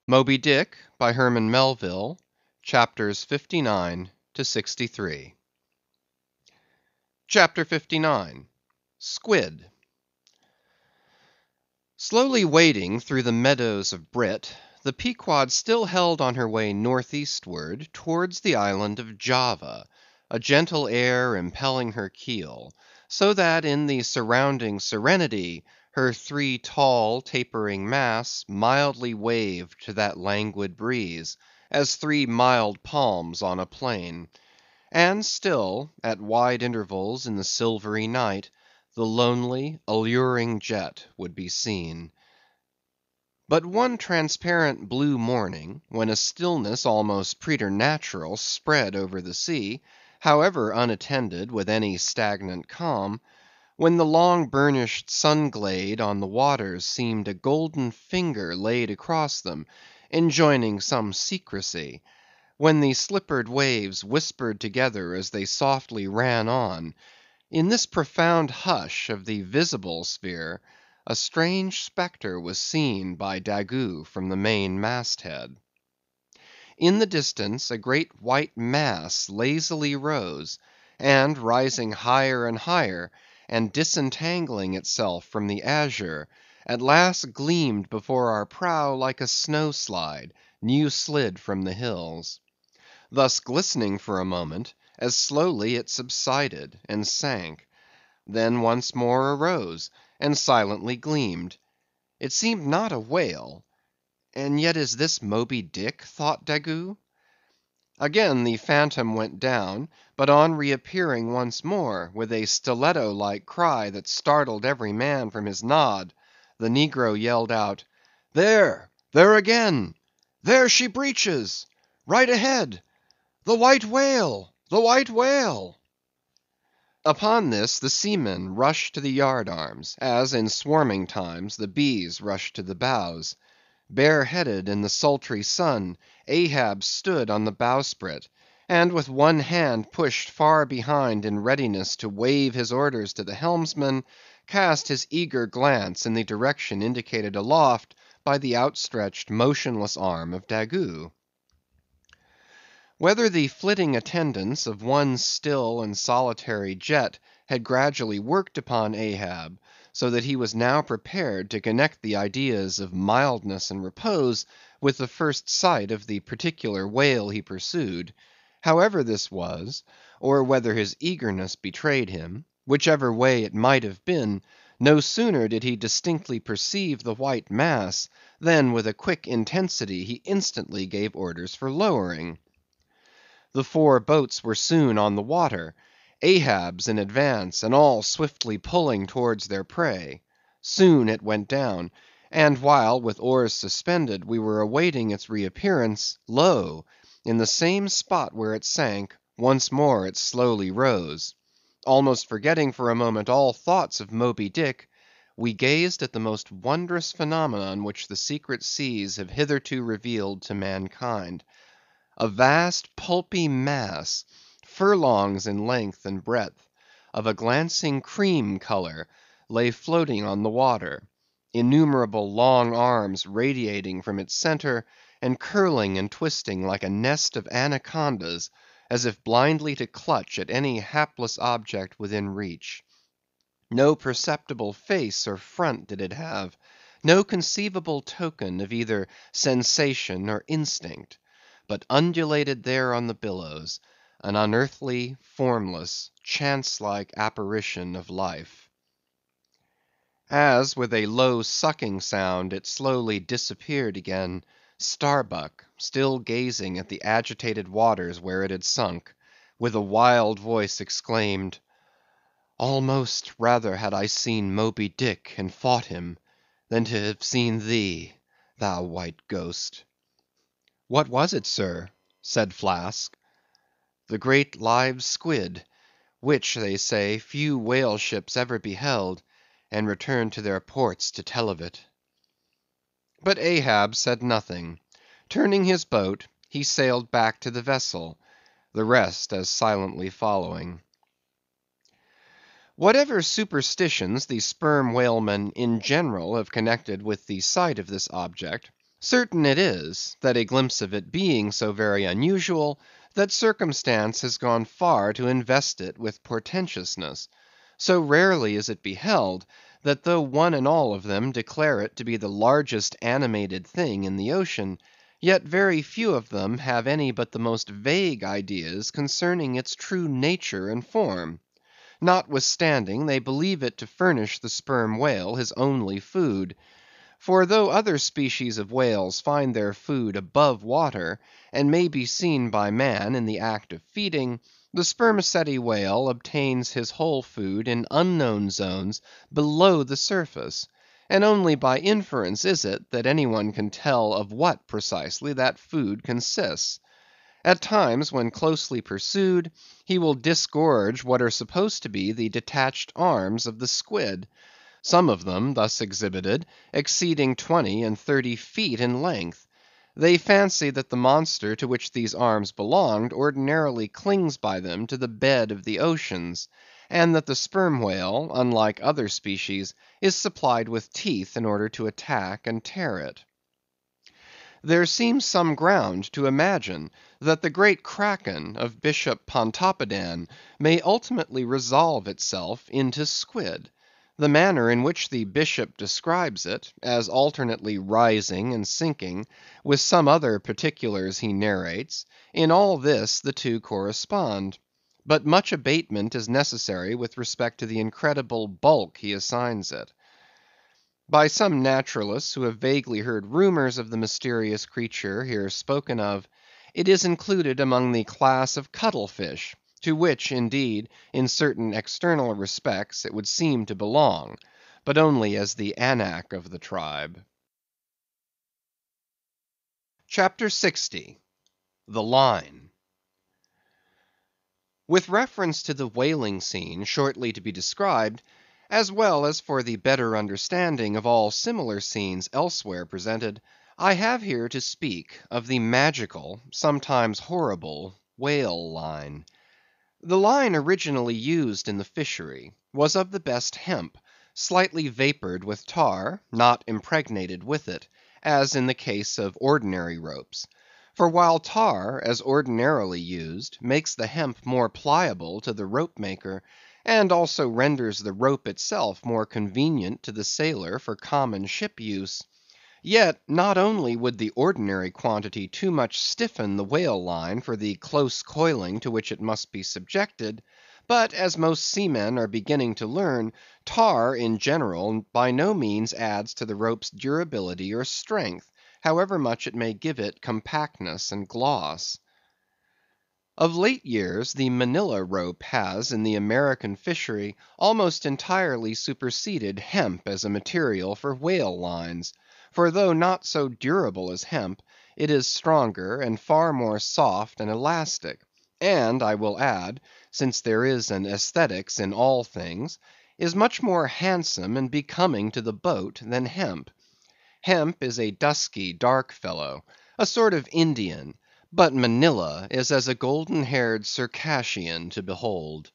Speaker 1: Moby Dick, by Herman Melville, chapters 59 to 63. Chapter 59. Squid. Slowly wading through the meadows of Brit, the Pequod still held on her way northeastward towards the island of Java, a gentle air impelling her keel, so that in the surrounding serenity her three tall tapering masts mildly waved to that languid breeze, as three mild palms on a plain. And still, at wide intervals in the silvery night, the lonely, alluring jet would be seen. But one transparent blue morning, when a stillness almost preternatural spread over the sea, however unattended with any stagnant calm, when the long burnished sun-glade on the waters seemed a golden finger laid across them, enjoining some secrecy; when the slippered waves whispered together as they softly ran on; in this profound hush of the visible sphere, a strange spectre was seen by Daggoo from the main mast-head. In the distance a great white mass lazily rose, and rising higher and higher, and disentangling itself from the azure, at last gleamed before our prow like a snow‐slide, new slid from the hills. Thus glistening for a moment, as slowly it subsided and sank; then once more arose, and silently gleamed. It seemed not a whale; and yet is this Moby Dick, thought Daggoo? Again the phantom went down, but on reappearing once more, with a stiletto-like cry that startled every man from his nod, the negro yelled out, "There! there again! There she breaches! Right ahead! The White Whale! the White Whale!" Upon this the seamen rushed to the yard arms, as in swarming times the bees rush to the bows. Bareheaded in the sultry sun, Ahab stood on the bowsprit, and with one hand pushed far behind in readiness to wave his orders to the helmsman, cast his eager glance in the direction indicated aloft by the outstretched motionless arm of Daggoo. Whether the flitting attendance of one still and solitary jet had gradually worked upon Ahab, so that he was now prepared to connect the ideas of mildness and repose with the first sight of the particular whale he pursued; however this was, or whether his eagerness betrayed him, whichever way it might have been, no sooner did he distinctly perceive the white mass, than with a quick intensity he instantly gave orders for lowering. The four boats were soon on the water, Ahab's in advance, and all swiftly pulling towards their prey. Soon it went down, and while with oars suspended we were awaiting its reappearance, lo! in the same spot where it sank, once more it slowly rose. Almost forgetting for a moment all thoughts of Moby Dick, we gazed at the most wondrous phenomenon which the secret seas have hitherto revealed to mankind. A vast pulpy mass, furlongs in length and breadth, of a glancing cream color, lay floating on the water; innumerable long arms radiating from its center, and curling and twisting like a nest of anacondas, as if blindly to clutch at any hapless object within reach. No perceptible face or front did it have; no conceivable token of either sensation or instinct; but undulated there on the billows, an unearthly, formless, chance-like apparition of life. As with a low sucking sound it slowly disappeared again, Starbuck, still gazing at the agitated waters where it had sunk, with a wild voice exclaimed, "Almost rather had I seen Moby Dick and fought him, than to have seen thee, thou white ghost." "What was it, sir?" said Flask. "The great live squid, which, they say, few whale ships ever beheld, and returned to their ports to tell of it." But Ahab said nothing. Turning his boat, he sailed back to the vessel, the rest as silently following. Whatever superstitions the sperm whalemen in general have connected with the sight of this object, certain it is, that a glimpse of it being so very unusual, that circumstance has gone far to invest it with portentousness. So rarely is it beheld, that though one and all of them declare it to be the largest animated thing in the ocean, yet very few of them have any but the most vague ideas concerning its true nature and form. Notwithstanding, they believe it to furnish the sperm whale his only food. For though other species of whales find their food above water, and may be seen by man in the act of feeding, the spermaceti whale obtains his whole food in unknown zones below the surface; and only by inference is it that any one can tell of what precisely that food consists. At times, when closely pursued, he will disgorge what are supposed to be the detached arms of the squid; some of them, thus exhibited, exceeding 20 and 30 feet in length. They fancy that the monster to which these arms belonged ordinarily clings by them to the bed of the oceans, and that the sperm whale, unlike other species, is supplied with teeth in order to attack and tear it. There seems some ground to imagine that the great Kraken of Bishop Pontoppidan may ultimately resolve itself into squid. The manner in which the bishop describes it, as alternately rising and sinking, with some other particulars he narrates, in all this the two correspond. But much abatement is necessary with respect to the incredible bulk he assigns it. By some naturalists who have vaguely heard rumors of the mysterious creature here spoken of, It is included among the class of cuttlefish, to which, indeed, in certain external respects, it would seem to belong, but only as the anak of the tribe. CHAPTER 60. The Line. With reference to the whaling scene shortly to be described, as well as for the better understanding of all similar scenes elsewhere presented, I have here to speak of the magical, sometimes horrible, whale line. The line originally used in the fishery was of the best hemp, slightly vapored with tar, not impregnated with it, as in the case of ordinary ropes. For while tar, as ordinarily used, makes the hemp more pliable to the rope maker, and also renders the rope itself more convenient to the sailor for common ship use, yet not only would the ordinary quantity too much stiffen the whale line for the close coiling to which it must be subjected, but as most seamen are beginning to learn, tar in general by no means adds to the rope's durability or strength, however much it may give it compactness and gloss. Of late years, the Manila rope has, in the American fishery, almost entirely superseded hemp as a material for whale lines; for though not so durable as hemp, it is stronger and far more soft and elastic, and I will add, since there is an æsthetics in all things, is much more handsome and becoming to the boat than hemp. Hemp is a dusky, dark fellow, a sort of Indian, but Manila is as a golden-haired Circassian to behold.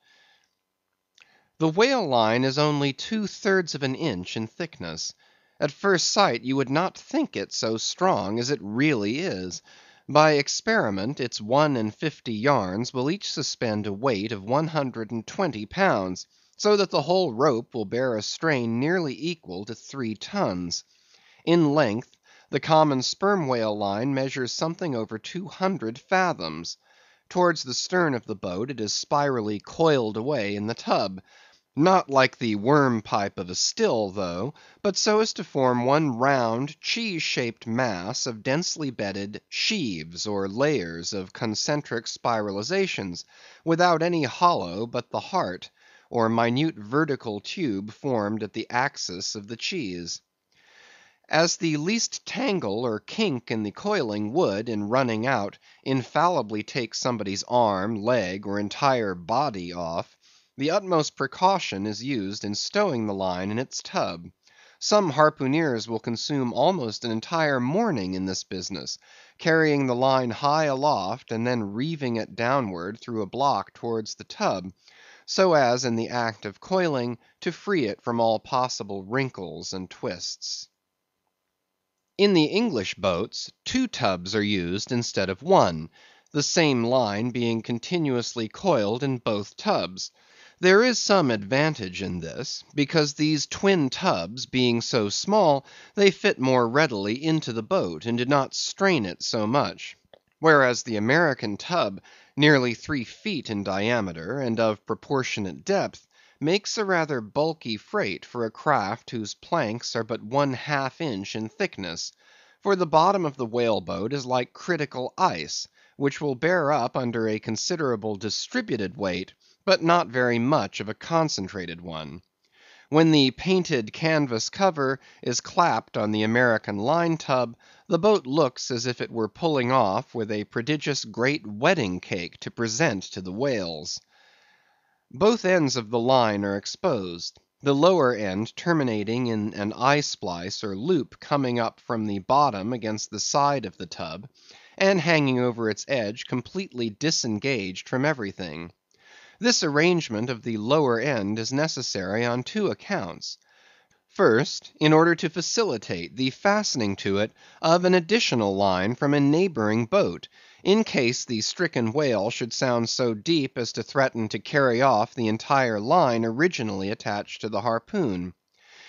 Speaker 1: The whale line is only 2/3 of an inch in thickness. At first sight you would not think it so strong as it really is. By experiment, its 1 in 50 yarns will each suspend a weight of 120 pounds, so that the whole rope will bear a strain nearly equal to 3 tons. In length, the common sperm whale line measures something over 200 fathoms. Towards the stern of the boat it is spirally coiled away in the tub, not like the worm pipe of a still though, but so as to form one round cheese-shaped mass of densely bedded sheaves or layers of concentric spiralizations, without any hollow but the heart, or minute vertical tube formed at the axis of the cheese. As the least tangle or kink in the coiling would, in running out, infallibly take somebody's arm, leg, or entire body off, the utmost precaution is used in stowing the line in its tub. Some harpooneers will consume almost an entire morning in this business, carrying the line high aloft, and then reeving it downward through a block towards the tub, so as in the act of coiling to free it from all possible wrinkles and twists. In the English boats, 2 tubs are used instead of 1, the same line being continuously coiled in both tubs. There is some advantage in this, because these twin tubs being so small, they fit more readily into the boat, and do not strain it so much; whereas the American tub, nearly 3 feet in diameter, and of proportionate depth, makes a rather bulky freight for a craft whose planks are but 1/2 inch in thickness; for the bottom of the whale boat is like critical ice, which will bear up under a considerable distributed weight, but not very much of a concentrated one. When the painted canvas cover is clapped on the American line tub, the boat looks as if it were pulling off with a prodigious great wedding cake to present to the whales. Both ends of the line are exposed, the lower end terminating in an eye splice or loop coming up from the bottom against the side of the tub, and hanging over its edge completely disengaged from everything. This arrangement of the lower end is necessary on 2 accounts. First, in order to facilitate the fastening to it of an additional line from a neighboring boat, in case the stricken whale should sound so deep as to threaten to carry off the entire line originally attached to the harpoon.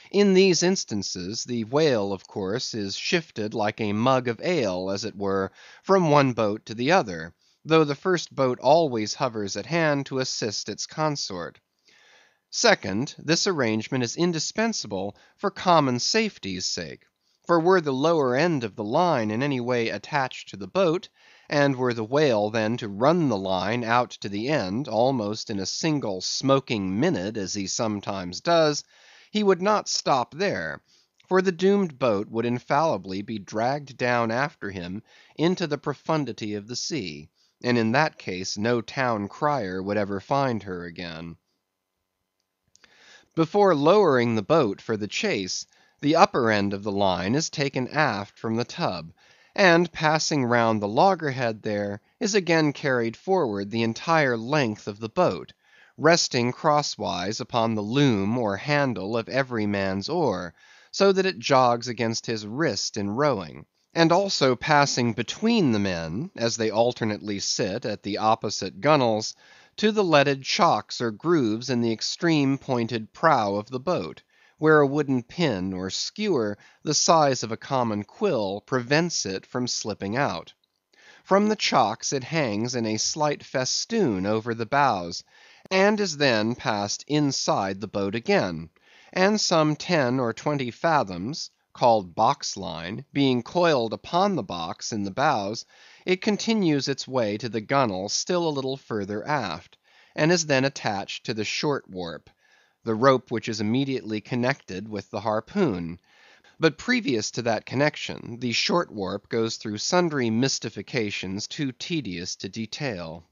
Speaker 1: In these instances, the whale of course is shifted like a mug of ale, as it were, from one boat to the other, though the first boat always hovers at hand to assist its consort. Second, this arrangement is indispensable for common safety's sake; for were the lower end of the line in any way attached to the boat, and were the whale then to run the line out to the end, almost in a single smoking minute, as he sometimes does, he would not stop there, for the doomed boat would infallibly be dragged down after him into the profundity of the sea, and in that case no town crier would ever find her again. Before lowering the boat for the chase, the upper end of the line is taken aft from the tub, and passing round the loggerhead there, is again carried forward the entire length of the boat, resting crosswise upon the loom or handle of every man's oar, so that it jogs against his wrist in rowing, and also passing between the men, as they alternately sit at the opposite gunwales, to the leaded chocks or grooves in the extreme pointed prow of the boat, where a wooden pin or skewer the size of a common quill prevents it from slipping out. From the chocks it hangs in a slight festoon over the bows, and is then passed inside the boat again, and some 10 or 20 fathoms, called box line, being coiled upon the box in the bows, it continues its way to the gunwale still a little further aft, and is then attached to the short warp, the rope which is immediately connected with the harpoon. But previous to that connection, the short warp goes through sundry mystifications too tedious to detail.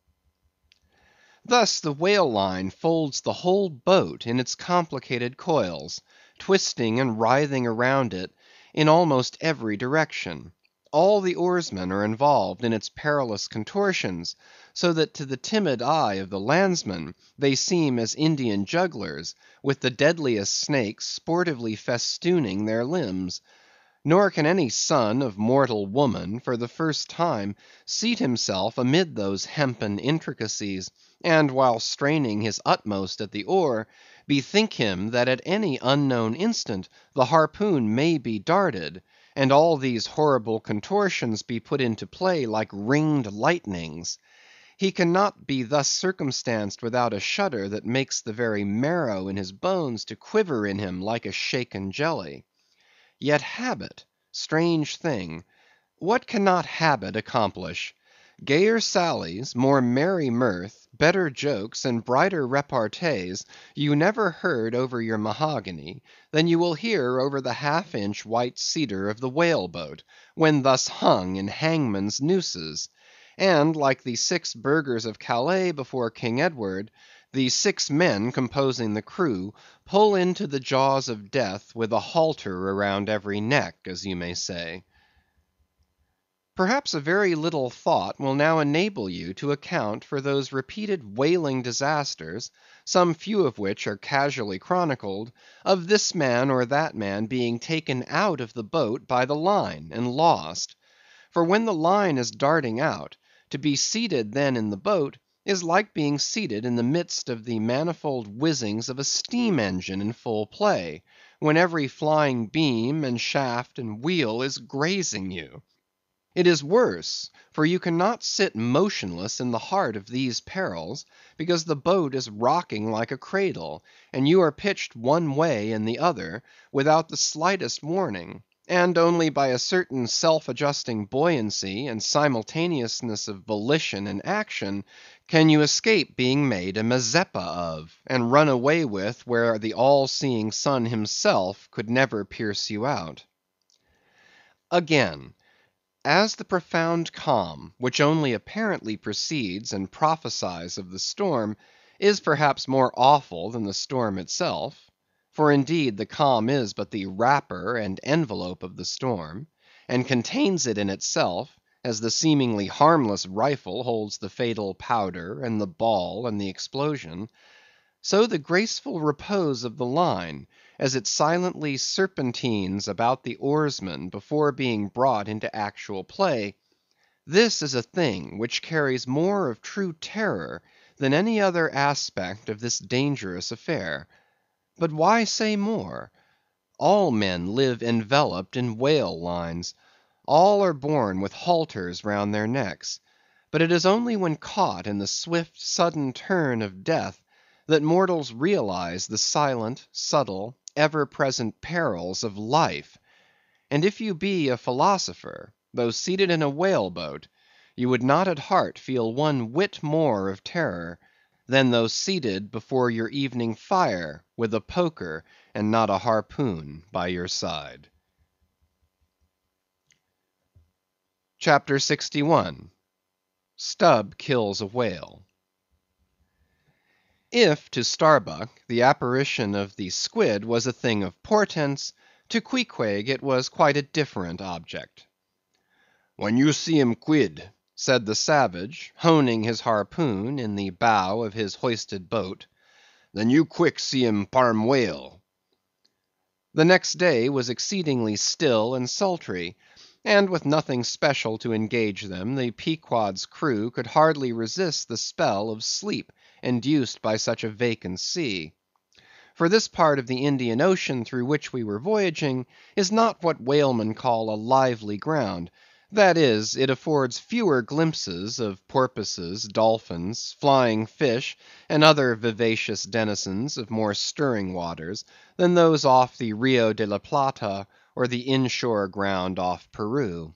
Speaker 1: Thus the whale line folds the whole boat in its complicated coils, twisting and writhing around it in almost every direction. All the oarsmen are involved in its perilous contortions, so that to the timid eye of the landsman they seem as Indian jugglers, with the deadliest snakes sportively festooning their limbs. Nor can any son of mortal woman for the first time seat himself amid those hempen intricacies, and while straining his utmost at the oar, bethink him that at any unknown instant the harpoon may be darted, and all these horrible contortions be put into play like ringed lightnings. He cannot be thus circumstanced without a shudder that makes the very marrow in his bones to quiver in him like a shaken jelly. Yet habit, strange thing, what cannot habit accomplish? Gayer sallies, more merry mirth, better jokes, and brighter repartees you never heard over your mahogany, than you will hear over the half-inch white cedar of the whale boat, when thus hung in hangman's nooses. And like the 6 burghers of Calais before King Edward, the 6 men composing the crew pull into the jaws of death with a halter around every neck, as you may say. Perhaps a very little thought will now enable you to account for those repeated whaling disasters, some few of which are casually chronicled, of this man or that man being taken out of the boat by the line and lost. For when the line is darting out, to be seated then in the boat is like being seated in the midst of the manifold whizzings of a steam engine in full play, when every flying beam and shaft and wheel is grazing you. It is worse, for you cannot sit motionless in the heart of these perils, because the boat is rocking like a cradle, and you are pitched one way and the other, without the slightest warning, and only by a certain self-adjusting buoyancy and simultaneousness of volition and action can you escape being made a Mazeppa of, and run away with where the all-seeing sun himself could never pierce you out. Again, as the profound calm, which only apparently precedes and prophesies of the storm, is perhaps more awful than the storm itself, for indeed the calm is but the wrapper and envelope of the storm, and contains it in itself, as the seemingly harmless rifle holds the fatal powder and the ball and the explosion, so the graceful repose of the line, as it silently serpentines about the oarsman before being brought into actual play, this is a thing which carries more of true terror than any other aspect of this dangerous affair. But why say more? All men live enveloped in whale lines. All are born with halters round their necks. But it is only when caught in the swift sudden turn of death that mortals realize the silent, subtle, ever-present perils of life. And if you be a philosopher, though seated in a whale boat, you would not at heart feel one whit more of terror than though seated before your evening fire with a poker and not a harpoon by your side. Chapter 61. Stubb kills a Whale. If to Starbuck the apparition of the squid was a thing of portents, to Queequeg it was quite a different object. "When you see him quid," said the savage, honing his harpoon in the bow of his hoisted boat, "then you quick see him parm whale." The next day was exceedingly still and sultry, and with nothing special to engage them, the Pequod's crew could hardly resist the spell of sleep induced by such a vacant sea. For this part of the Indian Ocean through which we were voyaging is not what whalemen call a lively ground; that is, it affords fewer glimpses of porpoises, dolphins, flying fish, and other vivacious denizens of more stirring waters, than those off the Rio de la Plata, or the inshore ground off Peru.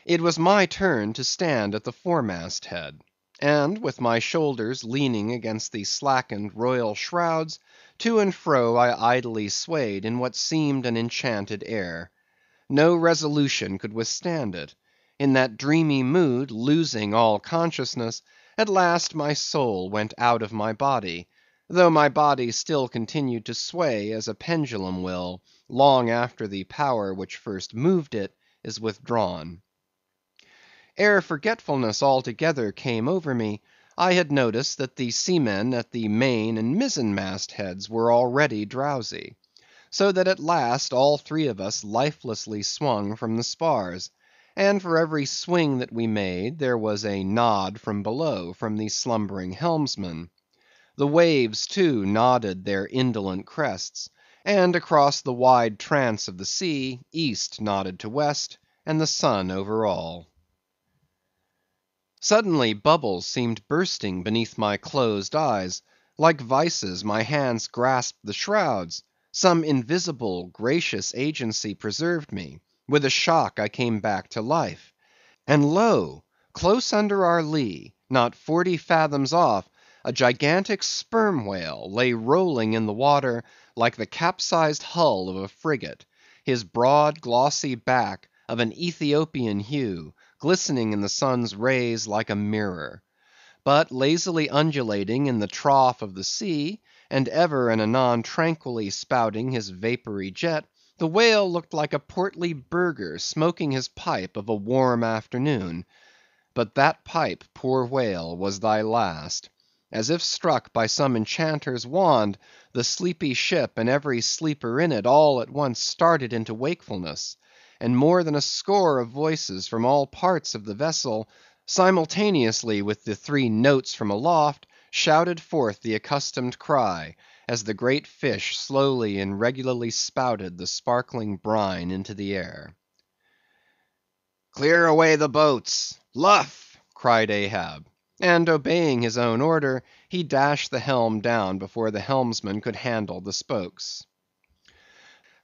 Speaker 1: It was my turn to stand at the foremast head, and with my shoulders leaning against the slackened royal shrouds, to and fro I idly swayed in what seemed an enchanted air. No resolution could withstand it. In that dreamy mood, losing all consciousness, at last my soul went out of my body, though my body still continued to sway as a pendulum will, long after the power which first moved it is withdrawn. Ere forgetfulness altogether came over me, I had noticed that the seamen at the main and mizzen mast heads were already drowsy; so that at last all three of us lifelessly swung from the spars; and for every swing that we made, there was a nod from below from the slumbering helmsman. The waves, too, nodded their indolent crests; and across the wide trance of the sea, east nodded to west, and the sun over all. Suddenly bubbles seemed bursting beneath my closed eyes; like vices my hands grasped the shrouds; some invisible, gracious agency preserved me; with a shock I came back to life; and lo! close under our lee, not 40 fathoms off, a gigantic sperm whale lay rolling in the water like the capsized hull of a frigate, his broad glossy back, of an Ethiopian hue, glistening in the sun's rays like a mirror. But lazily undulating in the trough of the sea, and ever and anon tranquilly spouting his vapory jet, the whale looked like a portly burgher smoking his pipe of a warm afternoon. But that pipe, poor whale, was thy last. As if struck by some enchanter's wand, the sleepy ship and every sleeper in it all at once started into wakefulness; and more than a score of voices from all parts of the vessel, simultaneously with the 3 notes from aloft, shouted forth the accustomed cry, as the great fish slowly and regularly spouted the sparkling brine into the air. "Clear away the boats! Luff!" cried Ahab; and obeying his own order, he dashed the helm down before the helmsman could handle the spokes.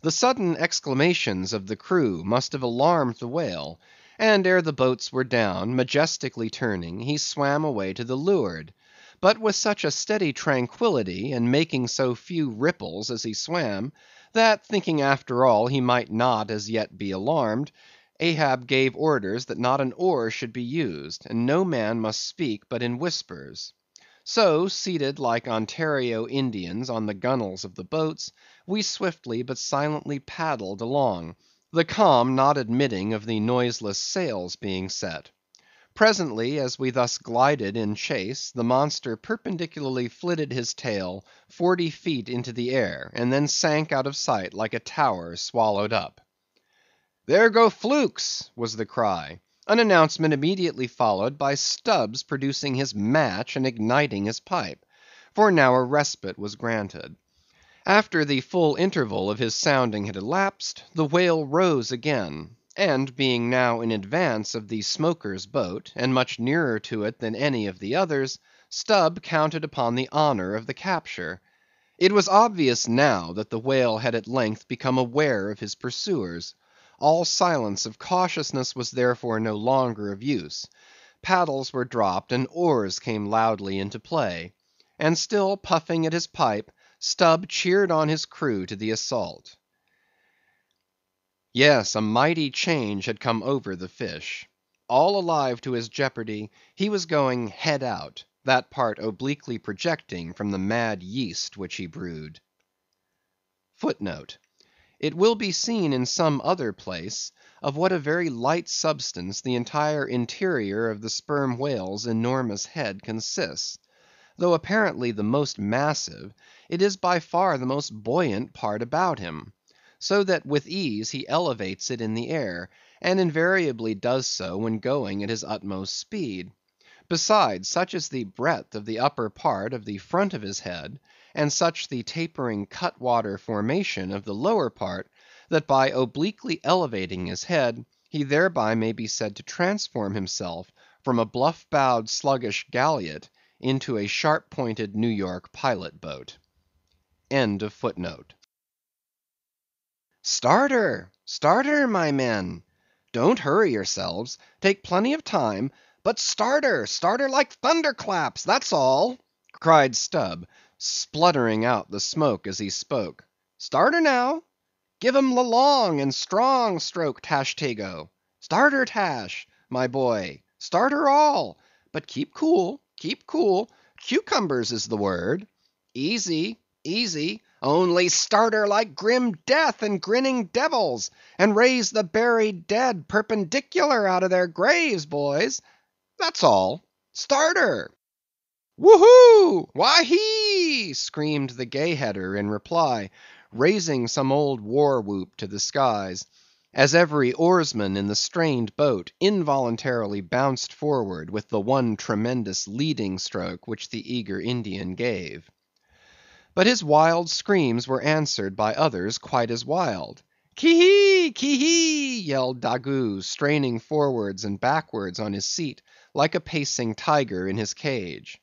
Speaker 1: The sudden exclamations of the crew must have alarmed the whale, and ere the boats were down, majestically turning, he swam away to the leeward; but with such a steady tranquillity, and making so few ripples as he swam, that thinking after all he might not as yet be alarmed, Ahab gave orders that not an oar should be used, and no man must speak but in whispers. So, seated like Ontario Indians on the gunwales of the boats, we swiftly but silently paddled along, the calm not admitting of the noiseless sails being set. Presently, as we thus glided in chase, the monster perpendicularly flitted his tail 40 feet into the air, and then sank out of sight like a tower swallowed up. "There go flukes!" was the cry; an announcement immediately followed by Stubb's producing his match and igniting his pipe; for now a respite was granted. After the full interval of his sounding had elapsed, the whale rose again, and being now in advance of the smoker's boat, and much nearer to it than any of the others, Stubb counted upon the honor of the capture. It was obvious now that the whale had at length become aware of his pursuers. All silence of cautiousness was therefore no longer of use. Paddles were dropped, and oars came loudly into play. And still puffing at his pipe, Stubb cheered on his crew to the assault. Yes, a mighty change had come over the fish. All alive to his jeopardy, he was going head out, that part obliquely projecting from the mad yeast which he brewed. Footnote: it will be seen in some other place of what a very light substance the entire interior of the sperm whale's enormous head consists. Though apparently the most massive, it is by far the most buoyant part about him; so that with ease he elevates it in the air, and invariably does so when going at his utmost speed. Besides, such is the breadth of the upper part of the front of his head, and such the tapering cutwater formation of the lower part, that by obliquely elevating his head, he thereby may be said to transform himself from a bluff-bowed sluggish galliot into a sharp-pointed New York pilot boat. End of footnote. Start her! Start her, my men! Don't hurry yourselves; take plenty of time; but start her like thunderclaps, that's all!" cried Stubb, spluttering out the smoke as he spoke. "Start her now! Give 'em the long and strong stroke, Tashtego! Start her, Tash, my boy; start her all; but keep cool, keep cool; cucumbers is the word. Easy, easy; only start her like grim death and grinning devils, and raise the buried dead perpendicular out of their graves, boys. That's all. Start her!" "Woo-hoo! Wah-hee!" screamed the Gay Header in reply, raising some old war whoop to the skies, as every oarsman in the strained boat involuntarily bounced forward with the one tremendous leading stroke which the eager Indian gave. But his wild screams were answered by others quite as wild. "Ki-hee! Ki-hee!" yelled Daggoo, straining forwards and backwards on his seat, like a pacing tiger in his cage.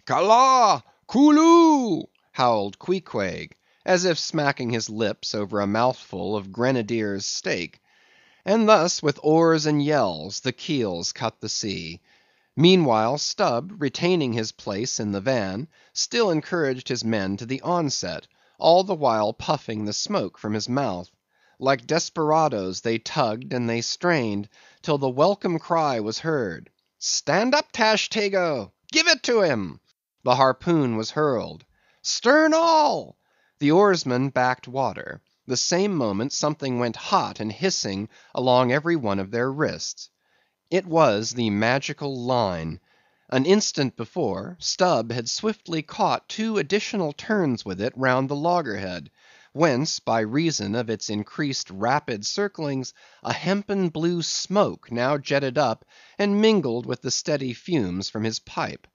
Speaker 1: "Kala! Kooloo!" howled Queequeg, as if smacking his lips over a mouthful of grenadier's steak. And thus, with oars and yells, the keels cut the sea. Meanwhile, Stubb, retaining his place in the van, still encouraged his men to the onset, all the while puffing the smoke from his mouth. Like desperadoes they tugged and they strained, till the welcome cry was heard, "Stand up, Tashtego! Give it to him!" The harpoon was hurled. "Stern all!" The oarsmen backed water. The same moment something went hot and hissing along every one of their wrists. It was the magical line. An instant before, Stubb had swiftly caught 2 additional turns with it round the loggerhead, whence, by reason of its increased rapid circlings, a hempen blue smoke now jetted up and mingled with the steady fumes from his pipe.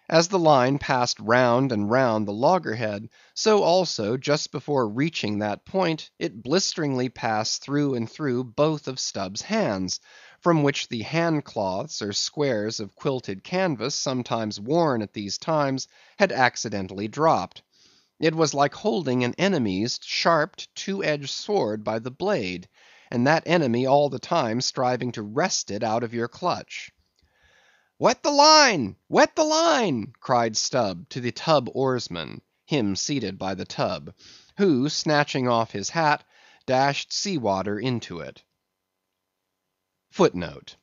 Speaker 1: As the line passed round and round the loggerhead, so also, just before reaching that point, it blisteringly passed through and through both of Stubb's hands, from which the hand cloths or squares of quilted canvas sometimes worn at these times had accidentally dropped. It was like holding an enemy's sharped 2-edged sword by the blade, and that enemy all the time striving to wrest it out of your clutch. "Wet the line! Wet the line!" cried Stubb to the tub oarsman, him seated by the tub, who, snatching off his hat, dashed sea water into it. Footnote: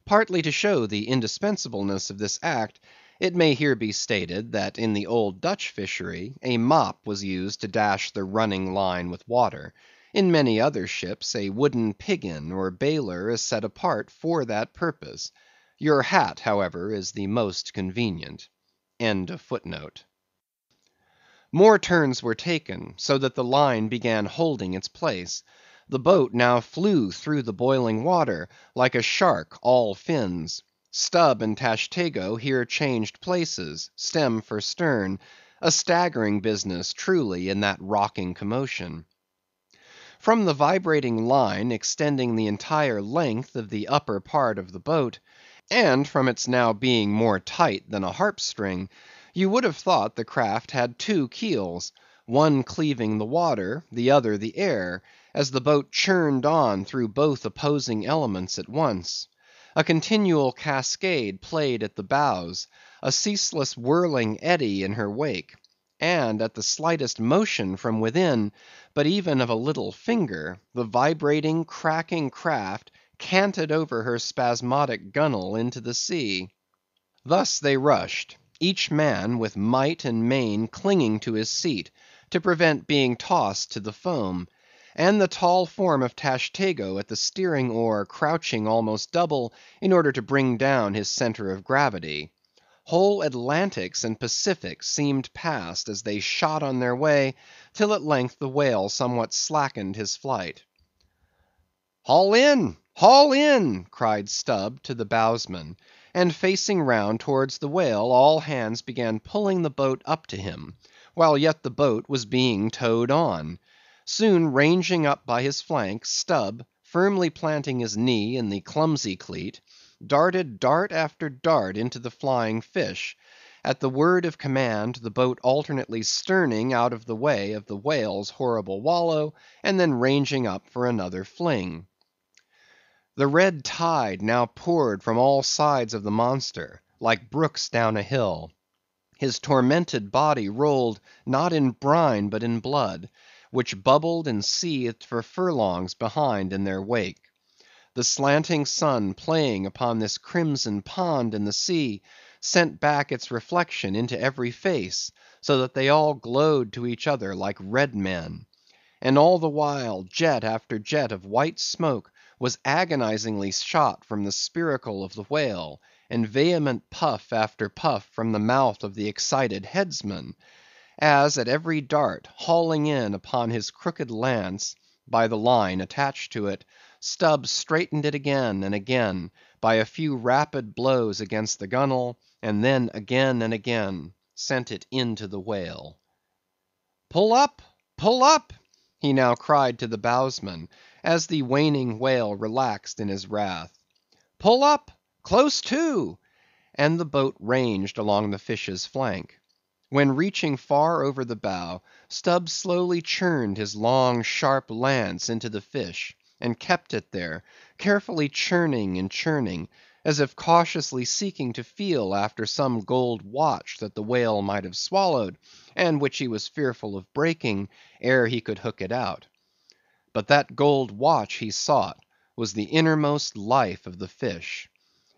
Speaker 1: partly to show the indispensableness of this act, it may here be stated, that in the old Dutch fishery, a mop was used to dash the running line with water. In many other ships, a wooden piggin or baler is set apart for that purpose. Your hat, however, is the most convenient. End of footnote. More turns were taken, so that the line began holding its place. The boat now flew through the boiling water, like a shark all fins. Stubb and Tashtego here changed places, stem for stern, a staggering business truly in that rocking commotion. From the vibrating line extending the entire length of the upper part of the boat, and from its now being more tight than a harp string, you would have thought the craft had 2 keels, one cleaving the water, the other the air, as the boat churned on through both opposing elements at once. A continual cascade played at the bows, a ceaseless whirling eddy in her wake; and at the slightest motion from within, but even of a little finger, the vibrating, cracking craft canted over her spasmodic gunwale into the sea. Thus they rushed, each man with might and main clinging to his seat, to prevent being tossed to the foam; and the tall form of Tashtego at the steering oar crouching almost double, in order to bring down his centre of gravity. Whole Atlantics and Pacifics seemed passed as they shot on their way, till at length the whale somewhat slackened his flight. "Haul in! haul in!" cried Stubb to the bowsman; and facing round towards the whale, all hands began pulling the boat up to him, while yet the boat was being towed on. Soon ranging up by his flank, Stubb, firmly planting his knee in the clumsy cleat, darted dart after dart into the flying fish; at the word of command, the boat alternately sterning out of the way of the whale's horrible wallow, and then ranging up for another fling. The red tide now poured from all sides of the monster, like brooks down a hill. His tormented body rolled, not in brine, but in blood, which bubbled and seethed for furlongs behind in their wake. The slanting sun playing upon this crimson pond in the sea, sent back its reflection into every face, so that they all glowed to each other like red men. And all the while, jet after jet of white smoke was agonizingly shot from the spiracle of the whale, and vehement puff after puff from the mouth of the excited headsman, as at every dart, hauling in upon his crooked lance, by the line attached to it, Stubb straightened it again and again, by a few rapid blows against the gunwale, and then again and again sent it into the whale. "Pull up! pull up!" he now cried to the bowsman, as the waning whale relaxed in his wrath. "Pull up! close to!" and the boat ranged along the fish's flank. When reaching far over the bow, Stubb slowly churned his long sharp lance into the fish, and kept it there, carefully churning and churning, as if cautiously seeking to feel after some gold watch that the whale might have swallowed, and which he was fearful of breaking, ere he could hook it out. But that gold watch he sought was the innermost life of the fish.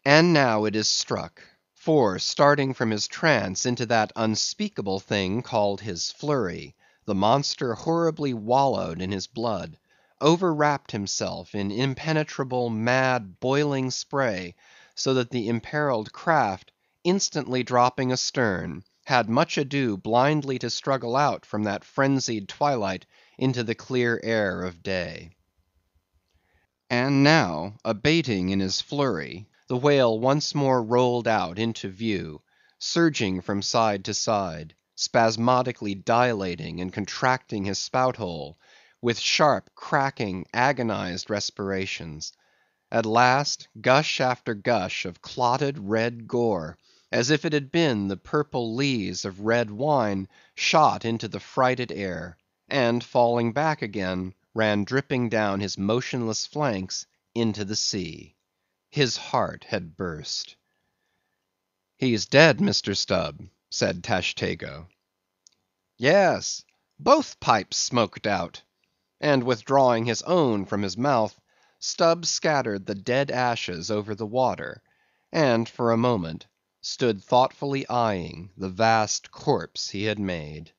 Speaker 1: And now it is struck; for, starting from his trance into that unspeakable thing called his flurry, the monster horribly wallowed in his blood, overwrapped himself in impenetrable, mad, boiling spray, so that the imperiled craft, instantly dropping astern, had much ado blindly to struggle out from that frenzied twilight into the clear air of day. And now, abating in his flurry, the whale once more rolled out into view, surging from side to side, spasmodically dilating and contracting his spout hole, with sharp, cracking, agonized respirations. At last, gush after gush of clotted red gore, as if it had been the purple lees of red wine, shot into the frighted air, and falling back again, ran dripping down his motionless flanks into the sea. His heart had burst. "He's dead, Mr. Stubb," said Tashtego. "Yes, both pipes smoked out." And withdrawing his own from his mouth, Stubb scattered the dead ashes over the water, and for a moment stood thoughtfully eyeing the vast corpse he had made.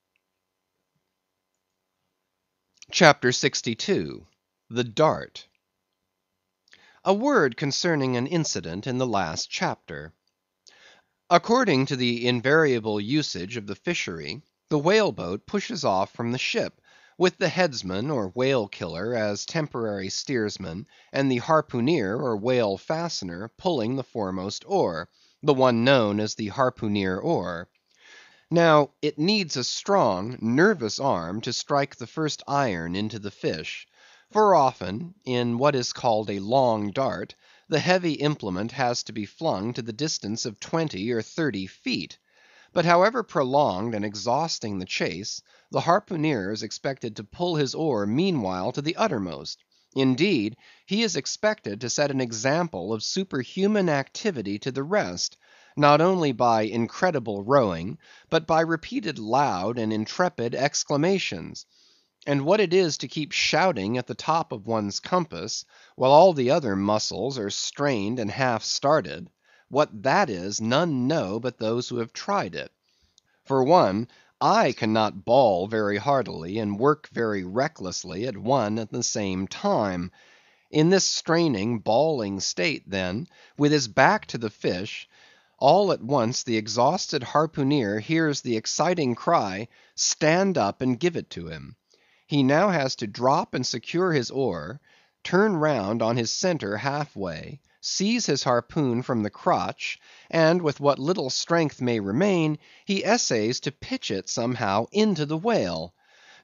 Speaker 1: CHAPTER 62. The Dart. A word concerning an incident in the last chapter. According to the invariable usage of the fishery, the whale boat pushes off from the ship, with the headsman or whale killer as temporary steersman, and the harpooneer or whale fastener pulling the foremost oar, the one known as the harpooneer oar. Now, it needs a strong, nervous arm to strike the first iron into the fish; for often, in what is called a long dart, the heavy implement has to be flung to the distance of 20 or 30 feet. But however prolonged and exhausting the chase, the harpooneer is expected to pull his oar meanwhile to the uttermost. Indeed, he is expected to set an example of superhuman activity to the rest, not only by incredible rowing, but by repeated loud and intrepid exclamations. And what it is to keep shouting at the top of one's compass, while all the other muscles are strained and half started, what that is, none know but those who have tried it. For one, I cannot bawl very heartily and work very recklessly at one and the same time. In this straining, bawling state, then, with his back to the fish, all at once the exhausted harpooneer hears the exciting cry, "Stand up and give it to him." He now has to drop and secure his oar, turn round on his centre half-way, seize his harpoon from the crotch, and with what little strength may remain, he essays to pitch it somehow into the whale.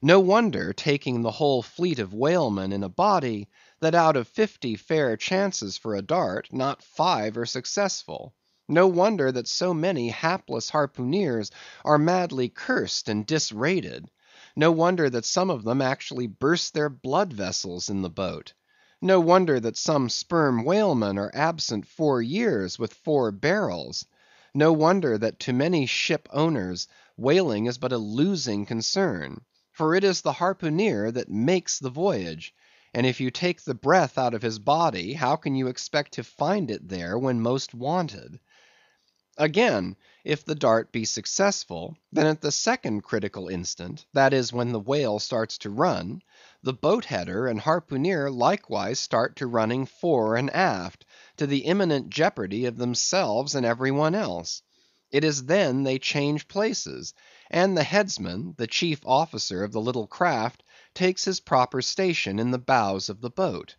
Speaker 1: No wonder, taking the whole fleet of whalemen in a body, that out of 50 fair chances for a dart, not 5 are successful. No wonder that so many hapless harpooneers are madly cursed and disrated. No wonder that some of them actually burst their blood vessels in the boat. No wonder that some sperm whalemen are absent 4 years with 4 barrels. No wonder that to many ship owners whaling is but a losing concern. For it is the harpooneer that makes the voyage, and if you take the breath out of his body, how can you expect to find it there when most wanted? Again, if the dart be successful, then at the second critical instant, that is, when the whale starts to run, the boat header and harpooneer likewise start to running fore and aft, to the imminent jeopardy of themselves and every one else. It is then they change places, and the headsman, the chief officer of the little craft, takes his proper station in the bows of the boat.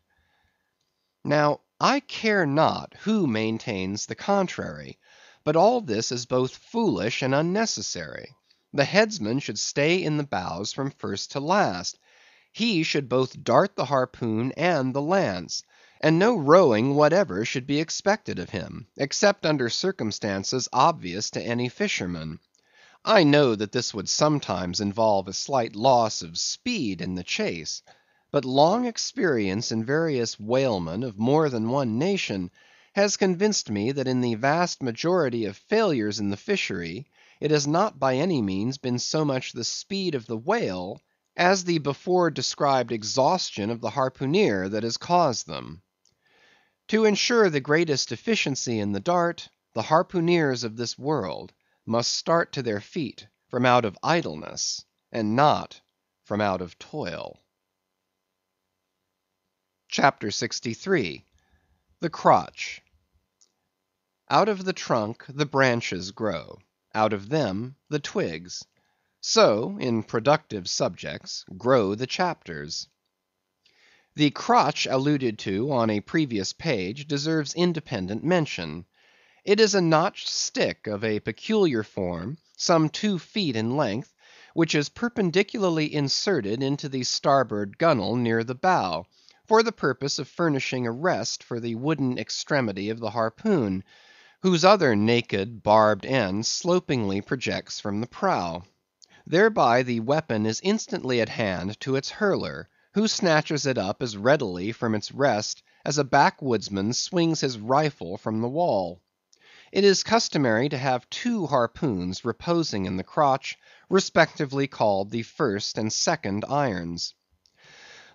Speaker 1: Now, I care not who maintains the contrary, but all this is both foolish and unnecessary. The headsman should stay in the bows from first to last. He should both dart the harpoon and the lance, and no rowing whatever should be expected of him, except under circumstances obvious to any fisherman. I know that this would sometimes involve a slight loss of speed in the chase, but long experience in various whalemen of more than one nation has convinced me that in the vast majority of failures in the fishery, it has not by any means been so much the speed of the whale as the before described exhaustion of the harpooneer that has caused them. To ensure the greatest efficiency in the dart, the harpooneers of this world must start to their feet from out of idleness, and not from out of toil. CHAPTER 63. The Crotch. Out of the trunk the branches grow, out of them the twigs. So, in productive subjects, grow the chapters. The crotch alluded to on a previous page deserves independent mention. It is a notched stick of a peculiar form, some 2 feet in length, which is perpendicularly inserted into the starboard gunwale near the bow, for the purpose of furnishing a rest for the wooden extremity of the harpoon, whose other naked, barbed end slopingly projects from the prow. Thereby the weapon is instantly at hand to its hurler, who snatches it up as readily from its rest as a backwoodsman swings his rifle from the wall. It is customary to have 2 harpoons reposing in the crotch, respectively called the first and second irons.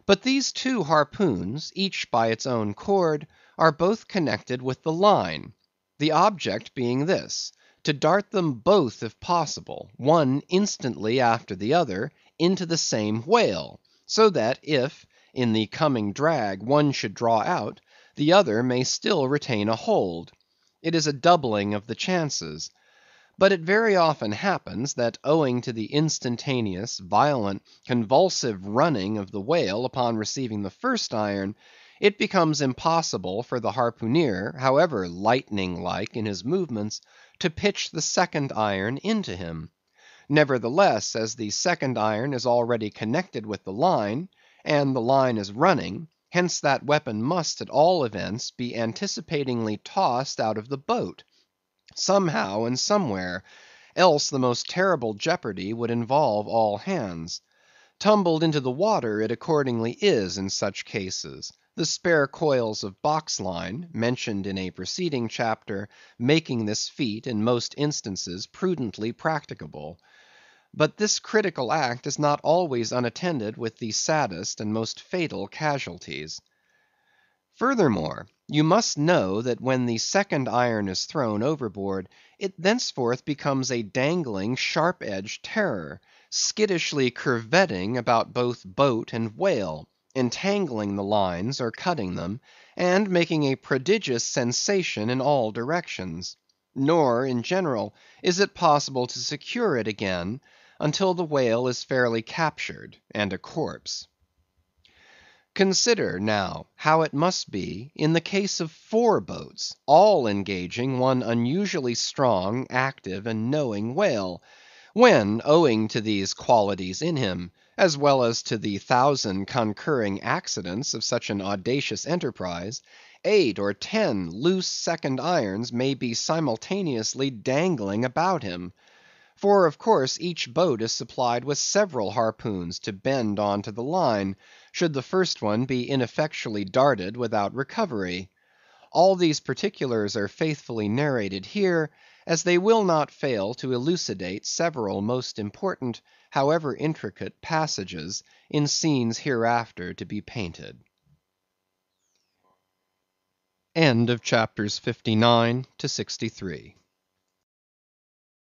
Speaker 1: But these 2 harpoons, each by its own cord, are both connected with the line, the object being this: to dart them both if possible, one instantly after the other, into the same whale, so that if, in the coming drag, one should draw out, the other may still retain a hold. It is a doubling of the chances. But it very often happens that owing to the instantaneous, violent, convulsive running of the whale upon receiving the first iron, it becomes impossible for the harpooneer, however lightning-like in his movements, to pitch the second iron into him. Nevertheless, as the second iron is already connected with the line, and the line is running, hence that weapon must, at all events, be anticipatingly tossed out of the boat, somehow and somewhere, else the most terrible jeopardy would involve all hands. Tumbled into the water it accordingly is in such cases, the spare coils of box line, mentioned in a preceding chapter, making this feat in most instances prudently practicable. But this critical act is not always unattended with the saddest and most fatal casualties. Furthermore, you must know that when the second iron is thrown overboard, it thenceforth becomes a dangling, sharp-edged terror, skittishly curvetting about both boat and whale, entangling the lines or cutting them, and making a prodigious sensation in all directions. Nor, in general, is it possible to secure it again until the whale is fairly captured and a corpse. Consider, now, how it must be in the case of 4 boats, all engaging one unusually strong, active, and knowing whale, when, owing to these qualities in him, as well as to the 1,000 concurring accidents of such an audacious enterprise, 8 or 10 loose second irons may be simultaneously dangling about him. For of course each boat is supplied with several harpoons to bend on to the line, should the first one be ineffectually darted without recovery. All these particulars are faithfully narrated here, as they will not fail to elucidate several most important, however intricate, passages in scenes hereafter to be painted. End of Chapters 59 to 63.